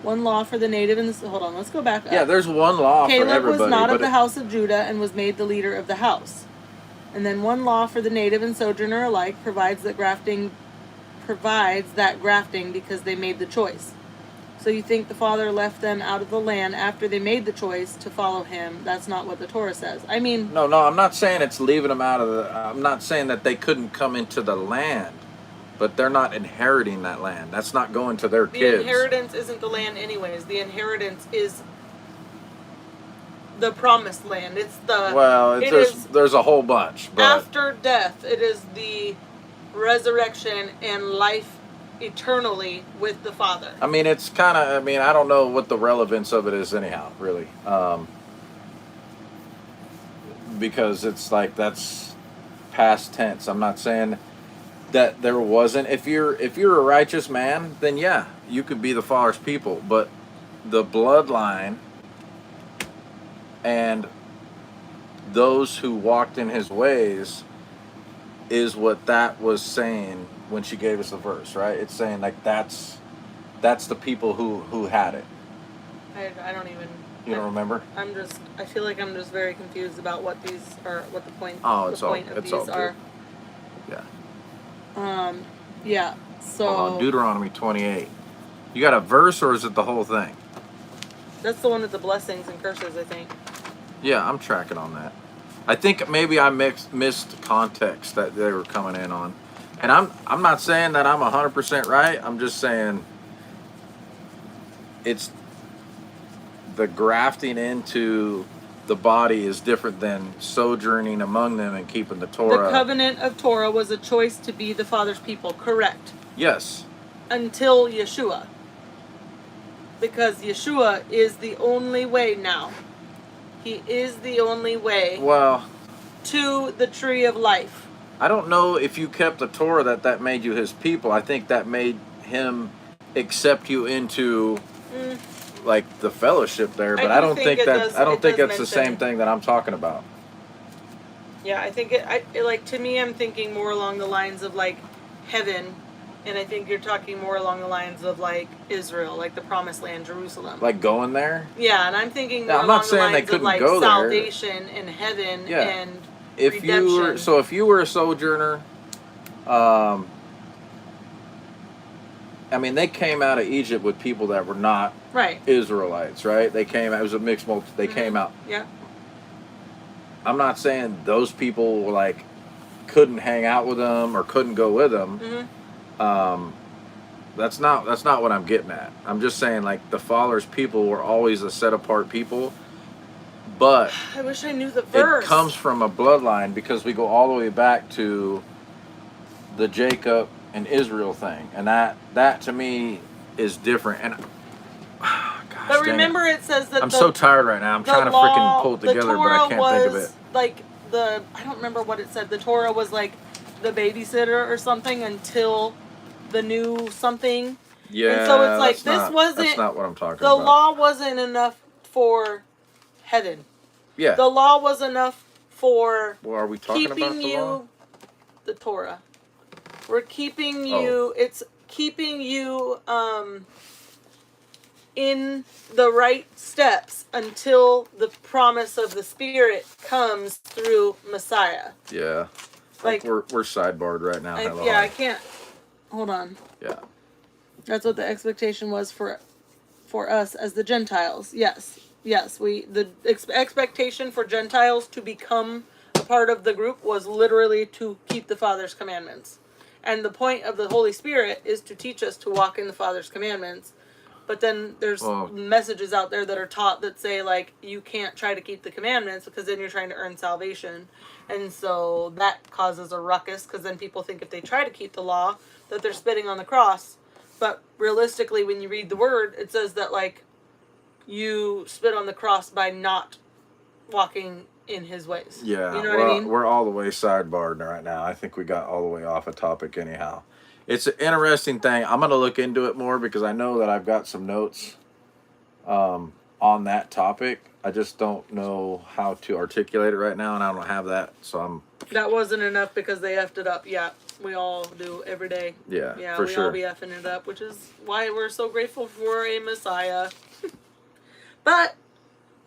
One law for the native and hold on, let's go back up. Yeah, there's one law for everybody. Caleb was not of the house of Judah and was made the leader of the house. And then one law for the native and sojourner alike provides that grafting because they made the choice. So you think the father left them out of the land after they made the choice to follow him? That's not what the Torah says. I mean, no, I'm not saying it's leaving them out of the. I'm not saying that they couldn't come into the land, but they're not inheriting that land. That's not going to their kids. The inheritance isn't the land, anyways. The inheritance is the promised land. It's the there's a whole bunch. But after death, it is the resurrection and life eternally with the Father. I mean, it's kind of. I mean, I don't know what the relevance of it is, anyhow. Really, because it's like that's past tense. I'm not saying that there wasn't. If you're a righteous man, then yeah, you could be the Father's people. But the bloodline and those who walked in His ways is what that was saying when she gave us the verse, right? It's saying like that's the people who had it. I don't even. You don't remember? I feel like I'm just very confused about what these are. What the point? Oh, the point of these are. Yeah. Yeah. So. Deuteronomy 28. You got a verse, or is it the whole thing? That's the one with the blessings and curses, I think. Yeah, I'm tracking on that. I think maybe I missed context that they were coming in on. And I'm not saying that I'm 100% right. I'm just saying it's the grafting into the body is different than sojourning among them and keeping the Torah. The covenant of Torah was a choice to be the Father's people, correct? Yes. Until Yeshua. Because Yeshua is the only way now. He is the only way to the tree of life. I don't know if you kept the Torah that made you His people. I think that made Him accept you into like the fellowship there. But I don't think that's the same thing that I'm talking about. Yeah, I think like to me, I'm thinking more along the lines of like heaven. And I think you're talking more along the lines of like Israel, like the Promised Land, Jerusalem. Like going there? Yeah, and I'm thinking more along the lines of like salvation in heaven and redemption. If you were a sojourner, I mean, they came out of Egypt with people that were not Israelites, right? They came out, it was a mixed multitude. They came out. Yeah. I'm not saying those people were like couldn't hang out with them or couldn't go with them. Mm-hmm. That's not what I'm getting at. I'm just saying like the Father's people were always a set apart people, but I wish I knew the verse. It comes from a bloodline because we go all the way back to the Jacob and Israel thing, and that to me is different. And but remember, it says that I'm so tired right now. I'm trying to freaking pull it together, but I can't think of it. Like I don't remember what it said. The Torah was like the babysitter or something until the new something. Yeah. And so it's like that's not what I'm talking about. The law wasn't enough for heaven. Yeah. The law was enough for are we talking keeping about the law? The Torah. We're keeping you it's keeping you in the right steps until the promise of the Spirit comes through Messiah. Yeah. Like we're sidebarred right now. I can't. Hold on. Yeah. That's what the expectation was for us as the Gentiles. Yes. The expectation for Gentiles to become a part of the group was literally to keep the Father's commandments. And the point of the Holy Spirit is to teach us to walk in the Father's commandments. But then there's messages out there that are taught that say, like, you can't try to keep the commandments because then you're trying to earn salvation. And so that causes a ruckus because then people think if they try to keep the law that they're spitting on the cross. But realistically, when you read the word, it says that, like, you spit on the cross by not walking in His ways. Yeah. You know what I mean? We're all the way sidebarred right now. I think we got all the way off a topic anyhow. It's an interesting thing. I'm going to look into it more because I know that I've got some notes on that topic. I just don't know how to articulate it right now, and I don't have that, so I'm That wasn't enough because they effed it up. Yeah, we all do every day. Yeah, Yeah, for we sure. all be effing it up, which is why we're so grateful for a Messiah. But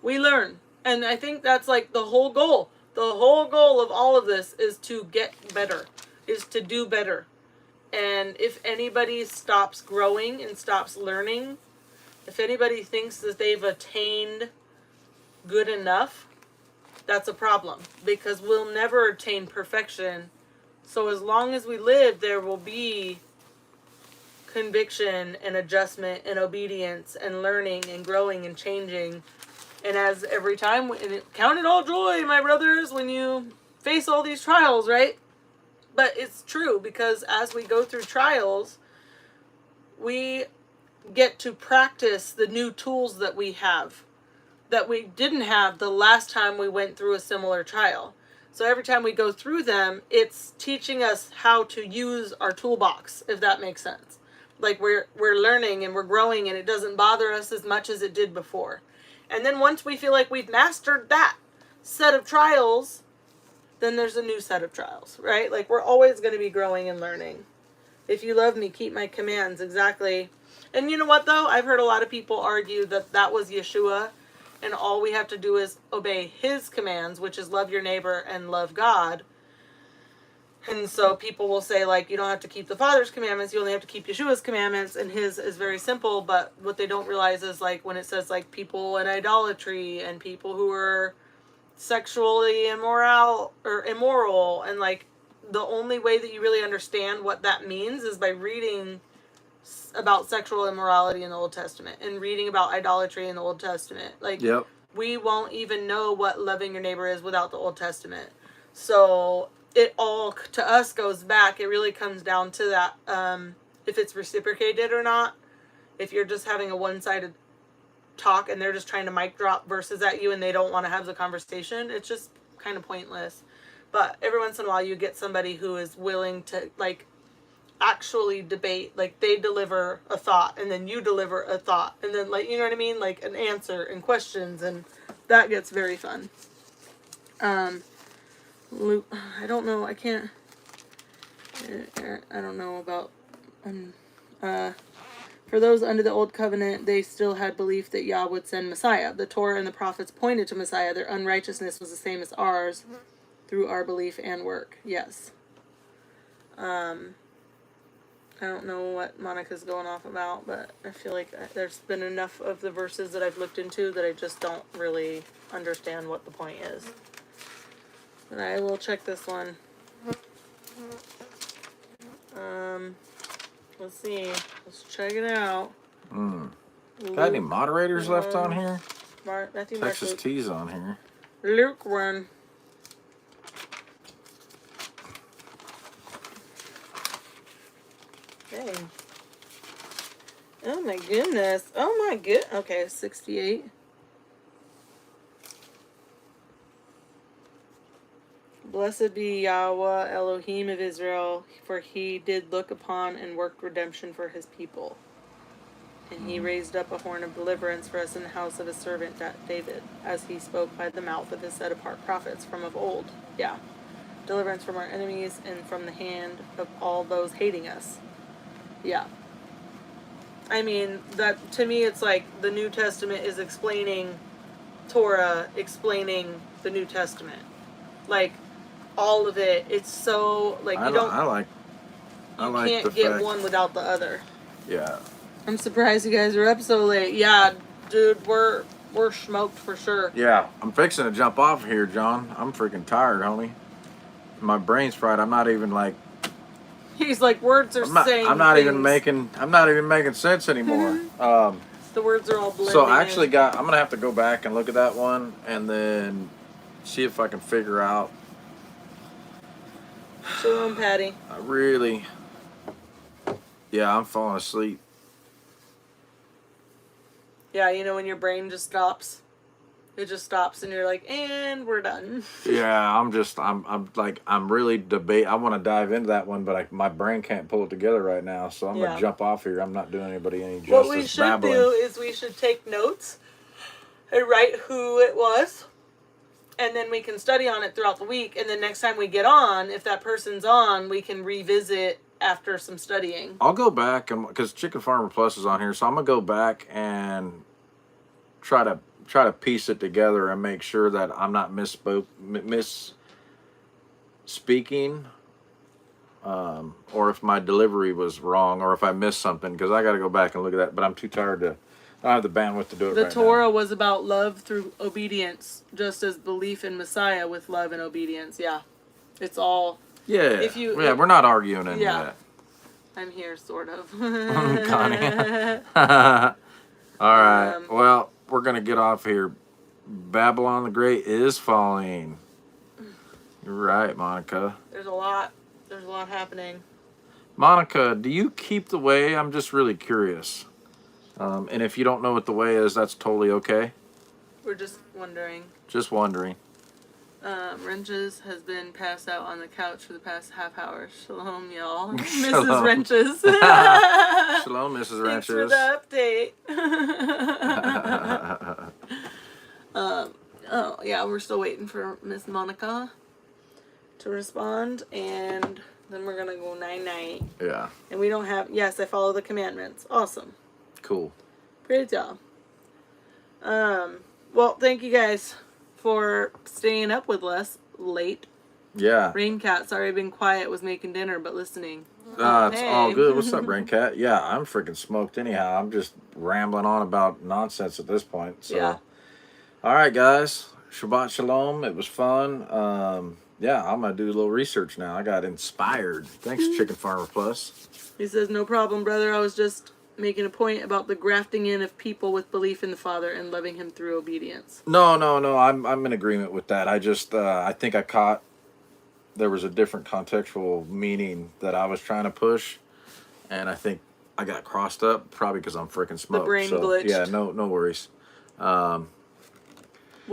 we learn. And I think that's like the whole goal. The whole goal of all of this is to get better, is to do better. And if anybody stops growing and stops learning, if anybody thinks that they've attained good enough, that's a problem. Because we'll never attain perfection. So as long as we live, there will be conviction and adjustment and obedience and learning and growing and changing. And as every time, count it all joy, my brothers, when you face all these trials, right? But it's true, because as we go through trials, we get to practice the new tools that we have, that we didn't have the last time we went through a similar trial. So every time we go through them, it's teaching us how to use our toolbox, if that makes sense. Like we're learning and we're growing, and it doesn't bother us as much as it did before. And then once we feel like we've mastered that set of trials, then there's a new set of trials, right? Like we're always going to be growing and learning. If you love me, keep my commands. Exactly. And you know what, though? I've heard a lot of people argue that that was Yeshua, and all we have to do is obey his commands, which is love your neighbor and love God. And so people will say, like, you don't have to keep the Father's commandments, you only have to keep Yeshua's commandments, and his is very simple. But what they don't realize is, like, when it says, like, people in idolatry and people who are sexually immoral, and, like, the only way that you really understand what that means is by reading about sexual immorality in the Old Testament and reading about idolatry in the Old Testament. Like, Yep. we won't even know what loving your neighbor is without the Old Testament. So it all, to us, goes back. It really comes down to that, if it's reciprocated or not. If you're just having a one-sided talk and they're just trying to mic drop verses at you and they don't want to have the conversation, it's just kind of pointless. But every once in a while you get somebody who is willing to, like, actually debate. Like, they deliver a thought and then you deliver a thought, and then, like, you know what I mean, like an answer and questions, and that gets very fun. Luke, I don't know, I can't, I don't know about, for those under the old covenant, they still had belief that Yah would send Messiah. The Torah and the prophets pointed to Messiah. Their unrighteousness was the same as ours through our belief and work. Yes. I don't know what Monica's going off about, but I feel like there's been enough of the verses that I've looked into that I just don't really understand what the point is. But I will check this one. Let's see. Let's check it out. Got any moderators left on here? Matthew, Texas Mark, T's on here. Luke 1. Dang. Oh my goodness. Oh my good. Okay, 68. Blessed be Yahweh Elohim of Israel, for he did look upon and worked redemption for his people. And he raised up a horn of deliverance for us in the house of his servant David, as he spoke by the mouth of his set-apart prophets from of old. Yeah. Deliverance from our enemies and from the hand of all those hating us. Yeah. I mean, that, to me, it's like the New Testament is explaining Torah, explaining the New Testament. Like, all of it. It's so, like, you can't get one without the other. Yeah. I'm surprised you guys are up so late. Yeah, dude, we're smoked for sure. Yeah, I'm fixing to jump off here, John. I'm freaking tired, homie. My brain's fried. I'm not even like. He's like, words are saying. I'm not even making sense anymore. The words are all blending. So I actually I'm gonna have to go back and look at that one and then see if I can figure out. Shalom, Patty. I'm falling asleep. Yeah, you know when your brain just stops? It just stops and you're like, and we're done. Yeah, I'm really I want to dive into that one, but my brain can't pull it together right now, so I'm going to jump off here. I'm not doing anybody any justice. What we should do is we should take notes and write who it was and then we can study on it throughout the week. And then next time we get on, if that person's on, we can revisit after some studying. I'll go back and because Chicken Farmer Plus is on here, so I'm gonna go back and try to piece it together and make sure that I'm not misspeaking, or if my delivery was wrong, or if I missed something, because I got to go back and look at that. But I'm too tired to. I don't have the bandwidth to do it. The right Torah now. was about love through obedience, just as belief in Messiah with love and obedience. Yeah, it's all. Yeah. If you- yeah, we're not arguing any Yeah. of that. I'm here, sort of. Connie. All right. Well, we're gonna get off here. Babylon the Great is falling. You're right, Monica. There's a lot happening. Monica, do you keep the way? I'm just really curious. And if you don't know what the way is, that's totally okay. We're just wondering. Just wondering. Wrenches has been passed out on the couch for the past half hour. Shalom, y'all. Mrs. Shalom. Wrenches. Shalom, Mrs. Thanks for Wrenches. the update. Oh, yeah, we're still waiting for Miss Monica to respond, and then we're gonna go night-night. Yeah. And we don't have, yes, I follow the commandments. Awesome. Cool. Great job. Well, thank you guys for staying up with us late. Yeah. Raincat, sorry I've been quiet, was making dinner, but listening. It's all Hey. good. What's up, Rain Cat? Yeah, I'm freaking smoked anyhow. I'm just rambling on about nonsense at this point. So. Yeah. All right, guys. Shabbat Shalom. It was fun. Yeah, I'm going to do a little research now. I got inspired. Thanks, Chicken Farmer Plus. He says, no problem, brother. I was just making a point about the grafting in of people with belief in the Father and loving him through obedience. No. I'm in agreement with that. I just, I think I caught there was a different contextual meaning that I was trying to push. And I think I got crossed up, probably because I'm freaking smoked. brain glitched. Yeah, no worries. We'll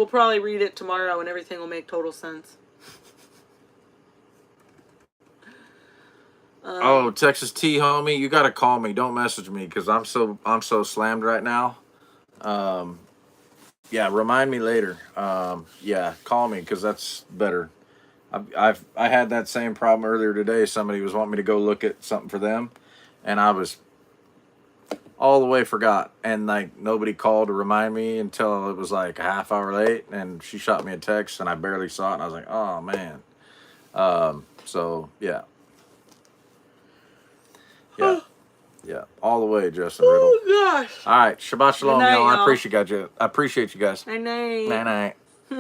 probably read it tomorrow and everything will make total sense. Oh, Texas T, homie, you gotta call me. Don't message me because I'm so slammed right now. Yeah, remind me later. Yeah, call me because that's better. I had that same problem earlier today. Somebody was wanting me to go look at something for them, and I was all the way forgot, and like nobody called to remind me until it was like a half hour late, and she shot me a text, and I barely saw it, and I was like, oh man. So yeah. Yeah, all the way, Justin Riddle. Oh gosh. All right, Shabbat Shalom, Good night, y'all. y'all. I appreciate you guys. Night night. Night night.